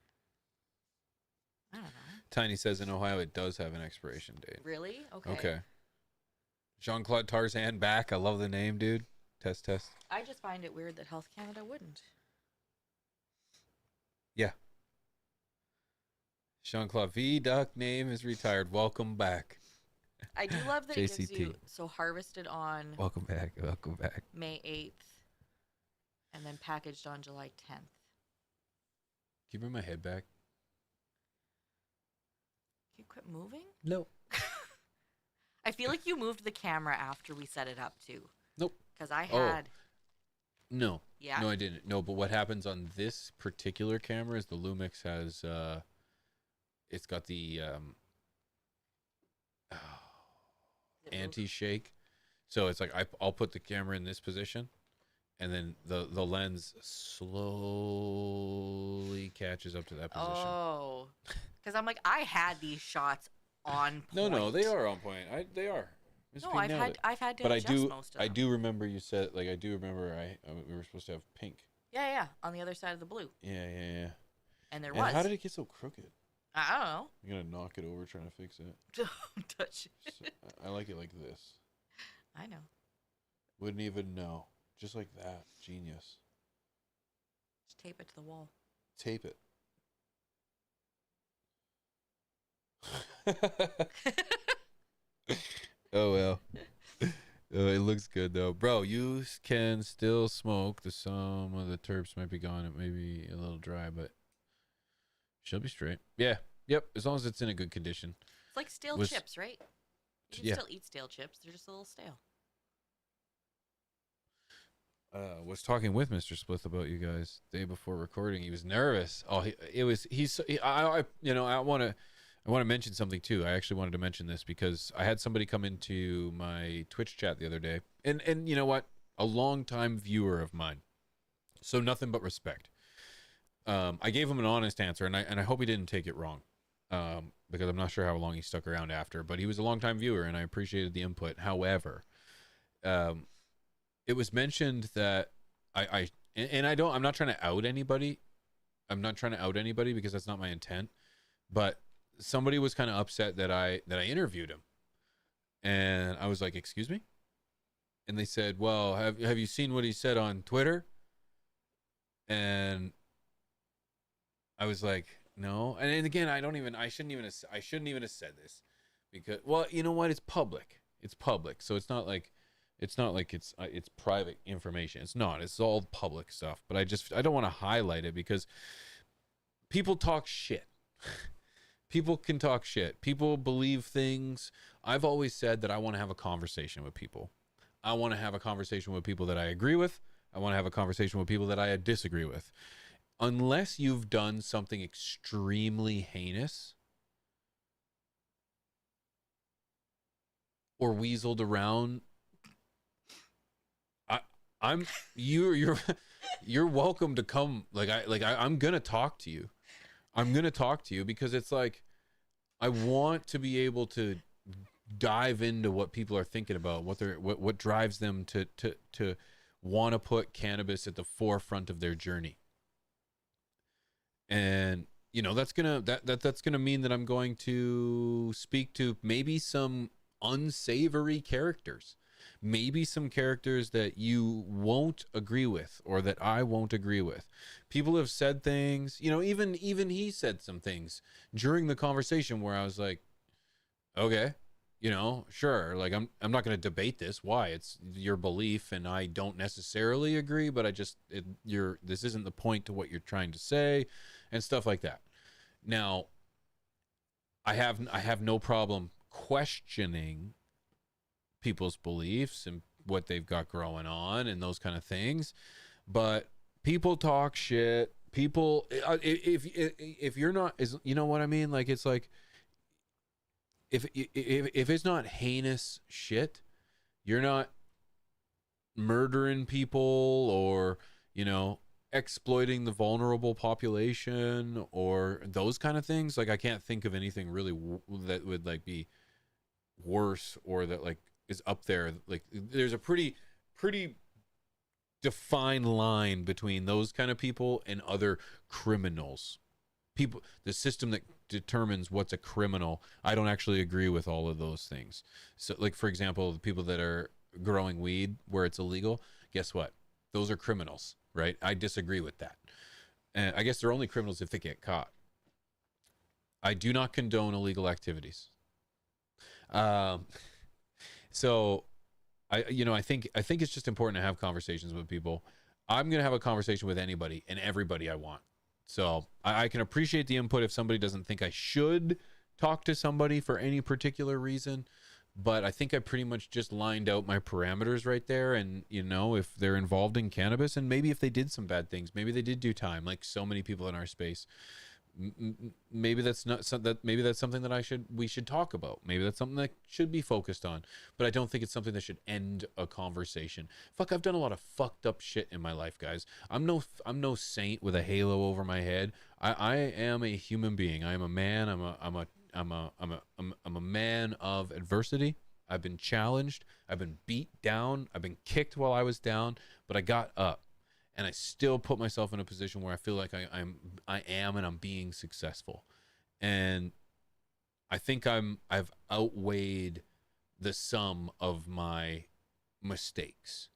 [SPEAKER 4] I don't know.
[SPEAKER 3] Tiny says in Ohio it does have an expiration date.
[SPEAKER 4] Really? Okay.
[SPEAKER 3] Okay. Jean-Claude Tarzan back. I love the name, dude. Test.
[SPEAKER 4] I just find it weird that Health Canada wouldn't.
[SPEAKER 3] Yeah. Jean-Claude V. Duck name is retired. Welcome back.
[SPEAKER 4] I do love that it gives
[SPEAKER 3] JCT.
[SPEAKER 4] you, so harvested on
[SPEAKER 3] Welcome back.
[SPEAKER 4] May 8th and then packaged on July 10th.
[SPEAKER 3] Can you bring my head back?
[SPEAKER 4] Can you quit moving?
[SPEAKER 3] No.
[SPEAKER 4] I feel like you moved the camera after we set it up, too.
[SPEAKER 3] Nope.
[SPEAKER 4] Because I had...
[SPEAKER 3] No.
[SPEAKER 4] Yeah?
[SPEAKER 3] No, I didn't. No, but what happens on this particular camera is the Lumix has... it's got the... anti-shake. So it's like I'll put the camera in this position, and then the lens slowly catches up to that position.
[SPEAKER 4] Oh. Because I'm like, I had these shots on point.
[SPEAKER 3] No, they are on point. They are.
[SPEAKER 4] No, I've had to
[SPEAKER 3] but
[SPEAKER 4] adjust most of them.
[SPEAKER 3] I do remember you said, like, I do remember we were supposed to have pink.
[SPEAKER 4] Yeah, on the other side of the blue.
[SPEAKER 3] Yeah.
[SPEAKER 4] And there was.
[SPEAKER 3] How did it get so crooked?
[SPEAKER 4] I don't know.
[SPEAKER 3] You're gonna knock it over trying to fix it.
[SPEAKER 4] Don't touch it.
[SPEAKER 3] So, I like it like this.
[SPEAKER 4] I know.
[SPEAKER 3] Wouldn't even know. Just like that. Genius.
[SPEAKER 4] Just tape it to the wall.
[SPEAKER 3] Tape it. Oh well. Oh, it looks good though, bro. You can still smoke. Some of the terps might be gone. It may be a little dry, but she'll be straight. Yeah. Yep. As long as it's in a good condition.
[SPEAKER 4] It's like stale chips, right? You can still eat stale chips. They're just a little stale.
[SPEAKER 3] Was talking with Mr. Splith about you guys day before recording. He was nervous. Oh, I want to mention something too. I actually wanted to mention this because I had somebody come into my Twitch chat the other day, and you know what? A longtime viewer of mine, so nothing but respect. I gave him an honest answer, and I hope he didn't take it wrong, because I'm not sure how long he stuck around after. But he was a longtime viewer, and I appreciated the input. However, it was mentioned that I'm not trying to out anybody. I'm not trying to out anybody because that's not my intent. But somebody was kind of upset that I interviewed him, and I was like, "Excuse me?" And they said, "Well, have you seen what he said on Twitter?" And I was like, "No." And again, I shouldn't even have said this because, well, you know what? It's public. It's public, so it's not like it's private information. It's not. It's all public stuff. But I don't want to highlight it because people talk shit. People can talk shit. People believe things. I've always said that I want to have a conversation with people. I want to have a conversation with people that I agree with. I want to have a conversation with people that I disagree with. Unless you've done something extremely heinous or weaseled around, you're welcome to come. I'm gonna talk to you. I'm going to talk to you because it's like, I want to be able to dive into what people are thinking about, what drives them to want to put cannabis at the forefront of their journey. And, that's going to mean that I'm going to speak to maybe some unsavory characters, maybe some characters that you won't agree with or that I won't agree with. People have said things, even he said some things during the conversation where I was like, okay, sure. Like, I'm not going to debate this. Why? It's your belief and I don't necessarily agree, but this isn't the point to what you're trying to say and stuff like that. Now, I have no problem questioning people's beliefs and what they've got growing on and those kind of things, but people talk shit. People, if you're not, you know what I mean? Like, it's like, if it's not heinous shit, You're not murdering people or, exploiting the vulnerable population or those kind of things. Like, I can't think of anything really that would like be worse or that like is up there. Like, there's a pretty defined line between those kind of people and other criminals. People, the system that determines what's a criminal, I don't actually agree with all of those things. So, like, for example, the people that are growing weed where it's illegal, guess what? Those are criminals, right? I disagree with that. And I guess they're only criminals if they get caught. I do not condone illegal activities. So I think it's just important to have conversations with people. I'm going to have a conversation with anybody and everybody I want. So I can appreciate the input if somebody doesn't think I should talk to somebody for any particular reason. But I think I pretty much just lined out my parameters right there. And, if they're involved in cannabis and maybe if they did some bad things, maybe they did do time like so many people in our space. Maybe that's not maybe that's something that we should talk about. Maybe that's something that should be focused on, but I don't think it's something that should end a conversation. Fuck, I've done a lot of fucked up shit in my life, guys. I'm no saint with a halo over my head. I am a human being. I am a man. I'm a man of adversity. I've been challenged. I've been beat down. I've been kicked while I was down, but I got up. And I still put myself in a position where I feel like I am and I'm being successful. And I think I've outweighed the sum of my mistakes.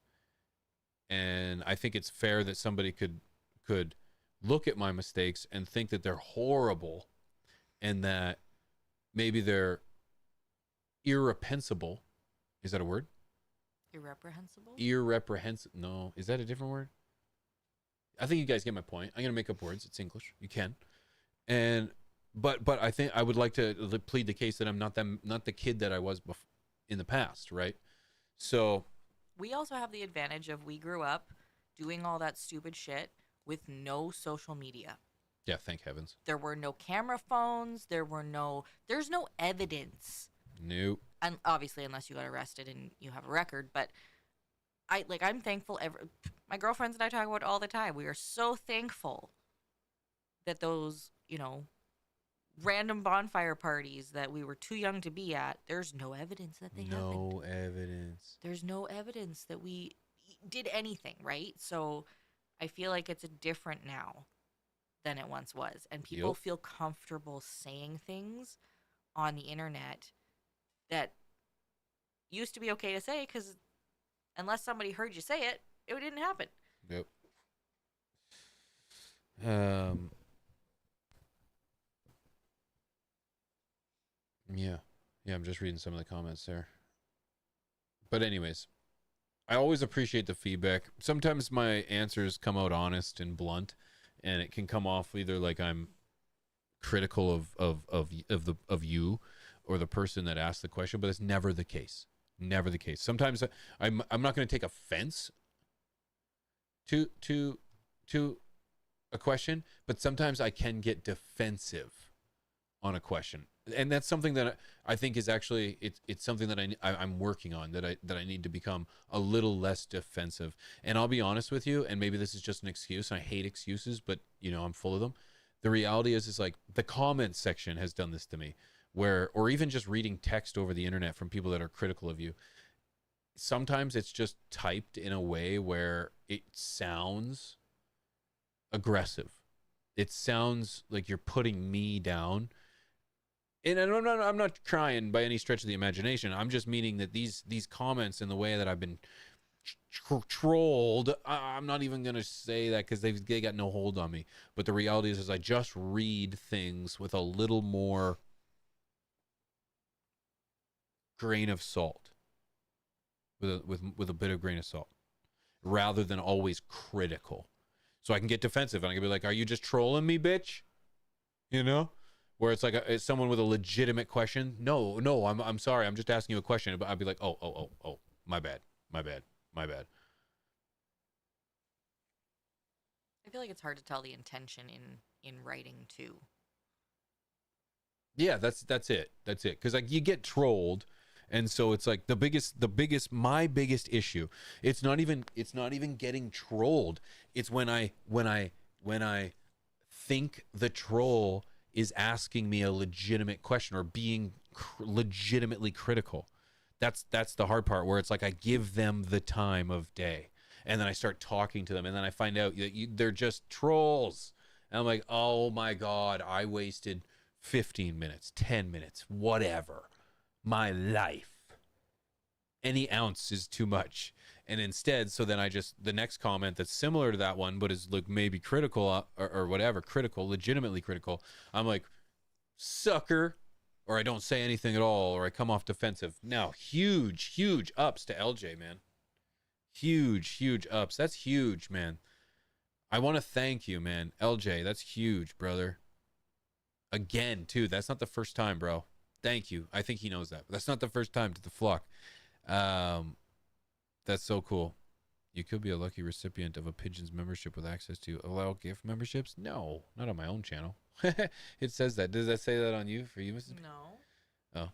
[SPEAKER 3] And I think it's fair that somebody could look at my mistakes and think that they're horrible and that maybe they're irreprehensible. Is that a word?
[SPEAKER 4] Irreprehensible?
[SPEAKER 3] Irreprehensible. No. Is that a different word? I think you guys get my point. I'm gonna make up words. It's English. You can, but I think I would like to plead the case that I'm not the kid that I was in the past, right? So
[SPEAKER 4] we also have the advantage of we grew up doing all that stupid shit with no social media.
[SPEAKER 3] Yeah, thank heavens.
[SPEAKER 4] There were no camera phones. There's no evidence.
[SPEAKER 3] Nope.
[SPEAKER 4] And obviously, unless you got arrested and you have a record, but. I'm thankful. My girlfriends and I talk about it all the time. We are so thankful that those, random bonfire parties that we were too young to be at, there's no evidence that they happened.
[SPEAKER 3] No evidence.
[SPEAKER 4] There's no evidence that we did anything, right? So I feel like it's different now than it once was. And people feel comfortable saying things on the internet that used to be okay to say because unless somebody heard you say it, it didn't happen.
[SPEAKER 3] Yep. Yeah, I'm just reading some of the comments there. But anyways, I always appreciate the feedback. Sometimes my answers come out honest and blunt, and it can come off either like I'm critical of you or the person that asked the question, but it's never the case. Never the case. Sometimes I'm not going to take offense to a question, but sometimes I can get defensive on a question, and that's something that I think is actually it's something that I'm working on, that I need to become a little less defensive. And I'll be honest with you, and maybe this is just an excuse. I hate excuses, but I'm full of them. The reality is like the comment section has done this to me. Or even just reading text over the internet from people that are critical of you. Sometimes it's just typed in a way where it sounds aggressive. It sounds like you're putting me down. And I'm not trying by any stretch of the imagination. I'm just meaning that these comments and the way that I've been trolled, I'm not even going to say that because they got no hold on me. But the reality is I just read things with a little more grain of salt, with a bit of grain of salt, rather than always critical. So I can get defensive and I can be like, "Are you just trolling me, bitch?" Where it's like it's someone with a legitimate question. No, I'm sorry, I'm just asking you a question. But I'd be like, oh, my bad. I
[SPEAKER 4] feel like it's hard to tell the intention in writing too.
[SPEAKER 3] Yeah, that's it. Because like you get trolled. And so it's like my biggest issue. It's not even getting trolled. It's when I think the troll is asking me a legitimate question or being legitimately critical. That's the hard part, where it's like I give them the time of day, and then I start talking to them, and then I find out that they're just trolls. And I'm like, oh my God, I wasted 15 minutes, 10 minutes, whatever. My life. Any ounce is too much. And instead, so then the next comment that's similar to that one, but is like maybe critical or whatever, critical, legitimately critical, I'm like, sucker, or I don't say anything at all, or I come off defensive. Now, huge ups to LJ, man. Huge ups. That's huge, man. I want to thank you, man. LJ, that's huge, brother. Again, too. That's not the first time, bro. Thank you. I think he knows that. But that's not the first time to the flock. That's so cool. You could be a lucky recipient of a Pigeons membership with access to allow gift memberships. No, not on my own channel. It says that. Does that say that on you, for you, Mrs.
[SPEAKER 4] No.
[SPEAKER 3] Oh,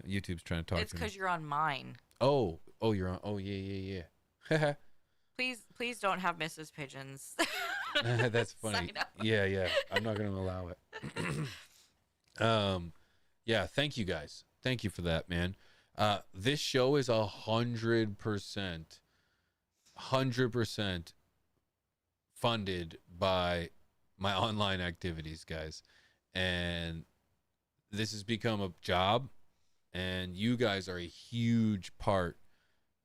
[SPEAKER 3] YouTube's trying to talk
[SPEAKER 4] It's
[SPEAKER 3] to me.
[SPEAKER 4] because you're on mine.
[SPEAKER 3] Oh, you're on. Oh, yeah.
[SPEAKER 4] Please don't have Mrs. Pigeons.
[SPEAKER 3] That's funny.
[SPEAKER 4] Sign up.
[SPEAKER 3] Yeah. I'm not going to allow it. Yeah, thank you guys. Thank you for that, man. This show is 100% funded by my online activities, guys. And this has become a job, and you guys are a huge part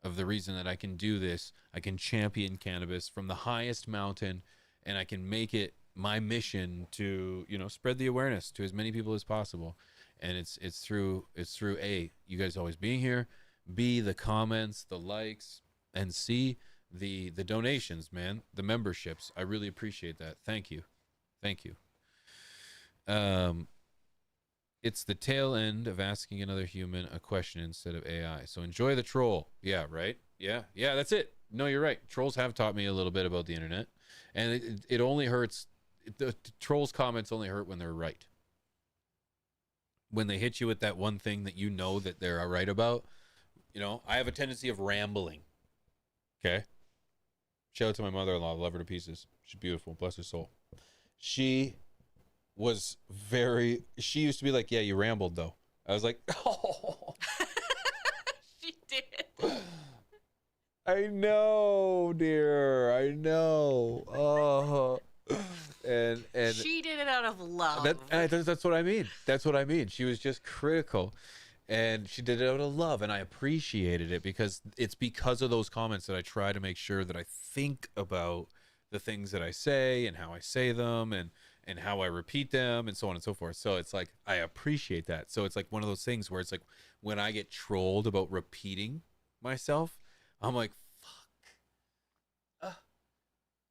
[SPEAKER 3] of the reason that I can do this. I can champion cannabis from the highest mountain, and I can make it my mission to, spread the awareness to as many people as possible. And it's through A, you guys always being here, B, the comments, the likes, and C, the donations, man, the memberships. I really appreciate that. Thank you. It's the tail end of asking another human a question instead of AI. So enjoy the troll. Yeah, right? Yeah, that's it. No, you're right. Trolls have taught me a little bit about the internet. And it only hurts. The trolls' comments only hurt when they're right. When they hit you with that one thing that that they're right about. I have a tendency of rambling. Okay? Shout out to my mother-in-law. Love her to pieces. She's beautiful. Bless her soul. She used to be like, yeah, you rambled, though. I was like, oh.
[SPEAKER 4] She did.
[SPEAKER 3] I know, dear. I know. Oh. And
[SPEAKER 4] she did it out of love.
[SPEAKER 3] That's what I mean. That's what I mean. She was just critical, and she did it out of love, and I appreciated it because it's because of those comments that I try to make sure that I think about the things that I say and how I say them and how I repeat them and so on and so forth. So it's like I appreciate that. So it's like one of those things where it's like when I get trolled about repeating myself, I'm like, fuck.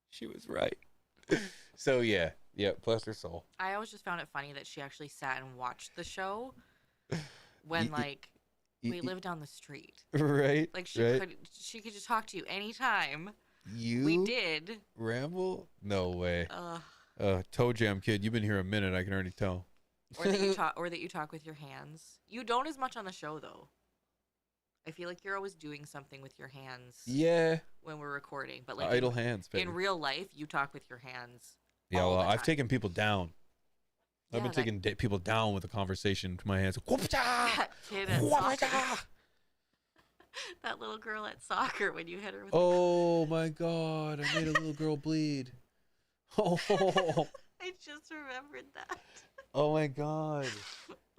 [SPEAKER 3] She was right. So yeah, bless her soul.
[SPEAKER 4] I always just found it funny that she actually sat and watched the show when we lived down the street.
[SPEAKER 3] Right.
[SPEAKER 4] Like she could just talk to you anytime. We did.
[SPEAKER 3] Ramble? No way. Toe Jam kid, you've been here a minute, I can already tell.
[SPEAKER 4] Or that you talk with your hands. You don't as much on the show though. I feel like you're always doing something with your hands.
[SPEAKER 3] Yeah.
[SPEAKER 4] When we're recording, but like
[SPEAKER 3] idle hands. Baby.
[SPEAKER 4] In real life, you talk with your hands.
[SPEAKER 3] Yeah, well, I've taken people down. I've been taking people down with a conversation to my hands.
[SPEAKER 4] That kid at soccer. That little girl at soccer when you hit her with
[SPEAKER 3] oh my God, I made a little girl bleed. Oh.
[SPEAKER 4] I just remembered that.
[SPEAKER 3] Oh my God.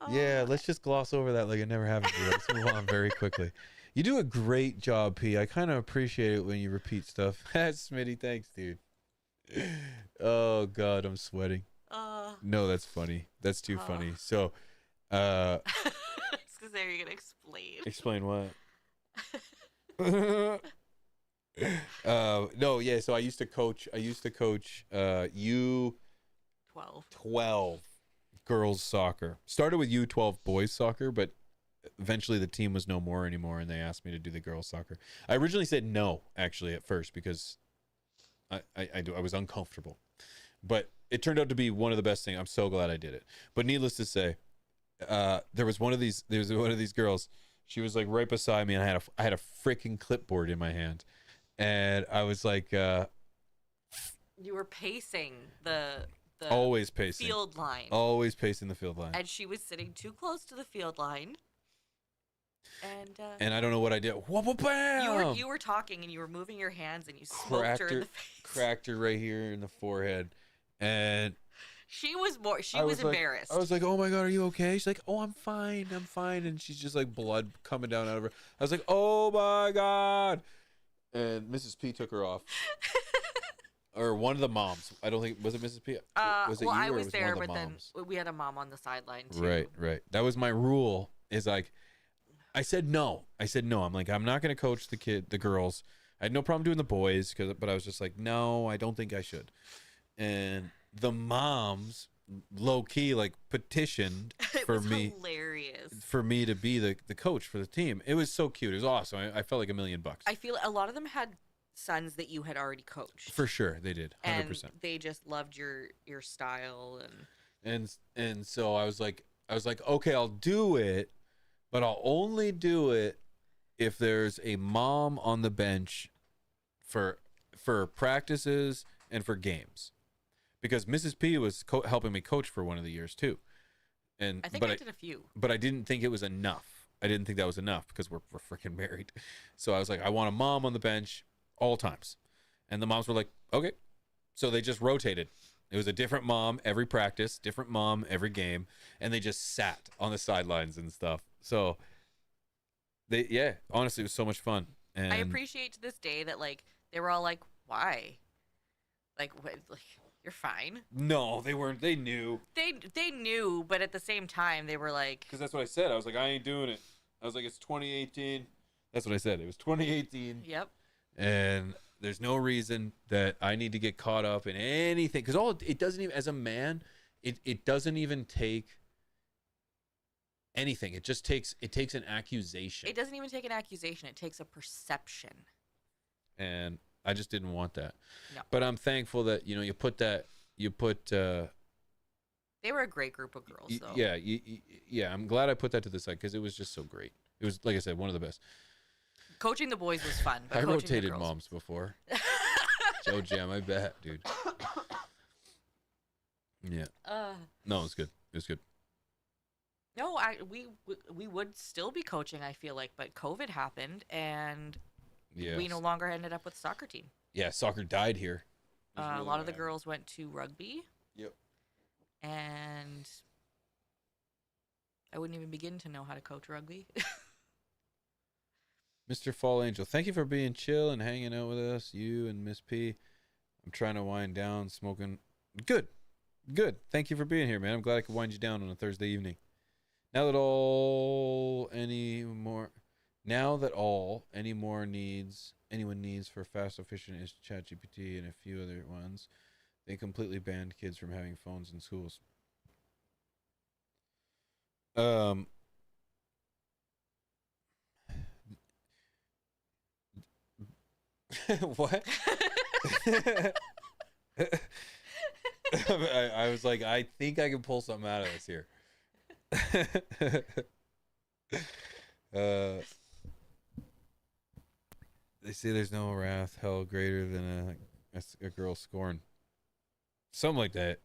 [SPEAKER 3] Yeah, let's just gloss over that like it never happened to you. Let's move on very quickly. You do a great job, P. I kind of appreciate it when you repeat stuff. Smitty, thanks, dude. Oh God, I'm sweating. No, that's funny. That's too funny. So,
[SPEAKER 4] it's because you're gonna explain.
[SPEAKER 3] Explain what? No, yeah. So I used to coach. U12 girls soccer. Started with U12 boys soccer, but eventually the team was no more anymore, and they asked me to do the girls soccer. I originally said no, actually, at first because I was uncomfortable, but it turned out to be one of the best things. I'm so glad I did it. But needless to say, there was one of these girls. She was like right beside me, and I had a freaking clipboard in my hand, and I was like,
[SPEAKER 4] You were pacing the
[SPEAKER 3] always pacing
[SPEAKER 4] field line.
[SPEAKER 3] Always pacing the field line.
[SPEAKER 4] And she was sitting too close to the field line.
[SPEAKER 3] And I don't know what I did. Whoop, bam!
[SPEAKER 4] You were talking and you were moving your hands and you smoked her in the face.
[SPEAKER 3] Cracked her right here in the forehead, and
[SPEAKER 4] she was embarrassed.
[SPEAKER 3] I was like, "Oh my God, are you okay?" She's like, "Oh, I'm fine, and she's just like blood coming down out of her. I was like, "Oh my God!" And Mrs. P took her off, or one of the moms. I don't think was it Mrs. P. Was it you,
[SPEAKER 4] I
[SPEAKER 3] or
[SPEAKER 4] was there,
[SPEAKER 3] one of
[SPEAKER 4] but
[SPEAKER 3] the
[SPEAKER 4] then
[SPEAKER 3] moms?
[SPEAKER 4] we had a mom on the sideline too.
[SPEAKER 3] Right. That was my rule. Is like, I said no. I'm like, I'm not gonna coach the girls. I had no problem doing the boys, but I was just like, no, I don't think I should. And the moms, low key, like petitioned for me.
[SPEAKER 4] Hilarious.
[SPEAKER 3] For me to be the coach for the team. It was so cute. It was awesome. I felt like $1 million.
[SPEAKER 4] I feel a lot of them had sons that you had already coached.
[SPEAKER 3] For sure, they did. 100%.
[SPEAKER 4] And they just loved your style
[SPEAKER 3] and so I was like, okay, I'll do it, but I'll only do it if there's a mom on the bench for practices and for games, because Mrs. P was helping me coach for one of the years too, and
[SPEAKER 4] I think I did a few,
[SPEAKER 3] but I didn't think it was enough. I didn't think that was enough because we're freaking married. So I was like, I want a mom on the bench all times, and the moms were like, okay, so they just rotated. It was a different mom every practice, different mom every game, and they just sat on the sidelines and stuff. So honestly, it was so much fun. And
[SPEAKER 4] I appreciate to this day that like they were all like, why? Like, what, like you're fine.
[SPEAKER 3] No, they weren't. They knew.
[SPEAKER 4] They knew, but at the same time, they were like,
[SPEAKER 3] because that's what I said. I was like, I ain't doing it. I was like, it's 2018. That's what I said. It was 2018.
[SPEAKER 4] Yep.
[SPEAKER 3] And there's no reason that I need to get caught up in anything, because it doesn't even, as a man, it doesn't even take anything. It takes an accusation.
[SPEAKER 4] It doesn't even take an accusation. It takes a perception.
[SPEAKER 3] And I just didn't want that.
[SPEAKER 4] No.
[SPEAKER 3] But I'm thankful that you put.
[SPEAKER 4] They were a great group of girls, though.
[SPEAKER 3] Yeah. I'm glad I put that to the side because it was just so great. It was, like I said, one of the best.
[SPEAKER 4] Coaching the boys was fun. But
[SPEAKER 3] I
[SPEAKER 4] coaching
[SPEAKER 3] rotated
[SPEAKER 4] the girls
[SPEAKER 3] moms before. Joe Jam, I bet, dude. Yeah. No, it was good. It was good.
[SPEAKER 4] No, we would still be coaching, I feel like, but COVID happened, and we no longer ended up with soccer team.
[SPEAKER 3] Yeah, soccer died here.
[SPEAKER 4] A lot of the girls went to rugby.
[SPEAKER 3] Yep.
[SPEAKER 4] And I wouldn't even begin to know how to coach rugby.
[SPEAKER 3] Mr. Fall Angel, thank you for being chill and hanging out with us, you and Miss P. I'm trying to wind down, smoking. Good. Thank you for being here, man. I'm glad I could wind you down on a Thursday evening. Now that anyone needs for fast, efficient is ChatGPT and a few other ones. They completely banned kids from having phones in schools. What? I was like, I think I can pull something out of this here. They say there's no wrath hell greater than a girl scorn. Something like that.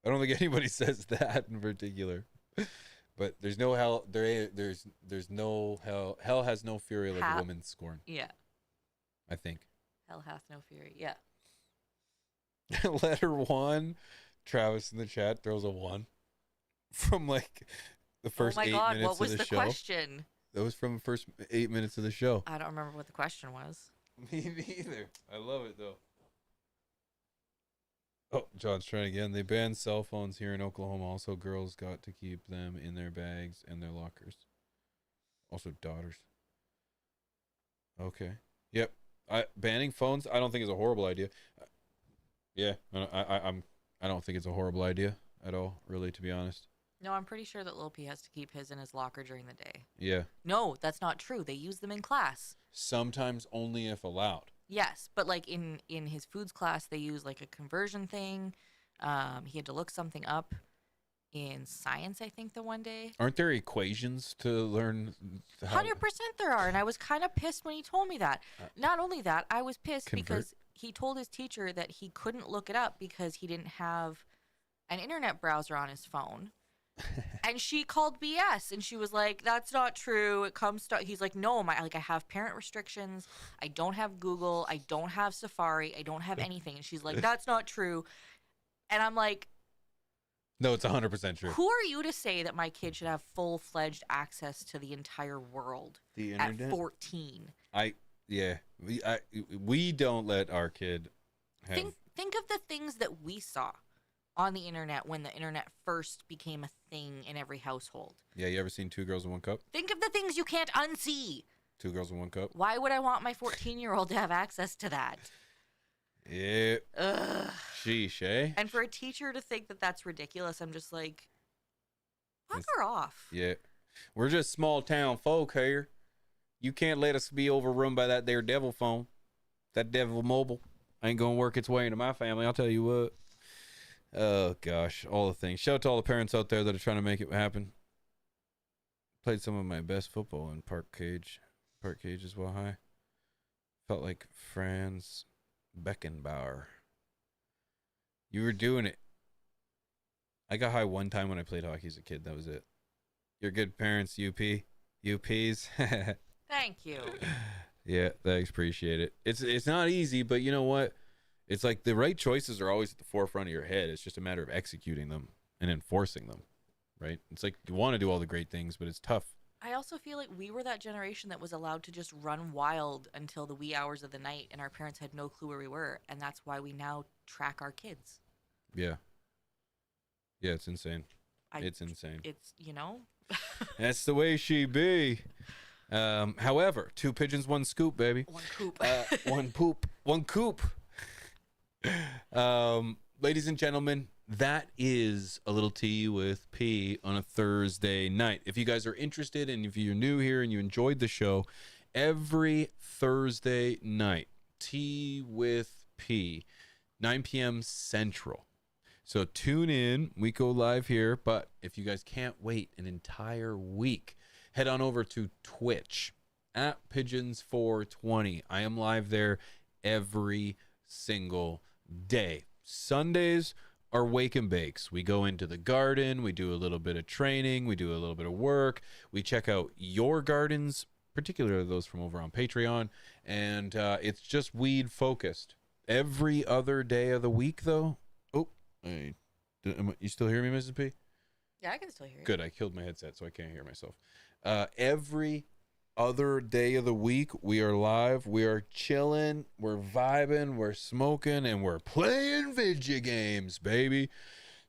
[SPEAKER 3] I don't think anybody says that in particular. But there's no hell. There's no hell. Hell has no fury like a woman's scorn.
[SPEAKER 4] Yeah.
[SPEAKER 3] I think.
[SPEAKER 4] Hell hath no fury. Yeah.
[SPEAKER 3] Letter 1. Travis in the chat throws a 1 from like the first 8 minutes of the show.
[SPEAKER 4] What was the question?
[SPEAKER 3] That was from the first 8 minutes of the show.
[SPEAKER 4] I don't remember what the question was.
[SPEAKER 3] Me neither. I love it though. Oh, John's trying again. They banned cell phones here in Oklahoma. Also, girls got to keep them in their bags and their lockers. Also, daughters. Okay. Yep. Banning phones, I don't think is a horrible idea. Yeah, I don't think it's a horrible idea at all, really, to be honest.
[SPEAKER 4] No, I'm pretty sure that Lil P has to keep his in his locker during the day.
[SPEAKER 3] Yeah.
[SPEAKER 4] No, that's not true. They use them in class.
[SPEAKER 3] Sometimes only if allowed.
[SPEAKER 4] Yes, but like in his foods class, they use like a conversion thing. He had to look something up in science, I think, the one day.
[SPEAKER 3] Aren't there equations to learn?
[SPEAKER 4] 100% there are. And I was kind of pissed when he told me that. Not only that, I was pissed because he told his teacher that he couldn't look it up because he didn't have an internet browser on his phone. And she called BS, and she was like, "That's not true. It comes to." He's like, "No, I have parent restrictions. I don't have Google. I don't have Safari. I don't have anything." And she's like, "That's not true." And I'm like,
[SPEAKER 3] "No, it's 100% true."
[SPEAKER 4] Who are you to say that my kid should have full-fledged access to the entire world at 14?
[SPEAKER 3] We don't let our kid have.
[SPEAKER 4] Think of the things that we saw on the internet when the internet first became a thing in every household.
[SPEAKER 3] Yeah, you ever seen Two Girls in One Cup?
[SPEAKER 4] Think of the things you can't unsee.
[SPEAKER 3] Two Girls in One Cup.
[SPEAKER 4] Why would I want my 14-year-old to have access to that?
[SPEAKER 3] Yeah. Ugh. Sheesh, eh?
[SPEAKER 4] And for a teacher to think that that's ridiculous, I'm just like, fuck her off.
[SPEAKER 3] Yeah. We're just small town folk here. You can't let us be overrun by that there devil phone. That devil mobile ain't gonna work its way into my family, I'll tell you what. Oh, gosh, all the things. Shout out to all the parents out there that are trying to make it happen. Played some of my best football in Park Cage as well high. Felt like Franz Beckenbauer. You were doing it. I got high one time when I played hockey as a kid. That was it. You're good parents, UPs.
[SPEAKER 4] Thank you.
[SPEAKER 3] Yeah, thanks. Appreciate it. It's not easy, but you know what? It's like the right choices are always at the forefront of your head. It's just a matter of executing them and enforcing them, right? It's like you want to do all the great things, but it's tough.
[SPEAKER 4] I also feel like we were that generation that was allowed to just run wild until the wee hours of the night, and our parents had no clue where we were, and that's why we now track our kids.
[SPEAKER 3] Yeah. Yeah, it's insane. It's insane.
[SPEAKER 4] It's, you know?
[SPEAKER 3] That's the way she be. However, 2 pigeons, 1 scoop, baby.
[SPEAKER 4] 1 coop.
[SPEAKER 3] 1 poop, 1 coop. Ladies and gentlemen, that is a little tea with P on a Thursday night. If you guys are interested and if you're new here and you enjoyed the show, every Thursday night, tea with P, 9 p.m. Central. So tune in. We go live here. But if you guys can't wait an entire week, head on over to Twitch at Pigeons420. I am live there every single day. Sundays are wake and bakes. We go into the garden, we do a little bit of training, we do a little bit of work, we check out your gardens, particularly those from over on Patreon, and it's just weed focused. Every other day of the week, though. Oh, you still hear me, Mrs. P?
[SPEAKER 4] Yeah, I can still hear you.
[SPEAKER 3] Good, I killed my headset, so I can't hear myself. Every other day of the week, we are live, we are chilling, we're vibing, we're smoking, and we're playing video games, baby.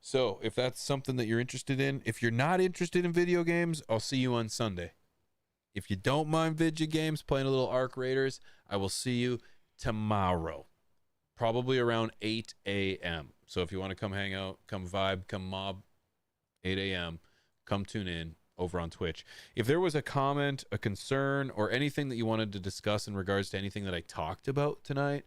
[SPEAKER 3] So if that's something that you're interested in, if you're not interested in video games, I'll see you on Sunday. If you don't mind video games, playing a little Arc Raiders, I will see you tomorrow, probably around 8 a.m. So if you want to come hang out, come vibe, come mob, 8 a.m., come tune in over on Twitch. If there was a comment, a concern, or anything that you wanted to discuss in regards to anything that I talked about tonight,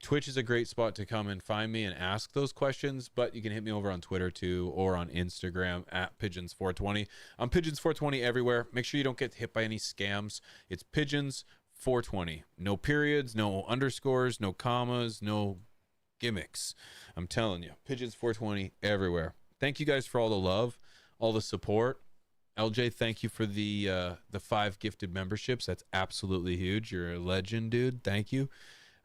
[SPEAKER 3] Twitch is a great spot to come and find me and ask those questions, but you can hit me over on Twitter too, or on Instagram at Pigeons420. I'm Pigeons420 everywhere. Make sure you don't get hit by any scams. It's Pigeons420. No periods, no underscores, no commas, no gimmicks. I'm telling you, Pigeons420 everywhere. Thank you guys for all the love, all the support. LJ, thank you for the 5 gifted memberships. That's absolutely huge. You're a legend, dude. Thank you.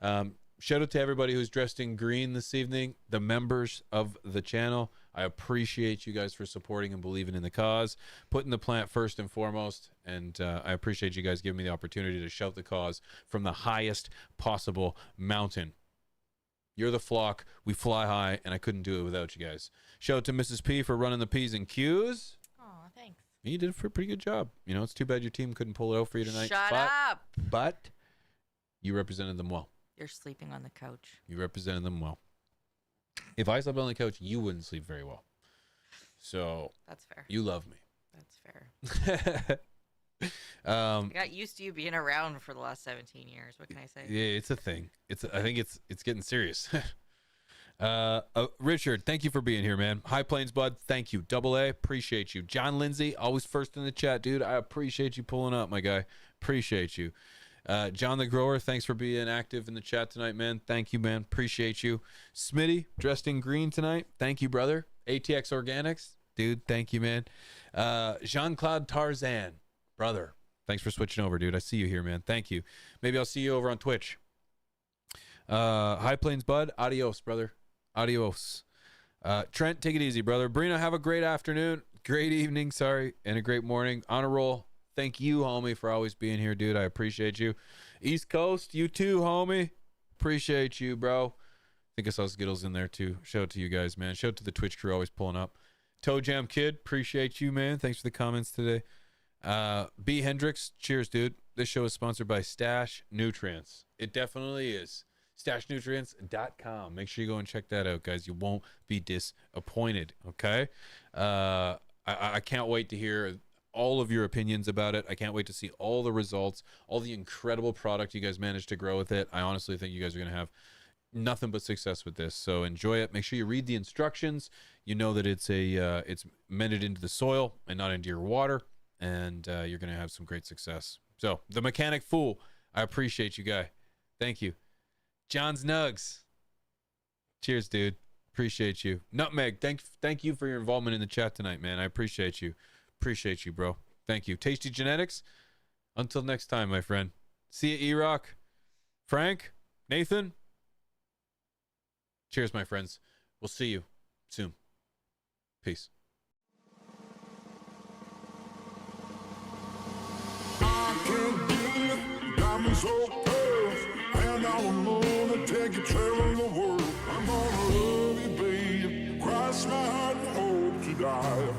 [SPEAKER 3] Shout out to everybody who's dressed in green this evening, the members of the channel. I appreciate you guys for supporting and believing in the cause, putting the plant first and foremost, and I appreciate you guys giving me the opportunity to shout the cause from the highest possible mountain. You're the flock. We fly high, and I couldn't do it without you guys. Shout out to Mrs. P for running the P's and Q's.
[SPEAKER 4] Aw, thanks.
[SPEAKER 3] You did a pretty good job. You know, it's too bad your team couldn't pull it out for you tonight.
[SPEAKER 4] Shut up.
[SPEAKER 3] But you represented them well.
[SPEAKER 4] You're sleeping on the couch.
[SPEAKER 3] You represented them well. If I slept on the couch, you wouldn't sleep very well. So
[SPEAKER 4] that's fair.
[SPEAKER 3] You love me.
[SPEAKER 4] That's fair. I got used to you being around for the last 17 years. What can I say?
[SPEAKER 3] Yeah, it's a thing. I think it's getting serious. Richard, thank you for being here, man. High Plains Bud, thank you. Double A, appreciate you. John Lindsay, always first in the chat, dude. I appreciate you pulling up, my guy. Appreciate you. John the Grower, thanks for being active in the chat tonight, man. Thank you, man. Appreciate you. Smitty, dressed in green tonight. Thank you, brother. ATX Organics, dude. Thank you, man. Jean-Claude Tarzan, brother. Thanks for switching over, dude. I see you here, man. Thank you. Maybe I'll see you over on Twitch. High Plains Bud, adios, brother. Adios. Trent, take it easy, brother. Brina, have a great afternoon, great evening, sorry, and a great morning. On a roll. Thank you, homie, for always being here, dude. I appreciate you. East Coast, you too, homie. Appreciate you, bro. I think I saw Skittles in there, too. Shout out to you guys, man. Shout out to the Twitch crew always pulling up. Toe Jam Kid, appreciate you, man. Thanks for the comments today. B. Hendricks, cheers, dude. This show is sponsored by Stash Nutrients. It definitely is. StashNutrients.com. Make sure you go and check that out, guys. You won't be disappointed, okay? I can't wait to hear all of your opinions about it. I can't wait to see all the results, all the incredible product you guys managed to grow with it. I honestly think you guys are going to have nothing but success with this. So enjoy it. Make sure you read the instructions. You know that it's mended into the soil and not into your water, and you're going to have some great success. So the Mechanic Fool, I appreciate you, guy. Thank you. John's Nugs. Cheers, dude. Appreciate you. Nutmeg, thank you for your involvement in the chat tonight, man. I appreciate you. Appreciate you, bro. Thank you. Tasty Genetics. Until next time, my friend. See you, E-Rock. Frank, Nathan. Cheers, my friends. We'll see you soon. Peace.
[SPEAKER 2] I can't believe diamonds so pearls, and I'm gonna take you traveling the world. I'm gonna love you, babe. Cross my heart and hope to die.